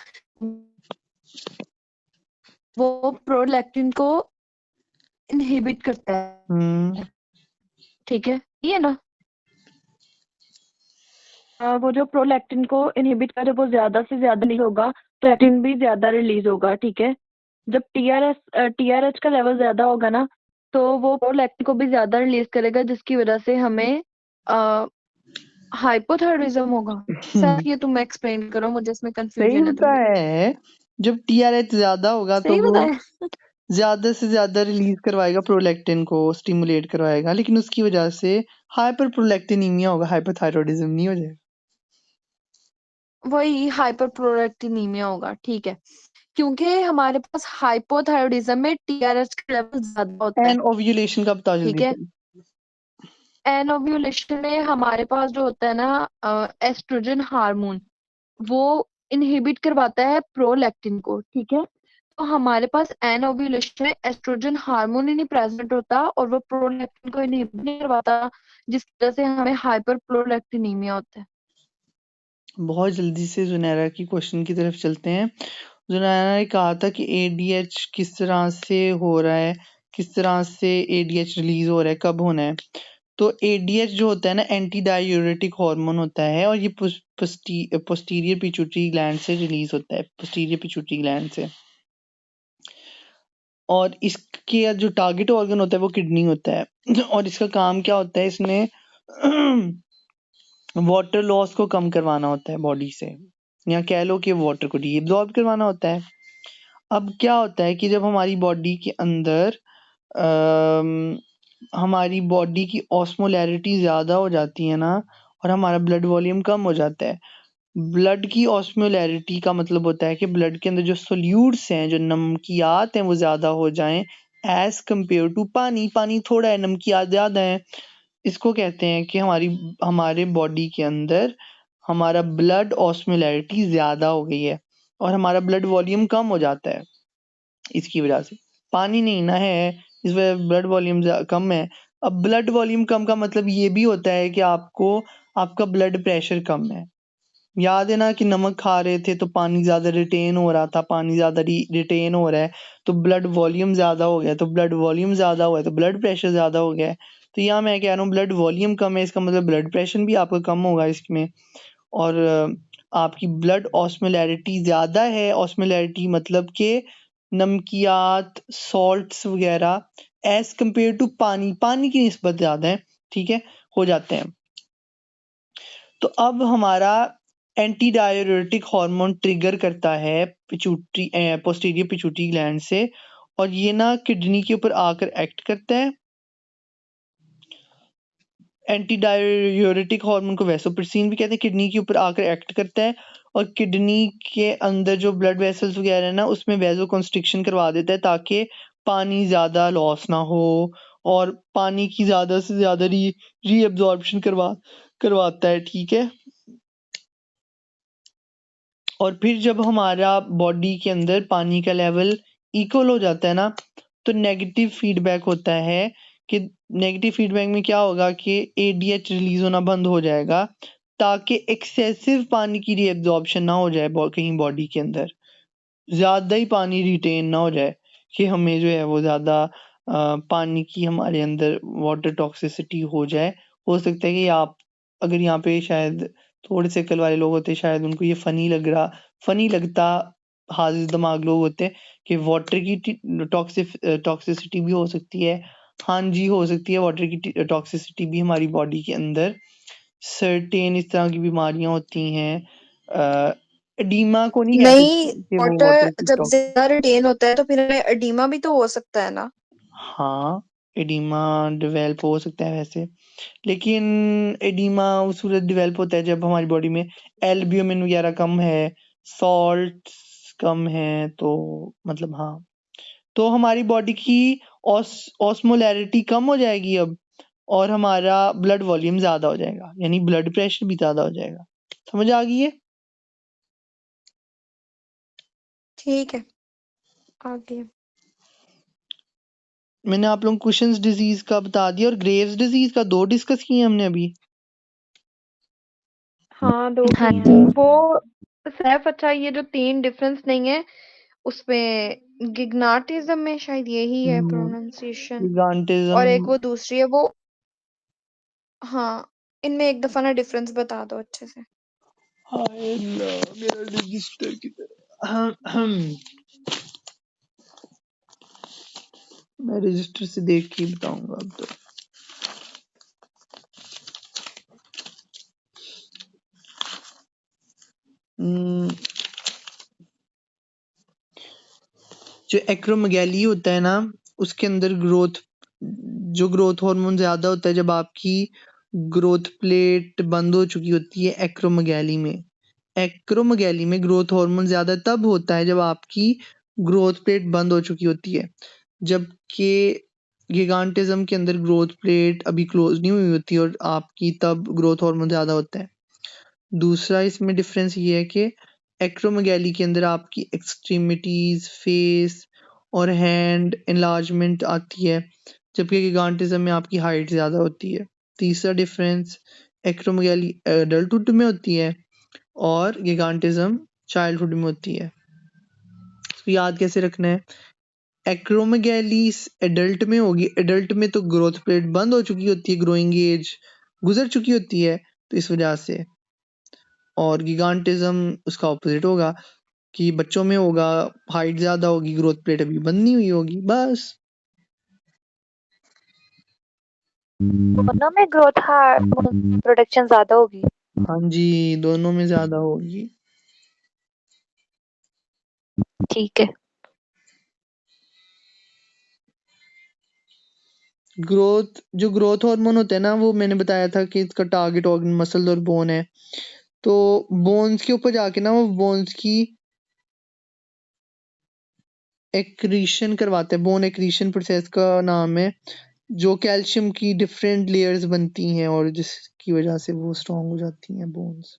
वो प्रोलैक्टिन को इनहिबिट करता हम्म है, ठीक है, ये ना। वो जो प्रोलैक्टिन को इनहिबिट करे, वो ज्यादा से ज्यादा रिलीज होगा, प्रोलैक्टिन भी ज्यादा रिलीज होगा, ठीक है। जब टीआरएच का लेवल ज्यादा होगा ना, तो वो प्रोलैक्टिन को भी ज्यादा रिलीज करेगा, जिसकी वजह से हमें हाइपोथायरॉयडिज्म होगा। सर, ये तुम एक्सप्लेन करो, मुझे इसमें सही कंफ्यूजन है थोड़ी। बताया है। जब टीआरएच ज्यादा होगा तो सही वो बताया? ज्यादा से ज्यादा रिलीज करवाएगा, प्रोलैक्टिन को स्टिमुलेट करवाएगा, लेकिन उसकी वजह से हाइपर प्रोलैक्टिनीमिया होगा, हाइपरथायरॉयडिज्म नहीं हो जाएगा। वही हाइपरप्रोलैक्टिनीमिया होगा, ठीक है। क्योंकि हमारे पास हाइपोथायरॉयडिज्म में टीआरएच का लेवल ज्यादा होता है, एन ओव्यूलेशन का बता ठीक जल्दी है। से। एनोव्यूलेशन में हमारे पास जो होता है ना एस्ट्रोजन हार्मोन, वो इनहिबिट करवाता है प्रोलैक्टिन को, ठीक है। तो हमारे पास एनोव्यूलेशन में एस्ट्रोजन हार्मोन ही नहीं प्रेजेंट होता और वो प्रोलैक्टिन को इनहिबिट नहीं करवाता, जिस वजह से हमें हाइपर प्रोलैक्टिनीमिया होता है। बहुत जल्दी से जुनैरा की क्वेश्चन की तरफ चलते हैं। जुनैरा ने कहा था कि एडीएच किस तरह से हो रहा है, किस तरह से एडीएच रिलीज हो रहा है, कब होना है। तो एडीएच जो होता है ना एंटी डायूरेटिक हार्मोन होता है और ये पोस्टीरियर पिट्यूटरी ग्लैंड से रिलीज होता है, पोस्टीरियर पिट्यूटरी ग्लैंड से। और इसके जो टारगेट ऑर्गन होता है वो किडनी होता है और इसका काम क्या होता है, इसने वाटर लॉस को कम करवाना होता है बॉडी से, या कह लो कि वाटर को रीअब्सॉर्ब करवाना होता है। अब क्या होता है कि जब हमारी बॉडी के अंदर हमारी बॉडी की ऑस्मोलैरिटी ज़्यादा हो जाती है ना और हमारा ब्लड वॉल्यूम कम हो जाता है। ब्लड की ऑस्मोलैरिटी का मतलब होता है कि ब्लड के अंदर जो सोल्यूट्स हैं, जो नमकियात हैं वो ज़्यादा हो जाएं एज कम्पेयर टू पानी। पानी थोड़ा है, नमकियात ज़्यादा है। इसको कहते हैं कि हमारे बॉडी के अंदर हमारा ब्लड ऑस्मोलैरिटी ज़्यादा हो गई है और हमारा ब्लड वॉल्यूम कम हो जाता है। इसकी वजह से पानी नहीं ना है, इस वजह ब्लड वॉल्यूम कम है। अब ब्लड वॉल्यूम कम का मतलब ये भी होता है कि आपका ब्लड प्रेशर कम है। याद है ना कि नमक खा रहे थे तो पानी ज्यादा रिटेन हो रहा था, पानी ज्यादा रिटेन हो रहा है तो ब्लड वॉल्यूम ज्यादा हो गया, तो ब्लड वॉल्यूम ज्यादा हुआ है तो ब्लड प्रेशर ज्यादा हो गया है। तो यहाँ मैं कह रहा हूँ ब्लड वॉल्यूम कम है, इसका मतलब ब्लड प्रेशर भी आपका कम होगा इसमें। और आपकी ब्लड ऑस्मोलैरिटी ज्यादा है। ऑस्मोलैरिटी मतलब के नमकियात, सॉल्ट्स वगैरह एज कम्पेयर टू पानी की निस्बत ज्यादा है, ठीक है, हो जाते हैं। तो अब हमारा एंटी डायूरेटिक हार्मोन ट्रिगर करता है पोस्टीरियर पिट्यूटरी ग्लैंड से और ये ना किडनी के ऊपर आकर एक्ट करता है। एंटी डायूरेटिक हार्मोन को वैसोप्रेसिन भी कहते हैं, किडनी के ऊपर आकर एक्ट करता है और किडनी के अंदर जो ब्लड वेसल्स वगैरह है ना उसमें वेसो कंस्ट्रिक्शन करवा देता है ताकि पानी ज्यादा लॉस ना हो और पानी की ज्यादा से ज्यादा रीअब्जॉर्प्शन करवाता है, ठीक है। और फिर जब हमारा बॉडी के अंदर पानी का लेवल इक्वल हो जाता है ना तो नेगेटिव फीडबैक होता है कि नेगेटिव फीडबैक में क्या होगा कि एडीएच रिलीज होना बंद हो जाएगा ताकि एक्सेसिव पानी की रीअब्जॉर्प्शन ना हो जाए कहीं बॉडी के अंदर, ज्यादा ही पानी रिटेन ना हो जाए कि हमें जो है वो ज्यादा पानी की हमारे अंदर वाटर टॉक्सिसिटी हो जाए। हो सकता है कि आप अगर यहाँ पे शायद थोड़े से अकल वाले लोग होते शायद उनको ये फनी लगता, हाजिर दिमाग लोग होते कि वाटर की टॉक्सिसिटी भी हो सकती है। हाँ जी, हो सकती है वाटर की टॉक्सिसिटी भी हमारी बॉडी के अंदर। सर्टेन इस तरह की बीमारियां होती हैं। एडीमा को नहीं कह नहीं, सकते कि वो वाटर वाटर की जब ज्यादा रिटेन होता है तो फिर हमें एडिमा भी तो हो सकता है ना। हाँ, एडीमा डेवलप हो सकता है वैसे, लेकिन एडीमा उस सूरत डेवलप होता है जब हमारी बॉडी में एल्ब्यूमिन वगैरह कम है, सॉल्ट्स कम है, तो मतलब हाँ, तो हमारी बॉडी की ऑस्मोलैरिटी कम हो जाएगी अब और हमारा ब्लड वॉल्यूम ज्यादा हो जाएगा, यानी ब्लड प्रेशर भी ज्यादा हो जाएगा। समझ आ गई है? ठीक है, आगे। मैंने आप लोगों को कुशन्स डिजीज का बता दिया और ग्रेव्स डिजीज का 2 डिस्कस किए हमने अभी। हाँ, 2 हाँ किए हैं जी। वो। सैफ, अच्छा ये जो 3 डिफरेंस नहीं है उसमें गिग्नाटिज्म में शायद यही है प्रोनाउंसिएशन, और एक गिगांटिज्म। वो दूसरी है वो। हाँ, इनमें एक दफा ना डिफरेंस बता दो अच्छे से। हाय अल्लाह, मेरा रजिस्टर की तरह मैं रजिस्टर से देख के ही बताऊंगा अब तो। जो एक्रोमेगाली होता है ना उसके अंदर ग्रोथ हार्मोन ज्यादा होता है जब आपकी ग्रोथ प्लेट बंद हो चुकी होती है। एक्रोमेगाली में ग्रोथ हार्मोन ज्यादा तब होता है जब आपकी ग्रोथ प्लेट बंद हो चुकी होती है, जबकि गिगांटिज्म के अंदर ग्रोथ प्लेट अभी क्लोज नहीं हुई होती और आपकी तब ग्रोथ हार्मोन ज़्यादा होता है। दूसरा इसमें डिफरेंस ये है कि एक्रोमेगैली के अंदर आपकी एक्सट्रीमिटीज, फेस और हैंड एनलार्जमेंट आती है, जबकि गिगांटिज्म में आपकी हाइट ज़्यादा होती है। तीसरा डिफरेंस, एक्रोमेगैली एडल्टहुड में होती है और गिगांटिज्म चाइल्डहुड में होती है। तो याद कैसे रखना है, एक्रोमेगैली एडल्ट में होगी, एडल्ट में तो ग्रोथ प्लेट बंद हो चुकी होती है, ग्रोइंग एज गुजर चुकी होती है, तो इस वजह से। और गिगांटिज्म उसका ऑपोजिट होगा कि बच्चों में होगा, हाइट ज्यादा होगी, ग्रोथ प्लेट अभी बंद नहीं हुई होगी, बस। दोनों में ग्रोथ हार्मोन प्रोडक्शन ज्यादा होगी। हाँ जी, दोनों में ज्यादा होगी। ठीक है। जो ग्रोथ हार्मोन होता है ना, वो मैंने बताया था कि इसका टारगेट ऑर्गन मसल और बोन है, तो बोन्स के ऊपर जाके ना वो बोन्स की एक्रीशन करवाते हैं। बोन एक्रीशन प्रोसेस का नाम है, जो कैल्शियम की डिफरेंट लेयर्स बनती हैं और जिसकी वजह से वो स्ट्रांग हो जाती हैं bones.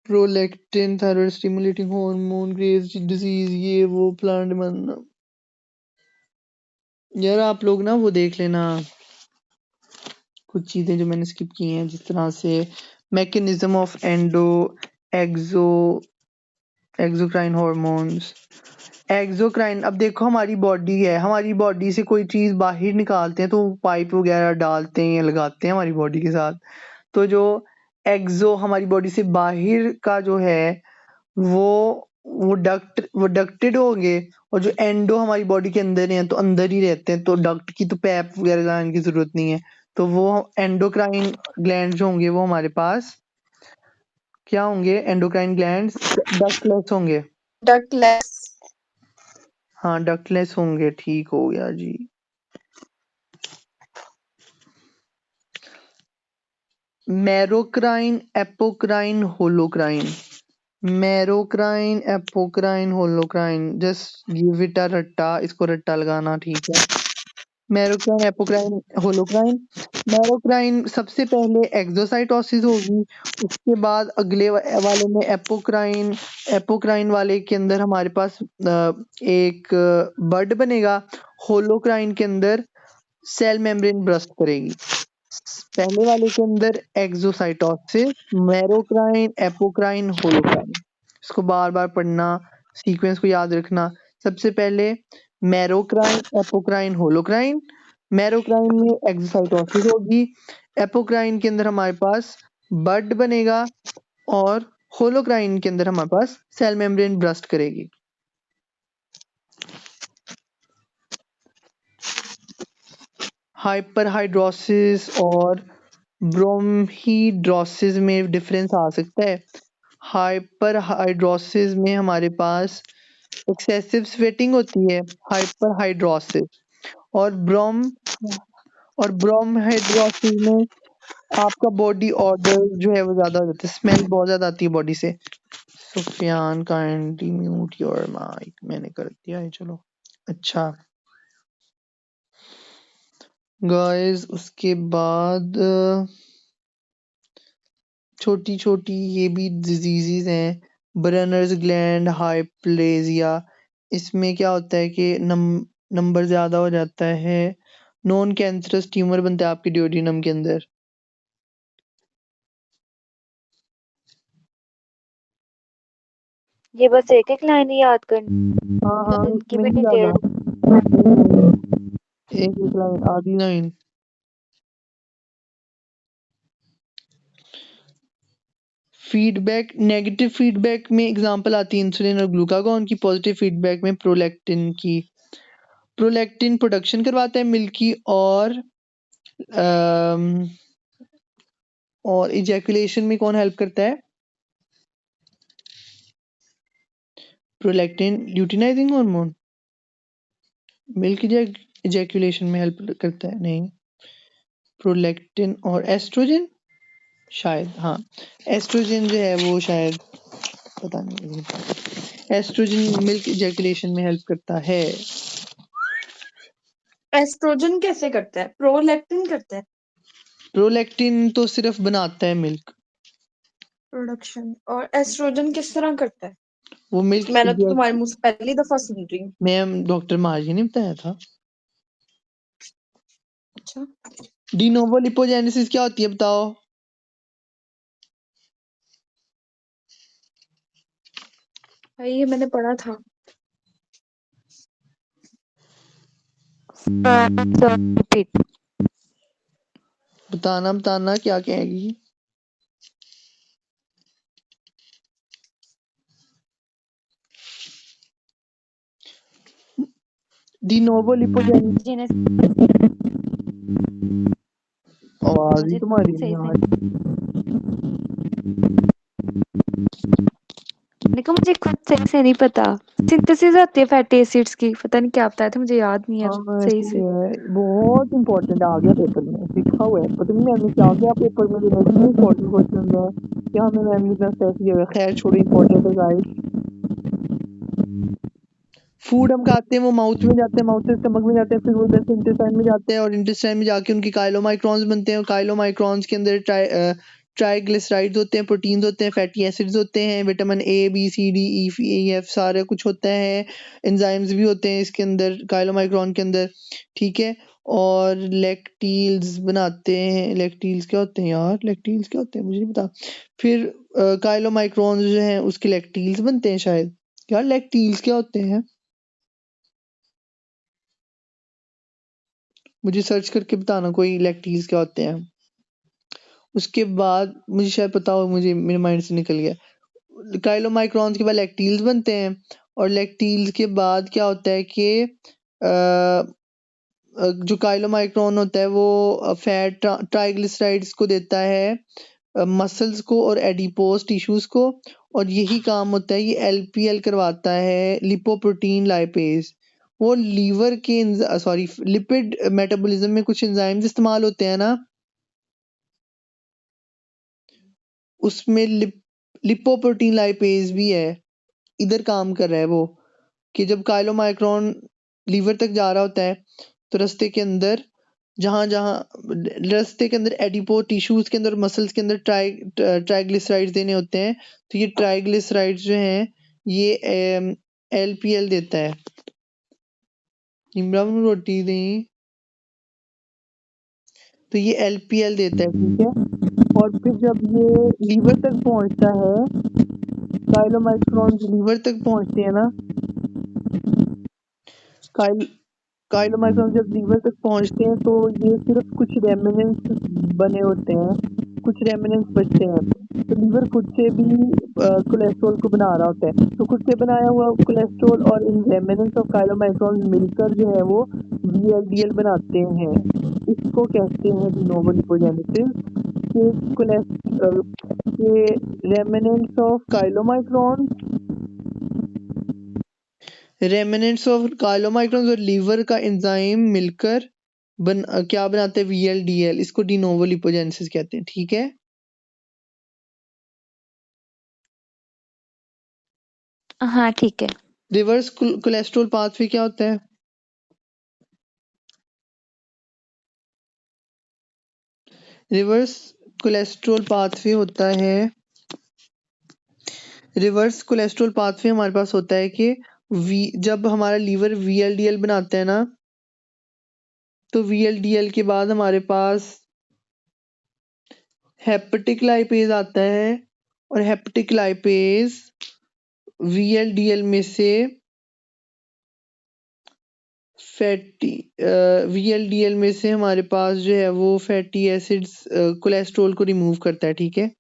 Prolactin, thyroid stimulating hormone, Graves disease, ये वो प्लांट बनना। यार आप लोग ना वो देख लेना कुछ चीजें जो मैंने स्किप की हैं, जिस तरह से mechanism of exocrine hormones. Exocrine, अब देखो हमारी बॉडी है, हमारी बॉडी से कोई चीज बाहर निकालते हैं तो पाइप वगैरह डालते हैं या लगाते हैं हमारी बॉडी के साथ, तो जो एक्सो हमारी बॉडी से बाहर का जो है वो डक्टेड होंगे, और जो एंडो हमारी बॉडी के अंदर हैं तो अंदर ही रहते हैं, तो डक्ट की तो पैप वगैरह लगाने की जरूरत नहीं है। तो वो एंडोक्राइन ग्लैंड जो होंगे वो हमारे पास क्या होंगे, एंडोक्राइन ग्लैंड्स डक्टलेस होंगे। डक्टलेस। हाँ, डक्टलेस होंगे, ठीक हो गया जी। Merocrine, apocrine, holocrine. Merocrine, apocrine, holocrine, just give it a रट्टा, इसको रट्टा लगाना, ठीक है। मैरोक्राइन, एपोक्राइन, होलोक्राइन। मैरोक्राइन सबसे पहले एक्सोसाइटोसिस होगी, उसके बाद अगले वाले में एपोक्राइन। एपोक्राइन वाले के अंदर हमारे पास एक बड बनेगा। होलोक्राइन के अंदर सेल मेम्ब्रेन ब्रस्ट करेगी। पहले वाले के अंदर एक्सोसाइटोसिस, मैरोक्राइन, एपोक्राइन, होलोक्राइन। इसको बार बार पढ़ना, सीक्वेंस को याद रखना। सबसे पहले मैरोक्राइन, एपोक्राइन, होलोक्राइन। मैरोक्राइन में एक्सोसाइटोसिस होगी, एपोक्राइन के अंदर हमारे पास बड बनेगा और होलोक्राइन के अंदर हमारे पास सेल मेम्ब्रेन ब्रस्ट करेगी। हाइपरहाइड्रोसिस और ब्रोमहीड्रोसिस में डिफरेंस आ सकता है। हाइपरहाइड्रोसिस में हमारे पास एक्सेसिव स्वेटिंग होती है, हाइपरहाइड्रोसिस। और ब्रोमहाइड्रोसिस में आपका बॉडी ऑर्डर जो है वो ज्यादा हो जाता है, स्मेल बहुत ज्यादा आती है बॉडी से। Sufiyan kindly mute your mic, मैंने कर दिया है, चलो। अच्छा गाइस, उसके बाद छोटी छोटी ये भी डिजीजेज हैं, ब्रेनर्स ग्लैंड हाइप्लेजिया। इसमें क्या होता है कि नंबर ज्यादा हो जाता है, नॉन कैंसरस ट्यूमर बनता है आपके ड्यूोडेनम के अंदर। ये बस एक एक लाइन ही याद करनी, हाँ हाँ, इनकी इसमें भी नहीं ज्यादा, डिटेल। एक एक लाइन, आधी लाइन। फीडबैक, नेगेटिव फीडबैक में एग्जांपल आती है इंसुलिन और ग्लूकागॉन की, पॉजिटिव फीडबैक में प्रोलैक्टिन की। प्रोलैक्टिन प्रोडक्शन करवाता है मिल्क की, और इजैकुलेशन में कौन हेल्प करता है? Prolactin luteinizing hormone. Milk ejaculation में हेल्प करता है? नहीं। प्रोलैक्टिन और एस्ट्रोजन, शायद हाँ एस्ट्रोजन जो है वो शायद पता नहीं मुझे। एस्ट्रोजन मिल्क इजैकुलेशन में हेल्प करता है। एस्ट्रोजन कैसे करता है? प्रोलैक्टिन करता है प्रोलैक्टिन तो सिर्फ बनाता है मिल्क, प्रोडक्शन, और एस्ट्रोजन किस तरह करता है? वो मिल्क मैंने तो तुम्हारे मुंह से पहली दफा सुन रही हूँ। मैम डॉक्टर मार्जी ने बताया था। अच्छा, डी नोवो लिपोजेनेसिस क्या होती है बताओ? भाई ये मैंने पढ़ा था। रिपीट। बताना क्या कहेगी? डी नोवो लिपोजेनेसिस आवाज ही मुझे तुम्हारी सही नहीं आ से रही। देखो मुझे खुद सही से नहीं पता। सिंथेसिस होती है फैटी एसिड्स की, पता नहीं क्या बताया था, मुझे याद नहीं है हाँ सही ऐसे से। है, बहुत इंपॉर्टेंट आ गया पेपर में, लिखा हुआ है, पता नहीं मैम ने क्या क्या पेपर में दिया, इतने इंपॉर्टेंट क्वेश्चन है क्या हमें मैम ने इतना स्ट्रेस दिया हुआ है। खैर छोड़ो, इंपॉर्टेंट है गाइस। फूड हम खाते हैं वो माउथ में जाते हैं, माउथ से स्टमक में जाते हैं, फिर वो उधर से इंटेस्टाइन में जाते हैं और इंटेस्टाइन में जाके उनकी काइलोमाइक्रॉन्स बनते हैं और काइलोमाइक्रॉन्स के अंदर ट्राइग्लिसराइड्स होते हैं, प्रोटीन्स होते हैं, फैटी एसिड्स होते हैं, vitamin A B C D E F सारा कुछ होता है, एंजाइम्स भी होते हैं इसके अंदर काइलोमाइक्रॉन के अंदर, ठीक है। और लैक्टील्स बनाते हैं। लैक्टील्स क्या होते हैं यार? लैक्टील्स क्या होते हैं मुझे नहीं पता। फिर काइलोमाइक्रॉन्स जो हैं उसके लैक्टील्स बनते हैं शायद। यार लैक्टील्स क्या होते हैं? मुझे सर्च करके बताना कोई लैक्टील्स क्या होते हैं। उसके बाद मुझे शायद पता हो, मुझे मेरे माइंड से निकल गया। काइलोमाइक्रॉन्स के बाद लैक्टील्स बनते हैं और लैक्टील्स के बाद क्या होता है कि जो काइलोमाइक्रॉन होता है वो फैट ट्राइग्लिसराइड्स को देता है, मसल्स को और एडिपोज टिश्यूज को, और यही काम होता है, ये एलपीएल करवाता है लिपोप्रोटीन लाइपेज। वो लीवर के सॉरी लिपिड मेटाबॉलिज्म में कुछ एंजाइम्स इस्तेमाल होते हैं ना, उसमें लिपोप्रोटीन लाइपेज भी है, इधर काम कर रहा है वो, कि जब काइलोमाइक्रॉन लीवर तक जा रहा होता है तो रास्ते के अंदर रास्ते के अंदर एडिपो टिश्यूज के अंदर मसल्स के अंदर ट्राइग्लिसराइड्स देने होते हैं, तो ये ट्राइग्लिसराइड्स जो हैं ये एलपीएल देता है। इमरान रोटी दें, तो ये एलपीएल देता है, ठीक है। और फिर जब ये लीवर तक पहुंचता है, काइलोमाइक्रॉन लीवर तक पहुंचते हैं ना, काइलोमाइक्रॉन जब लीवर तक पहुंचते हैं तो ये सिर्फ कुछ रेमिनेंट्स बने होते हैं, कुछ रेमिनेंट्स बचते हैं, तो लीवर खुद से भी कोलेस्ट्रॉल को बना रहा होता है, तो खुद से बनाया हुआ कोलेस्ट्रॉल और इन रेमिनेंट्स ऑफ काइलोमाइक्रॉन मिलकर जो है वो वीएलडीएल बनाते हैं। इसको कहते हैं डी नोवो लिपोजेनेसिस के रेमिनेंट्स ऑफ काइलोमाइक्रॉन, रेमिनेंट्स ऑफ काइलोमाइक्रॉन्स और लीवर का एंजाइम मिलकर क्या बनाते हैं? वीएलडीएल। इसको डी नोवो लिपोजेनेसिस कहते हैं, ठीक है। हाँ ठीक है। रिवर्स कोलेस्ट्रॉल पाथवे क्या होता है? रिवर्स कोलेस्ट्रॉल पाथवे होता है, रिवर्स कोलेस्ट्रॉल पाथवे हमारे पास होता है कि जब हमारा लीवर वीएलडीएल बनाता है ना, तो वीएलडीएल के बाद हमारे पास हेपेटिक लाइपेज आता है और हेपेटिक लाइपेज वीएलडीएल में से वीएलडीएल में से हमारे पास जो है वो फैटी एसिड्स कोलेस्ट्रॉल को रिमूव करता है, ठीक है।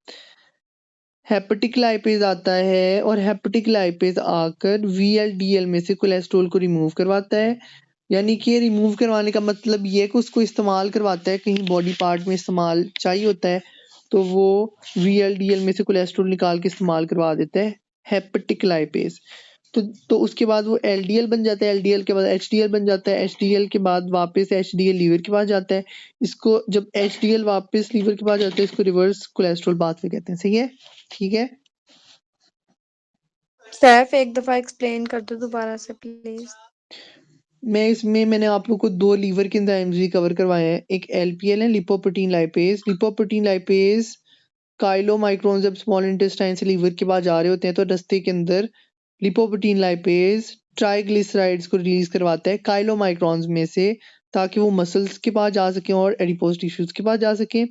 हेपेटिक लाइपेज आता है और हेपेटिक लाइपेज आकर वीएलडीएल में से कोलेस्ट्रॉल को रिमूव करवाता है, यानी कि रिमूव करवाने का मतलब ये है कि उसको इस्तेमाल करवाता है, कहीं बॉडी पार्ट में इस्तेमाल चाहिए होता है तो वो वीएलडीएल में से कोलेस्ट्रॉल निकाल के इस्तेमाल करवा देता है हेपेटिक लाइपेज। तो उसके बाद वो एलडीएल बन जाता है, एलडीएल के बाद एचडीएल बन जाता है, एचडीएल के बाद वापस एचडीएल लीवर के पास जाता है। इसको जब एचडीएल वापस लीवर के पास जाता है इसको रिवर्स कोलेस्ट्रॉल पाथवे कहते हैं। सही है, ठीक है। सैफ एक दफा एक्सप्लेन कर दो दोबारा से प्लीज। मैंने आप लोग को 2 लीवर के एंजाइम्स भी कवर करवाए हैं। एक एलपीएल है, lipoprotein lipase. Lipoprotein lipase chylomicron जब स्मॉल इंटेस्टाइन से लीवर के पास जा रहे होते हैं तो रास्ते के अंदर लिपोप्रोटीन लाइपेज ट्राइग्लिसराइड्स को रिलीज करवाता है काइलोमाइक्रोन्स में से, ताकि वो मसल्स के पास जा सके और एडिपोज टिश्यूज के पास जा सके।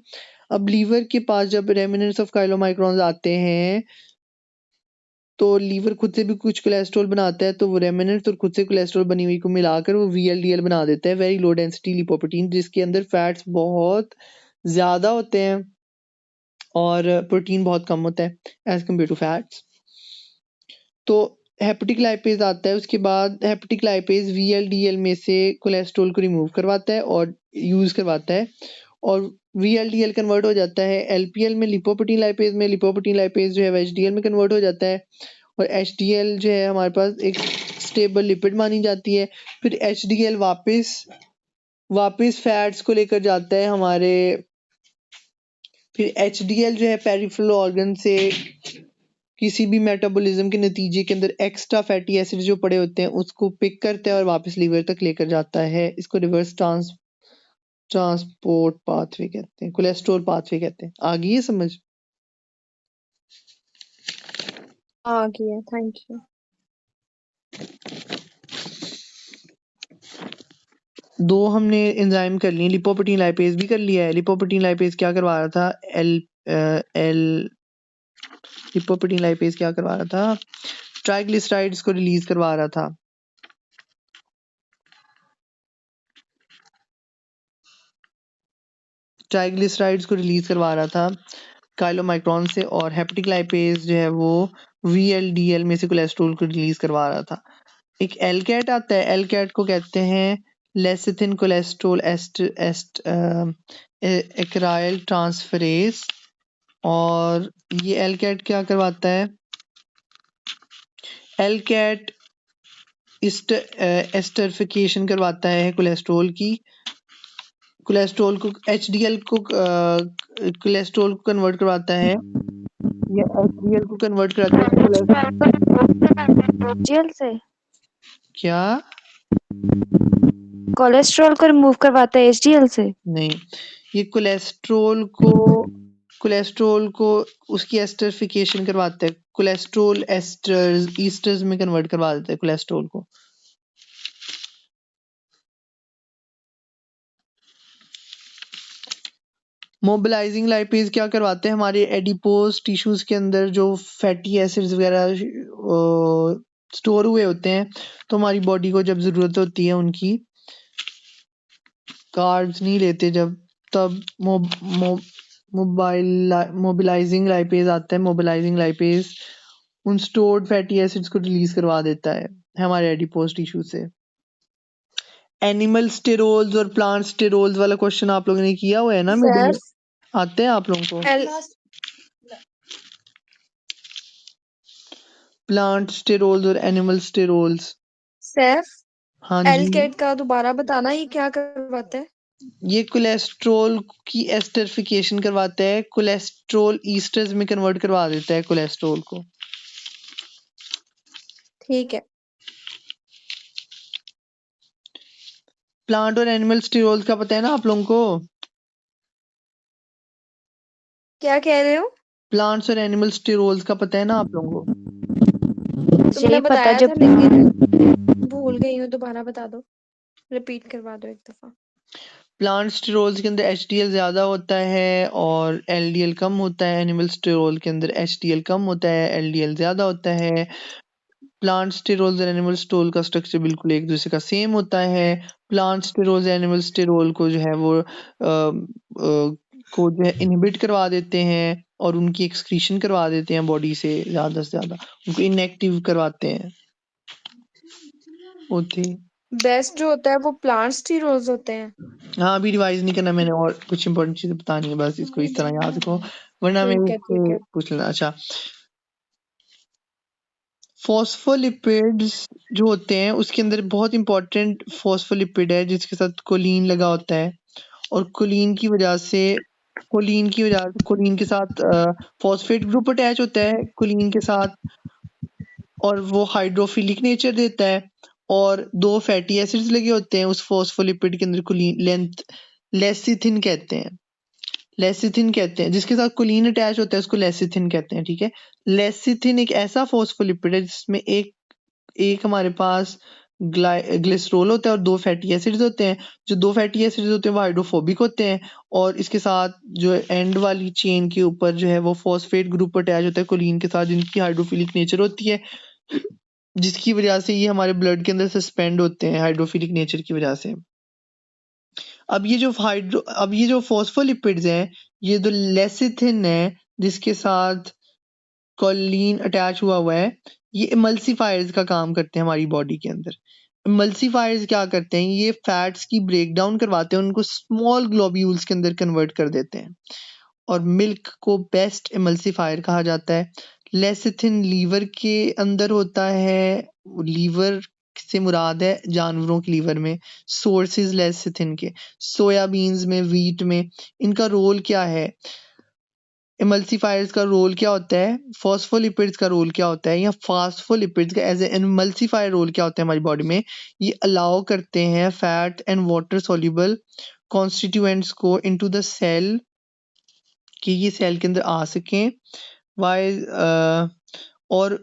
अब लीवर के पास जब रेमिनेंट्स ऑफ काइलोमाइक्रोन्स आते हैं तो लीवर खुद से भी कुछ कोलेस्ट्रॉल बनाता है, तो वो रेमिनेंट्स और खुद से कोलेस्ट्रॉल बनी हुई को मिलाकर वो वीएलडीएल बना देता है, वेरी लो डेंसिटी लिपोप्रोटीन, जिसके अंदर फैट्स बहुत ज्यादा होते हैं और प्रोटीन बहुत कम होता है एज कम्पेयर टू फैट्स। तो हेपेटिक लाइपेज आता है, उसके बाद हेपेटिक लाइपेज वीएलडीएल में से कोलेस्ट्रॉल को रिमूव करवाता है और यूज करवाता है और वीएलडीएल कन्वर्ट हो जाता है एलपीएल में। लिपोप्रोटीन लाइपेज जो है एचडीएल में कन्वर्ट हो जाता है और एचडीएल जो है हमारे पास एक स्टेबल लिपिड मानी जाती है। फिर एचडीएल वापस फैट्स को लेकर जाता है हमारे, फिर एचडीएल जो है पेरिफेरल ऑर्गन से किसी भी मेटाबॉलिज्म के नतीजे के अंदर एक्स्ट्रा फैटी एसिड जो पड़े होते हैं उसको पिक करता है और वापस लीवर तक लेकर जाता है। इसको रिवर्स ट्रांसपोर्ट पाथवे कहते हैं, कोलेस्ट्रॉल पाथवे कहते हैं। आ गई है समझ? आ गया, थैंक यू। दो हमने एंजाइम कर लिए, लिपोप्रोटीन लाइपेज भी कर लिया है। लिपोप्रोटीन लाइपेज क्या करवा रहा था? लिपोप्रोटीन लाइपेज क्या करवा रहा था? ट्राइग्लिसराइड्स को रिलीज करवा रहा था। ट्राइग्लिसराइड्स को रिलीज करवा रहा था काइलोमाइक्रोन से, और हेपेटिक लाइपेज जो है वो वीएलडीएल में से कोलेस्ट्रॉल को रिलीज करवा रहा था। एक एलकैट आता है, एलकैट को कहते हैं लेसिथिन कोलेस्ट्रॉल एक्राइल ट्रांसफरेज, और ये एलकैट क्या करवाता है? एलकैट एस्टरिफिकेशन करवाता है कोलेस्ट्रॉल की, कोलेस्ट्रॉल को एचडीएल को कोलेस्ट्रॉल को कन्वर्ट करवाता है या एचडीएल को कन्वर्ट कराता है जेल से क्या? कोलेस्ट्रॉल को रिमूव करवाता है एचडीएल से? नहीं, ये कोलेस्ट्रॉल को उसकी एस्टरिफिकेशन करवाता है, कोलेस्ट्रॉल एस्टर्स ईस्टर्स में कन्वर्ट करवा देता है कोलेस्ट्रॉल को। मोबिलाइजिंग लाइपेज क्या करवाते हैं? हमारे एडिपोज टिश्यूज के अंदर जो फैटी एसिड्स वगैरह स्टोर हुए होते हैं, तो हमारी बॉडी को जब जरूरत होती है उनकी, कार्ब्स नहीं लेते जब, तब मोबिलाइजिंग लाइपेज आता है। मोबिलाइजिंग लाइपेज उन स्टोर्ड फैटी एसिड्स को रिलीज करवा देता है हमारे एडिपोज टिश्यू से। एनिमल स्टेरोल्स और प्लांट स्टेरोल्स वाला क्वेश्चन आप लोगों ने किया हुआ है ना? मिडिल में सैफ आते हैं आप लोगों को प्लांट स्टेरोल्स और एनिमल स्टेरोल्स। सैफ हाँ जी, एलकेट का दोबारा बताना, ये क्या करवाता है? ये कोलेस्ट्रॉल की एस्टरिफिकेशन करवाता है, कोलेस्ट्रॉल ईस्टर्स में कन्वर्ट करवा देता है कोलेस्ट्रॉल को। ठीक है। प्लांट और एनिमल स्टेरोल्स का पता है ना आप लोगों को? क्या कह रहे हो? प्लांट्स और एनिमल स्टेरोल्स का पता है ना आप लोगों को? तुमने यही पता बताया जो था लेकिन भूल गई हूँ, दोबारा बता दो, रिपीट करवा दो एक दफा। प्लांट स्टेरोल्स के अंदर एचडीएल ज्यादा होता है और एलडीएल कम होता है। एनिमल स्टेरोल के अंदर एचडीएल कम होता है, एलडीएल ज्यादा होता है। प्लांट स्टेरोल्स और एनिमल स्टेरोल का स्ट्रक्चर बिल्कुल एक दूसरे का सेम होता है। प्लांट स्टेरोल्स एनिमल स्टेरोल को जो है वो इनहिबिट करवा देते हैं और उनकी एक्सक्रीशन करवा देते हैं बॉडी से ज्यादा, उनको इनएक्टिव करवाते हैं। बेस्ट जो होता है वो प्लांट स्टीरोल्स होते हैं। हाँ, अभी रिवाइज नहीं करना मैंने, और कुछ इंपॉर्टेंट चीजें बतानी है, बस इसको इस तरह याद रखो वरना मैं ठीक है, ठीक है। पूछ लेना। अच्छा, फॉस्फोलिपिड्स जो होते हैं उसके अंदर बहुत इंपॉर्टेंट फॉस्फोलिपिड है जिसके साथ कोलिन लगा होता है, और कोलिन की वजह से कोलिन के साथ फॉस्फेट ग्रुप अटैच होता है कोलिन के साथ, और वो हाइड्रोफिलिक नेचर देता है, और 2 फैटी एसिड्स लगे होते हैं उस फॉस्फोलिपिड के अंदर, कोलिन लेसिथिन कहते हैं जिसके साथ कोलिन अटैच होता है उसको लेसिथिन कहते हैं, ठीक है। लेसिथिन एक ऐसा फॉस्फोलिपिड है जिसमें एक हमारे पास ग्लिसरॉल होता है और 2 फैटी एसिड्स होते हैं। जो 2 फैटी एसिड्स होते हैं वो हाइड्रोफोबिक होते हैं, और इसके साथ जो एंड वाली चेन के ऊपर जो है वो फॉस्फेट ग्रुप अटैच होता है कोलिन के साथ, जिनकी हाइड्रोफिलिक नेचर होती है, जिसकी वजह से ये हमारे ब्लड के अंदर सस्पेंड होते हैं हाइड्रोफिलिक नेचर की वजह से। अब ये जो फॉस्फोलिपिड्स हैं, ये जो लेसिथिन है जिसके साथ कोलिन अटैच हुआ है, ये इमल्सिफायर्स का काम करते हैं हमारी बॉडी के अंदर। इमल्सिफायर्स क्या करते हैं, ये फैट्स की ब्रेक डाउन करवाते हैं, उनको स्मॉल ग्लोब्यूल्स के अंदर कन्वर्ट कर देते हैं, और मिल्क को बेस्ट इमल्सिफायर कहा जाता है। लेसिथिन लीवर के अंदर होता है, लीवर से मुराद है जानवरों के लीवर में सोर्सेज लेसिथिन के, सोयाबीन्स में, व्हीट में। इनका रोल क्या है, इमल्सिफायर्स का रोल क्या होता है, फॉस्फोलिपिड्स का रोल क्या होता है, या फॉस्फोलिपिड्स का एज ए इमल्सिफायर रोल क्या होता है हमारी बॉडी में। ये अलाउ करते हैं fat and water soluble constituents को इनटू द सेल, कि ये सेल के अंदर आ सकें, वाइल और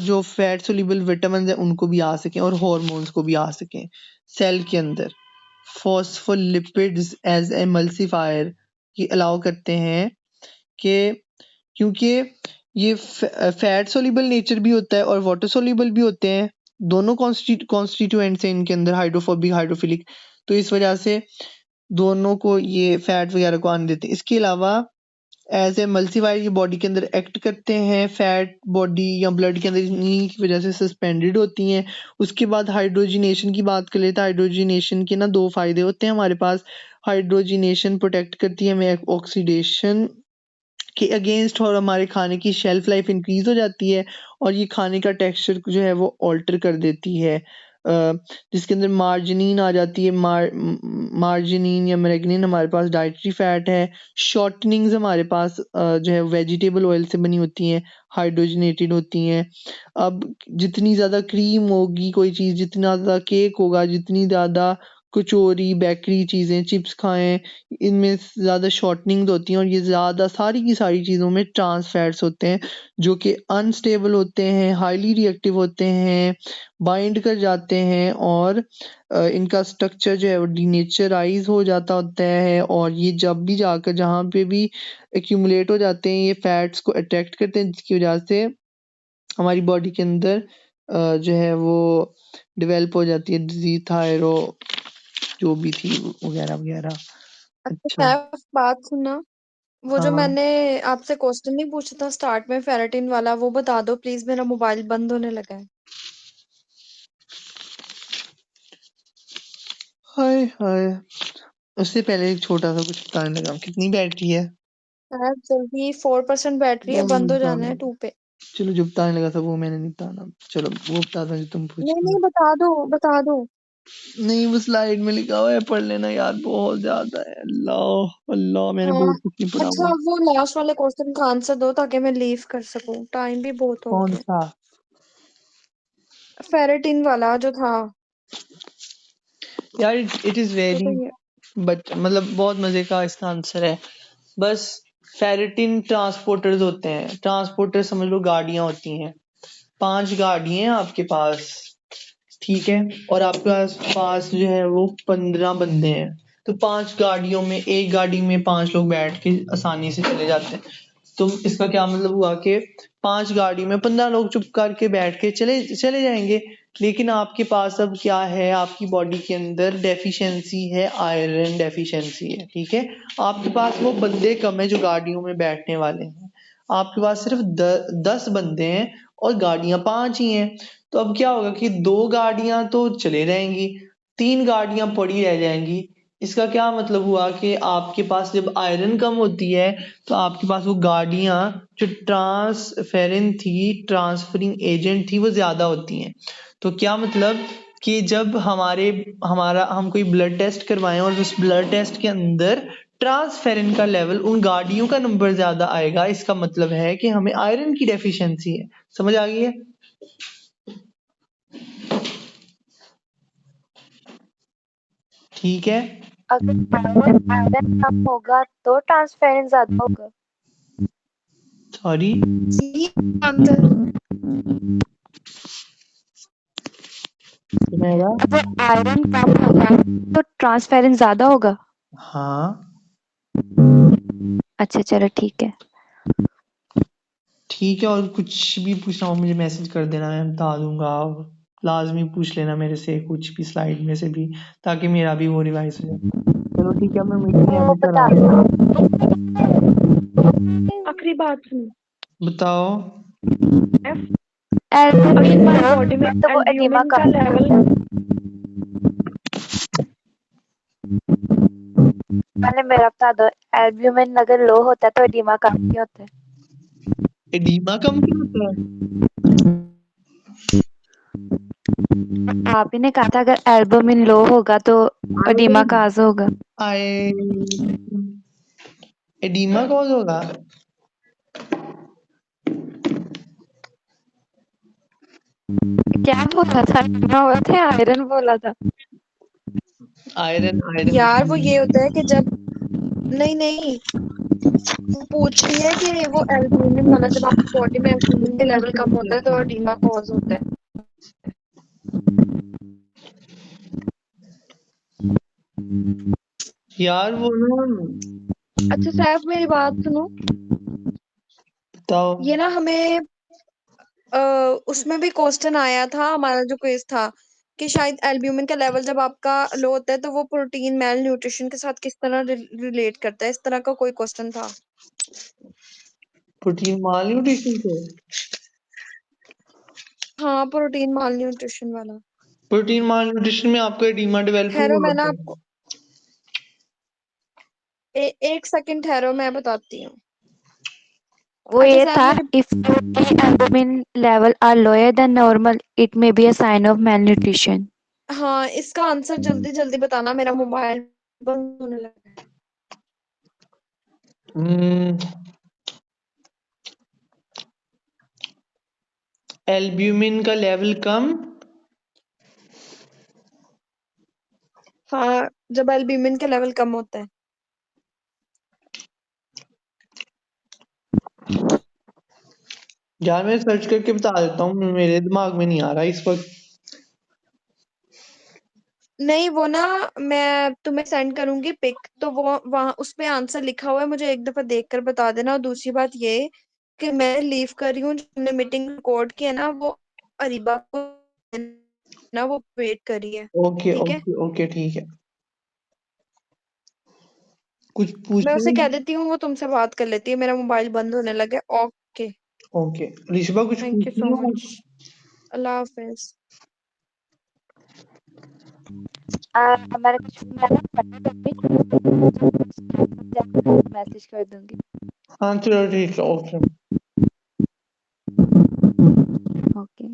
जो फैट सोल्यूबल विटामिन है उनको भी आ सकें, और हॉर्मोन्स को भी आ सकें सेल के अंदर। फॉस्फोलिपिड्स एज एमल्सिफायर ये अलाउ करते हैं कि, क्योंकि ये फैट सोल्यूबल नेचर भी होता है और वाटर सोल्यूबल भी होते हैं, दोनों कॉन्स्टिट्यूएंट्स हैं इनके अंदर, हाइड्रोफोबिक हाइड्रोफिलिक, तो इस वजह से दोनों को ये फैट वगैरह को आने देते हैं। इसके अलावा एज ए मल्सीफायर ये बॉडी के अंदर एक्ट करते हैं, फैट बॉडी या ब्लड के अंदर इन्हीं की वजह से सस्पेंडेड होती हैं। उसके बाद हाइड्रोजिनेशन की बात कर लेते हैं। हाइड्रोजिनेशन के ना 2 फायदे होते हैं हमारे पास। हाइड्रोजिनेशन प्रोटेक्ट करती है हमें ऑक्सीडेशन के अगेंस्ट, और हमारे खाने की शेल्फ लाइफ इंक्रीज हो जाती है, और ये खाने का टेक्सचर जो है वो ऑल्टर कर देती है, जिसके अंदर मार्जिनिन आ जाती है। मार्जिनिन या मैग्नीन हमारे पास डाइटरी फैट है। शॉर्टनिंग्स हमारे पास जो है वेजिटेबल ऑयल से बनी होती हैं, हाइड्रोजनेटेड होती हैं। अब जितनी ज़्यादा क्रीम होगी कोई चीज़, जितना ज़्यादा केक होगा, जितनी ज़्यादा कचौरी बेकरी चीज़ें, चिप्स खाएं, इनमें ज़्यादा शॉर्टनिंग होती हैं, और ये ज़्यादा सारी की सारी चीज़ों में ट्रांस फैट्स होते हैं जो कि अनस्टेबल होते हैं, हाईली रिएक्टिव होते हैं, बाइंड कर जाते हैं, और इनका स्ट्रक्चर जो है वो डीनेचराइज हो जाता होता है, और ये जब भी जाकर जहाँ पे भी एक्यूमुलेट हो जाते हैं ये फैट्स को अट्रैक्ट करते हैं, जिसकी वजह से हमारी बॉडी के अंदर जो है वो डेवलप हो जाती है डिजीज, थायरो जो भी थी वगैरह वगैरह। अच्छा अच्छा, सैफ, बात सुनना, वो जो हाँ मैंने आपसे क्वेश्चन नहीं पूछा था स्टार्ट में फेरेटिन वाला, वो बता दो प्लीज, मेरा मोबाइल बंद होने लगा है। हाय हाय, उससे पहले एक छोटा सा कुछ बताने लगा, कितनी बैटरी है? सैफ जल्दी, 4% बैटरी है, वो बंद हो जाना बताना, है 2 पे। चलो जो बताने लगा था वो मैंने नहीं बताना, चलो वो बता दो जो तुम पूछ नहीं रहे नहीं, बता दो बता दो। हो। नहीं, वो स्लाइड में लिखा हुआ है, पढ़ लेना यार, बहुत ज्यादा है। अल्लाह अल्लाह, मैंने हाँ, बहुत कुछ नहीं पढ़ा अच्छा हुआ। वो लास्ट वाले क्वेश्चन का आंसर दो ताकि मैं लीव कर सकूं, टाइम भी बहुत हो कौन गया। सा? फेरेटिन वाला जो था, यार इट इज जो वेरी, तो ये बट मतलब बहुत मजे का इसका आंसर है। बस फेरेटिन ट्रांसपोर्टर्स होते हैं, ट्रांसपोर्टर समझ लो गाड़ियां होती हैं, 5 गाड़ियां हैं आपके पास, ठीक है, और आपके पास जो है वो 15 बंदे हैं, तो 5 गाड़ियों में एक गाड़ी में 5 लोग बैठ के आसानी से चले जाते हैं। तो इसका क्या मतलब हुआ कि 5 गाड़ी में 15 लोग चुप करके बैठ के चले जाएंगे। लेकिन आपके पास अब क्या है, आपकी बॉडी के अंदर डेफिशिएंसी है, आयरन डेफिशिएंसी है, ठीक है। आपके पास वो बंदे कम है जो गाड़ियों में बैठने वाले हैं, आपके पास सिर्फ 10 बंदे हैं और गाड़ियां 5 ही हैं। तो अब क्या होगा कि 2 गाड़ियां तो चले जाएंगी, 3 गाड़ियां पड़ी रह जाएंगी, इसका क्या मतलब हुआ कि आपके पास जब आयरन कम होती है तो आपके पास वो गाड़ियां जो ट्रांसफेरिन थी, ट्रांसफरिंग एजेंट थी, वो ज्यादा होती हैं। तो क्या मतलब कि जब हम कोई ब्लड टेस्ट करवाएं और उस ब्लड टेस्ट के अंदर ट्रांसफेरिन का लेवल, उन गाड़ियों का नंबर ज्यादा आएगा, इसका मतलब है कि हमें आयरन की डेफिशिएंसी है। समझ आ गई है? ठीक है। अगर आयरन कम होगा तो ट्रांसफेरेंस ज्यादा होगा। Sorry, C answer. सुनहरा। अगर आयरन कम होगा तो ट्रांसफेरेंस ज्यादा होगा। हाँ अच्छा चलो ठीक है। ठीक है, और कुछ भी पूछना हो मुझे मैसेज कर देना, मैं बता दूंगा। लाजमी पूछ लेना मेरे से कुछ भी स्लाइड में से भी, ताकि मेरा भी वो रिवाइज हो जाए। चलो ठीक है, मैं मीटिंग वो एंड कर बता रहा हूँ। आखिरी बात सुनो। बताओ। एल्ब्यूमिन अगर हमारी लो बॉडी में होगा तो वो एडिमा एल्ब्यूमिन का का लेवल पहले मेरा बता दो। एल्ब्यूमिन अगर लो होता है तो एडिमा कम क्यों होता है? एडीमा कम क्यों होता है? आप ही ने कहा था अगर एल्ब्यूमिन लो होगा तो एडिमा आयरन, काज होगा। आय एडीमा कौन होगा? क्या बोला था? एडिमा हुआ था, आयरन बोला था। Iron, iron. यार वो ये होता है कि जब नहीं वो पूछ रही है कि वो एल्ब्यूमिन वाला जब आपकी बॉडी में एल्ब्यूमिन का लेवल कम होता है तो एडिमा कॉज होता है। यार वो ना, अच्छा सैफ मेरी बात सुनो। बताओ। ये ना हमें उसमें भी क्वेश्चन आया था, हमारा जो क्विज था कि शायद एल्ब्यूमिन का लेवल जब आपका लो होता है तो वो प्रोटीन मेल न्यूट्रिशन के साथ किस तरह रिलेट करता है, इस तरह का कोई क्वेश्चन था। प्रोटीन माल न्यूट्रिशन से? हाँ प्रोटीन माल न्यूट्रिशन वाला। प्रोटीन माल न्यूट्रिशन में आपका एडीमा डेवलप ठहरो हुआ मैं ना होता है। आपको एक सेकंड ठहरो मैं बताती हूँ। वो अच्छा ये सैफ था, मेरी if protein albumin level are lower than normal it may be a sign of malnutrition। हाँ इसका आंसर जल्दी जल्दी बताना, मेरा मोबाइल बंद होने लगा है। एल्ब्यूमिन का लेवल कम, हाँ जब एल्ब्यूमिन का लेवल कम होता है। यार मैं सर्च करके बता देता हूँ, मेरे दिमाग में नहीं आ रहा इस वक्त। नहीं वो ना मैं तुम्हें सेंड करूंगी पिक, तो वो वहां उस पे आंसर लिखा हुआ है, मुझे एक दफा देख कर बता देना। और दूसरी बात ये कि मैं लीव कर रही हूँ, जो हमने मीटिंग रिकॉर्ड की है ना वो अरीबा को ना वो वेट कर रही है। ओके ठीक है ओके ओके, ठीक है। कुछ मैं पूछना उसे कह है? देती हूँ, वो तुमसे बात कर लेती है, मेरा मोबाइल बंद होने लगा है। ओके ओके ऋषभा, कुछ थैंक यू पूछनी सो हो? मच। अल्लाह हाफिज। हमारे कुछ मैं ना पढ़ा मैसेज कर दूंगी। हाँ चलो ठीक है, ओके। ओके।